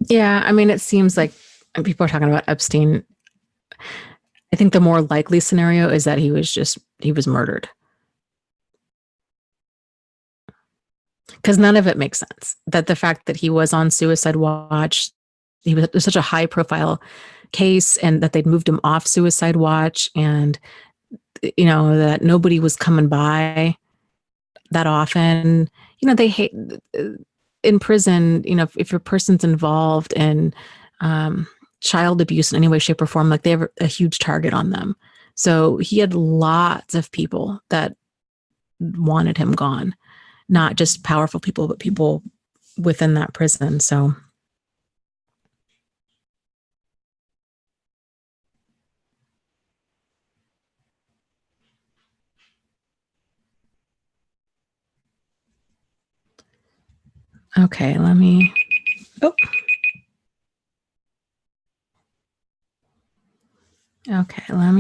Yeah, I mean, it seems like people are talking about Epstein. I think the more likely scenario is that he was murdered. Because none of it makes sense. That the fact that he was on suicide watch, he was such a high profile case, and that they'd moved him off suicide watch, and that nobody was coming by that often. They hate in prison. If your person's involved in child abuse in any way, shape, or form, like, they have a huge target on them. So he had lots of people that wanted him gone, not just powerful people, but people within that prison. So okay, let me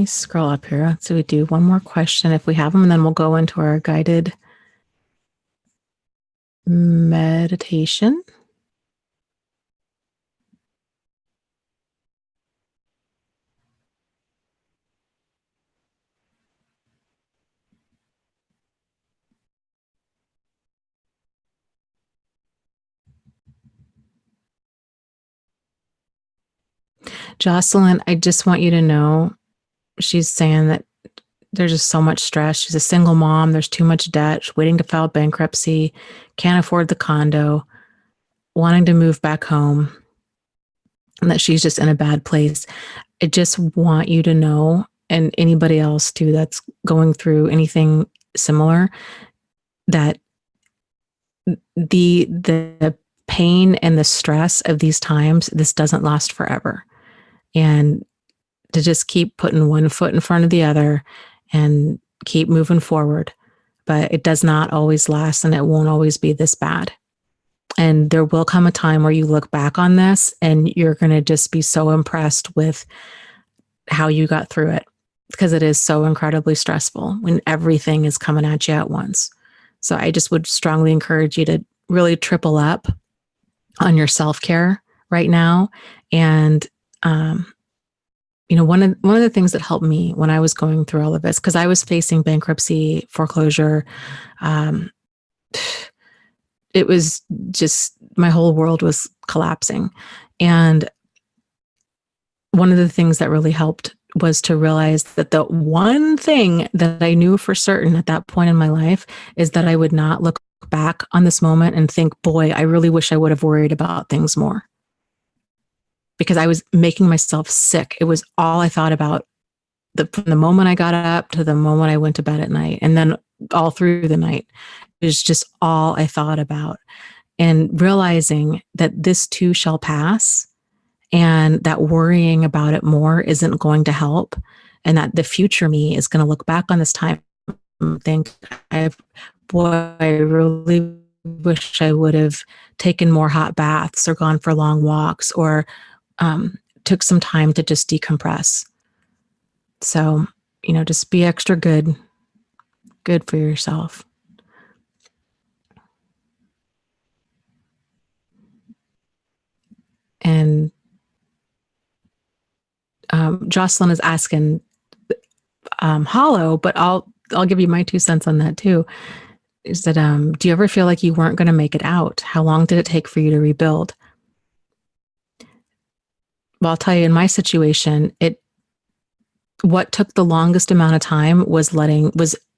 scroll up here. So we do one more question if we have them, and then we'll go into our guided meditation. Jocelyn, I just want you to know, she's saying that there's just so much stress. She's a single mom. There's too much debt. She's waiting to file bankruptcy, can't afford the condo, wanting to move back home, and that she's just in a bad place. I just want you to know, and anybody else too that's going through anything similar, that the pain and the stress of these times, this doesn't last forever. And to just keep putting one foot in front of the other and keep moving forward. But it does not always last, and it won't always be this bad. And there will come a time where you look back on this and you're going to just be so impressed with how you got through it, because it is so incredibly stressful when everything is coming at you at once. So I just would strongly encourage you to really triple up on your self-care right now. And, one of the things that helped me when I was going through all of this, because I was facing bankruptcy, foreclosure, it was just, my whole world was collapsing. And one of the things that really helped was to realize that the one thing that I knew for certain at that point in my life is that I would not look back on this moment and think, boy, I really wish I would have worried about things more. Because I was making myself sick. It was all I thought about from the moment I got up to the moment I went to bed at night. And then all through the night, it was just all I thought about. And realizing that this too shall pass, and that worrying about it more isn't going to help, and that the future me is going to look back on this time and think, I really wish I would have taken more hot baths or gone for long walks, or took some time to just decompress. So, just be extra good for yourself. And Jocelyn is asking hollow, but I'll give you my 2 cents on that too. Is that do you ever feel like you weren't going to make it out? How long did it take for you to rebuild? Well, I'll tell you, in my situation, what took the longest amount of time was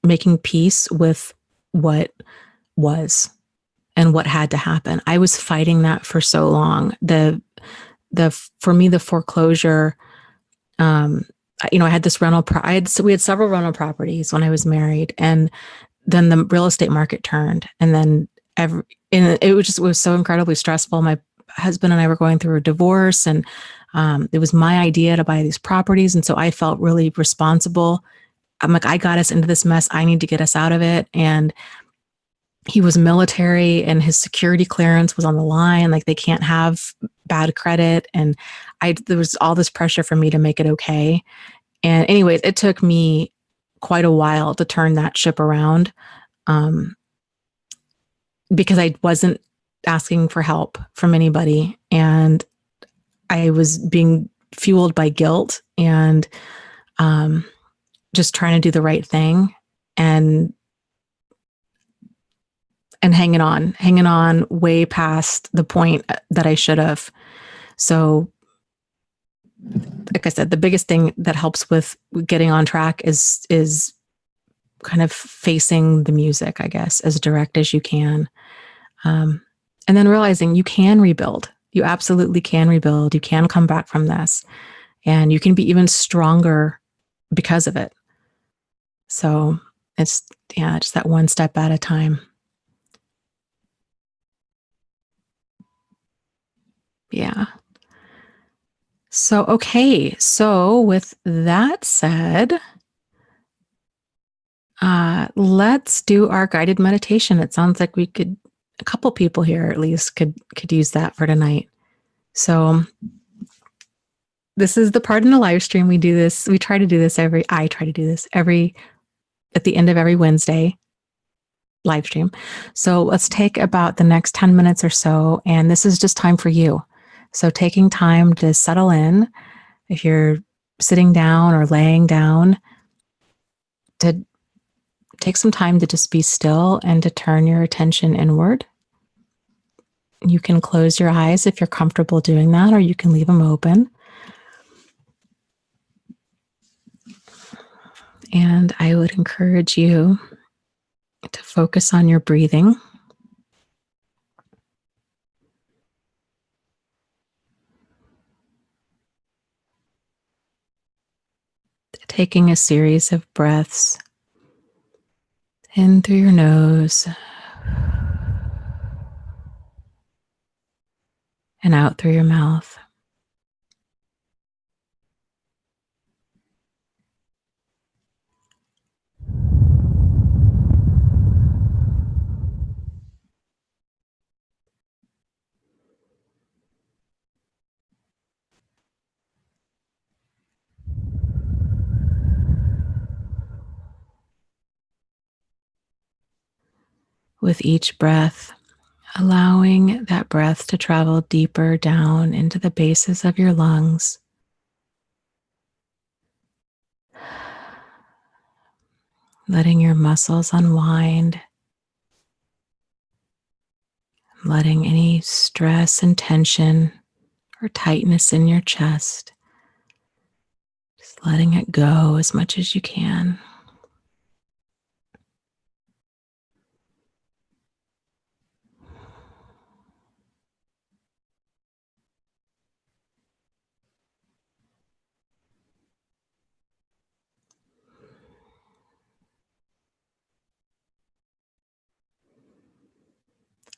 making peace with what was and what had to happen. I was fighting that for so long. For me, the foreclosure, I had this we had several rental properties when I was married, and then the real estate market turned, and then it was so incredibly stressful. My husband and I were going through a divorce, and it was my idea to buy these properties. And so I felt really responsible. I'm like, I got us into this mess. I need to get us out of it. And he was military, and his security clearance was on the line. Like, they can't have bad credit. And there was all this pressure for me to make it okay. And anyways, it took me quite a while to turn that ship around, because I wasn't asking for help from anybody. And I was being fueled by guilt and just trying to do the right thing and hanging on way past the point that I should have. So, like I said, the biggest thing that helps with getting on track is kind of facing the music, I guess, as direct as you can. And then realizing you can rebuild. You absolutely can rebuild. You can come back from this, and you can be even stronger because of it. So it's just that one step at a time. Yeah. So, okay. So with that said, let's do our guided meditation. It sounds like a couple people here at least could use that for tonight. So this is the part in the live stream. I try to do this every at the end of every Wednesday live stream. So let's take about the next 10 minutes or so. And this is just time for you. So taking time to settle in, if you're sitting down or laying down, to take some time to just be still and to turn your attention inward. You can close your eyes if you're comfortable doing that, or you can leave them open. And I would encourage you to focus on your breathing. Taking a series of breaths in through your nose and out through your mouth. With each breath, allowing that breath to travel deeper down into the bases of your lungs. Letting your muscles unwind. Letting any stress and tension or tightness in your chest, just letting it go as much as you can.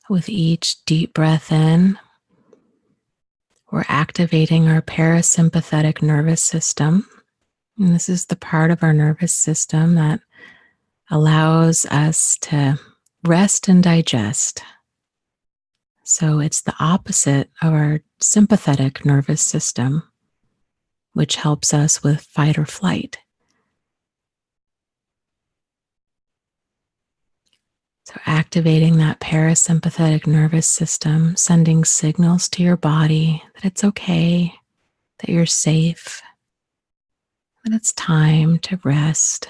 With each deep breath in, we're activating our parasympathetic nervous system. And this is the part of our nervous system that allows us to rest and digest. So it's the opposite of our sympathetic nervous system, which helps us with fight or flight. So activating that parasympathetic nervous system, sending signals to your body that it's okay, that you're safe, that it's time to rest.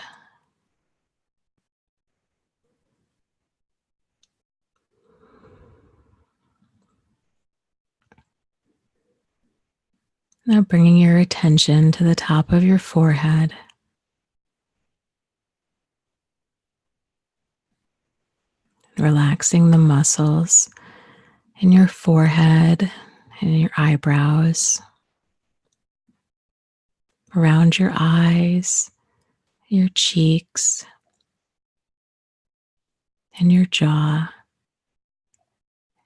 Now bringing your attention to the top of your forehead. Relaxing the muscles in your forehead and your eyebrows, around your eyes, your cheeks, and your jaw.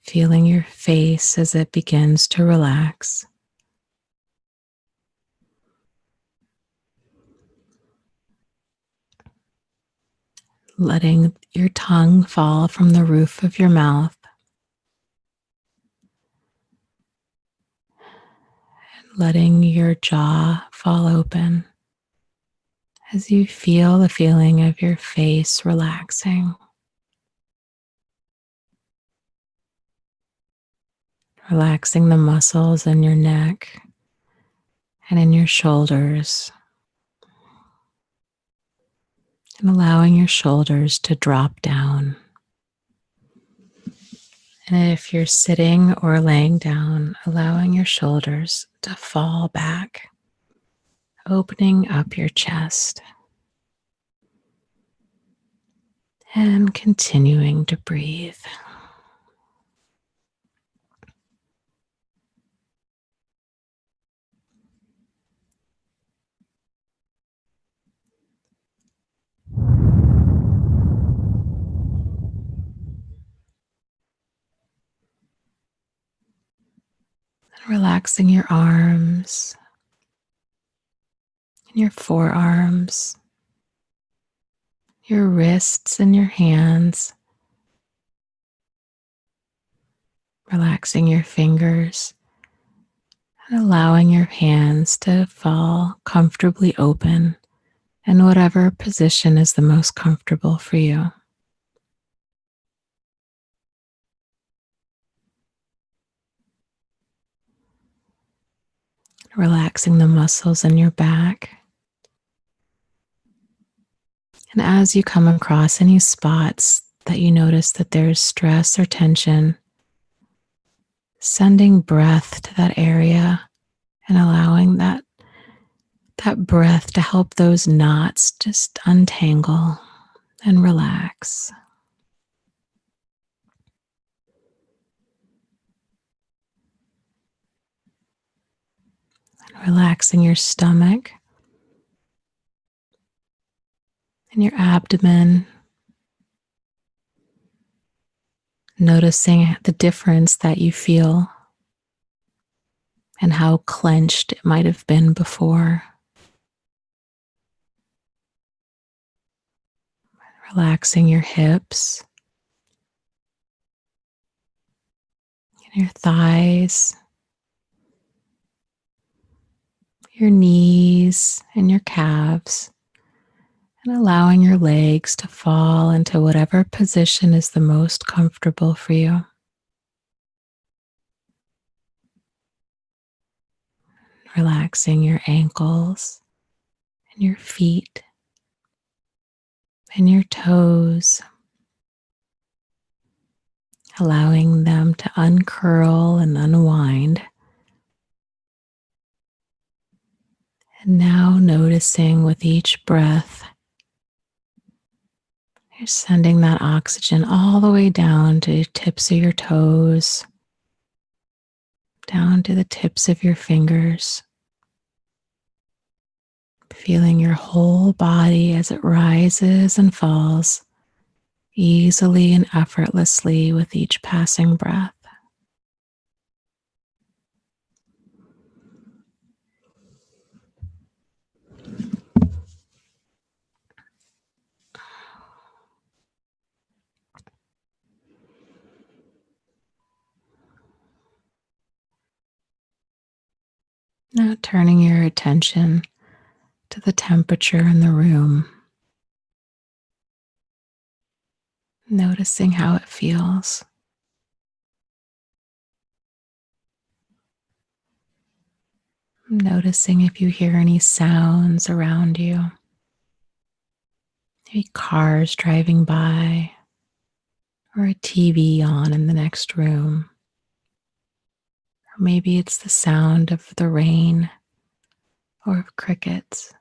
Feeling your face as it begins to relax. Letting your tongue fall from the roof of your mouth. Letting your jaw fall open as you feel the feeling of your face relaxing. Relaxing the muscles in your neck and in your shoulders. And allowing your shoulders to drop down. And if you're sitting or laying down, allowing your shoulders to fall back, opening up your chest. And continuing to breathe. Relaxing your arms and your forearms, your wrists and your hands. Relaxing your fingers and allowing your hands to fall comfortably open in whatever position is the most comfortable for you. Relaxing the muscles in your back. And as you come across any spots that you notice that there's stress or tension, sending breath to that area and allowing that breath to help those knots just untangle and relax. And relaxing your stomach and your abdomen. Noticing the difference that you feel and how clenched it might have been before. Relaxing your hips, and your thighs, your knees and your calves, and allowing your legs to fall into whatever position is the most comfortable for you. Relaxing your ankles and your feet and your toes, allowing them to uncurl and unwind. And now noticing with each breath, you're sending that oxygen all the way down to the tips of your toes, down to the tips of your fingers. Feeling your whole body as it rises and falls easily and effortlessly with each passing breath. Now turning your attention to the temperature in the room. Noticing how it feels. Noticing if you hear any sounds around you. Maybe cars driving by or a TV on in the next room. Or maybe it's the sound of the rain or of crickets.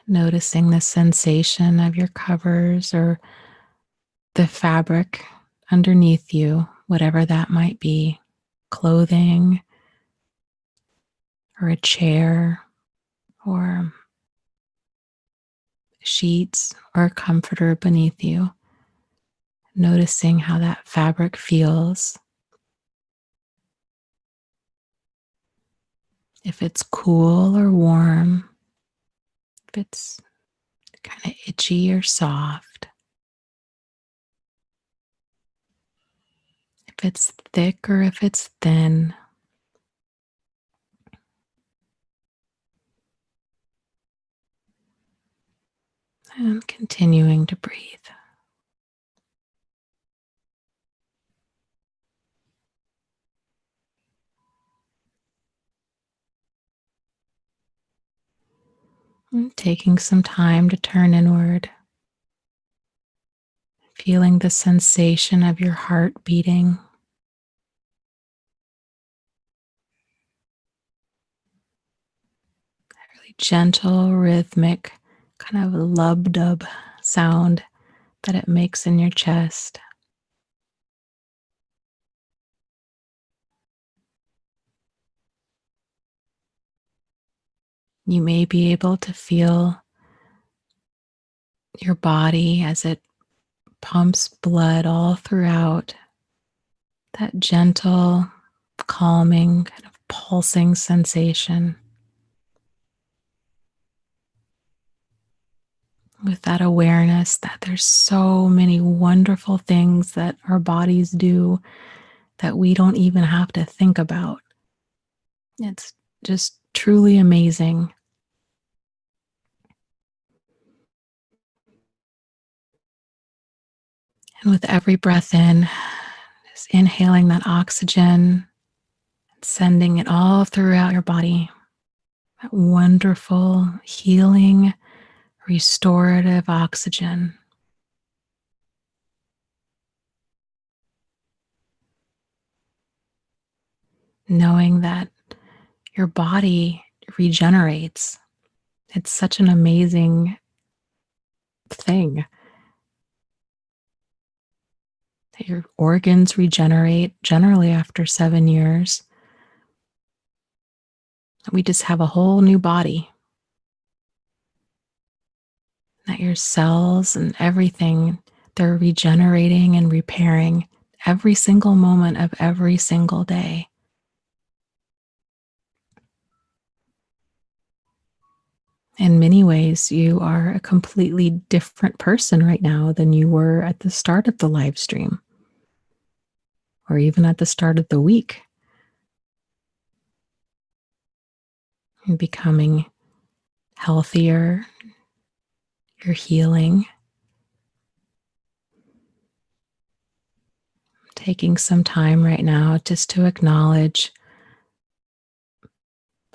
Noticing the sensation of your covers or the fabric underneath you, whatever that might be, clothing or a chair or sheets or a comforter beneath you. Noticing how that fabric feels. If it's cool or warm, if it's kind of itchy or soft, if it's thick or if it's thin. And continuing to breathe. And taking some time to turn inward. Feeling the sensation of your heart beating. Really gentle, rhythmic, kind of lub-dub sound that it makes in your chest. You may be able to feel your body as it pumps blood all throughout. That gentle, calming, kind of pulsing sensation. With that awareness that there's so many wonderful things that our bodies do that we don't even have to think about. It's just truly amazing. And with every breath in, just inhaling that oxygen, and sending it all throughout your body. That wonderful, healing, restorative oxygen. Knowing that your body regenerates. It's such an amazing thing. That your organs regenerate generally after 7 years. We just have a whole new body. That your cells and everything, they're regenerating and repairing every single moment of every single day. In many ways, you are a completely different person right now than you were at the start of the live stream, or even at the start of the week. You're becoming healthier, you're healing. Taking some time right now just to acknowledge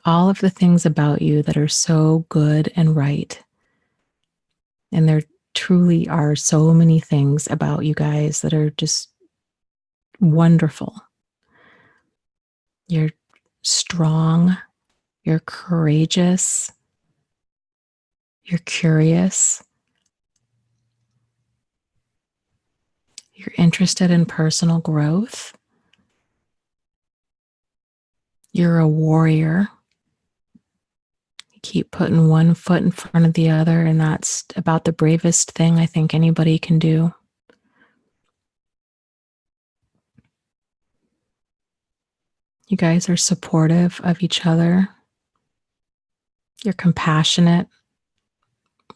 all of the things about you that are so good and right. And there truly are so many things about you guys that are just wonderful. You're strong, you're courageous, you're curious, you're interested in personal growth, you're a warrior. Keep putting one foot in front of the other, and that's about the bravest thing I think anybody can do. You guys are supportive of each other. You're compassionate,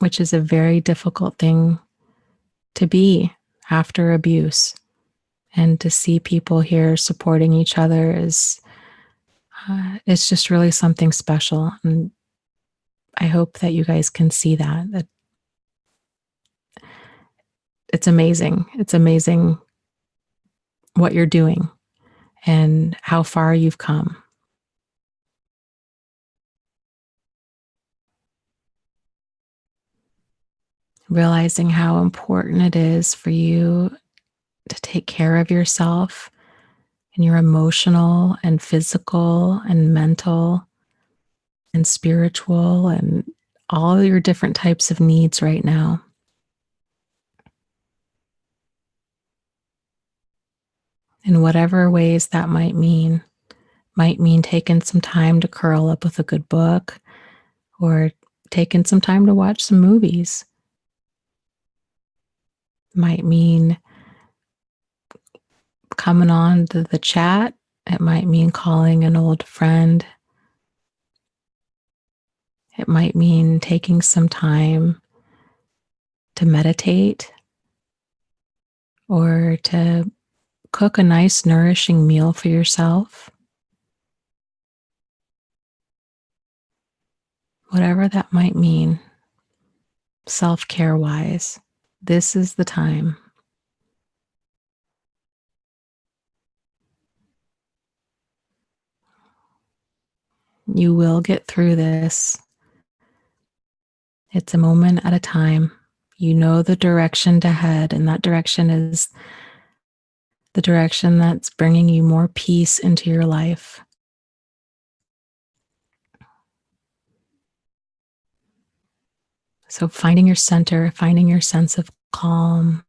which is a very difficult thing to be after abuse. And to see people here supporting each other is, it's just really something special. And I hope that you guys can see that it's amazing. It's amazing what you're doing and how far you've come. Realizing how important it is for you to take care of yourself and your emotional and physical and mental and spiritual and all your different types of needs right now. In whatever ways that might mean taking some time to curl up with a good book or taking some time to watch some movies. Might mean coming on to the chat. It might mean calling an old friend. It might mean taking some time to meditate or to cook a nice, nourishing meal for yourself. Whatever that might mean, self-care wise, this is the time. You will get through this. It's a moment at a time. You know the direction to head, and that direction is the direction that's bringing you more peace into your life. So finding your center, finding your sense of calm,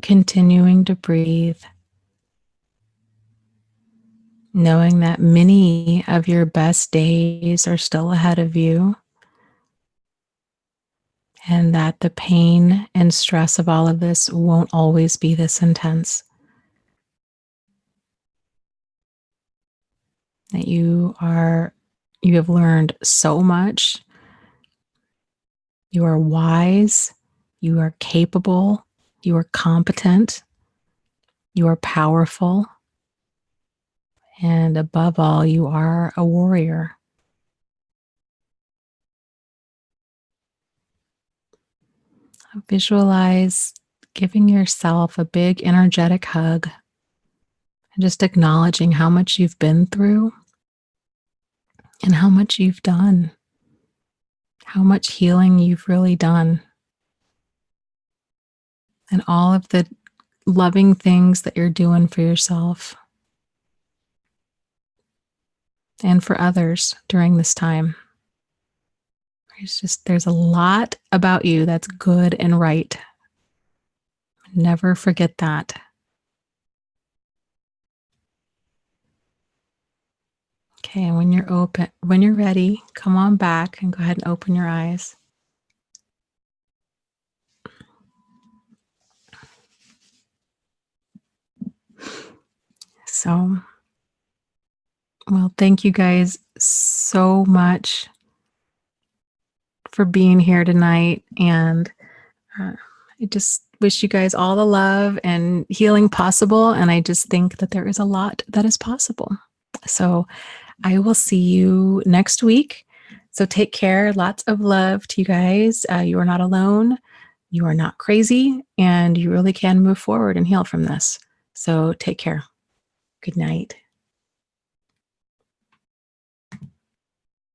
continuing to breathe, knowing that many of your best days are still ahead of you, and that the pain and stress of all of this won't always be this intense. That you have learned so much. You are wise, you are capable, you are competent, you are powerful, and above all, you are a warrior. Visualize giving yourself a big energetic hug and just acknowledging how much you've been through and how much you've done, how much healing you've really done, and all of the loving things that you're doing for yourself and for others during this time. There's a lot about you that's good and right. Never forget that. Okay, and when you're ready, come on back and go ahead and open your eyes. So, well, thank you guys so much for being here tonight. And I just wish you guys all the love and healing possible. And I just think that there is a lot that is possible. So I will see you next week. So take care. Lots of love to you guys. You are not alone. You are not crazy. And you really can move forward and heal from this. So take care. Good night.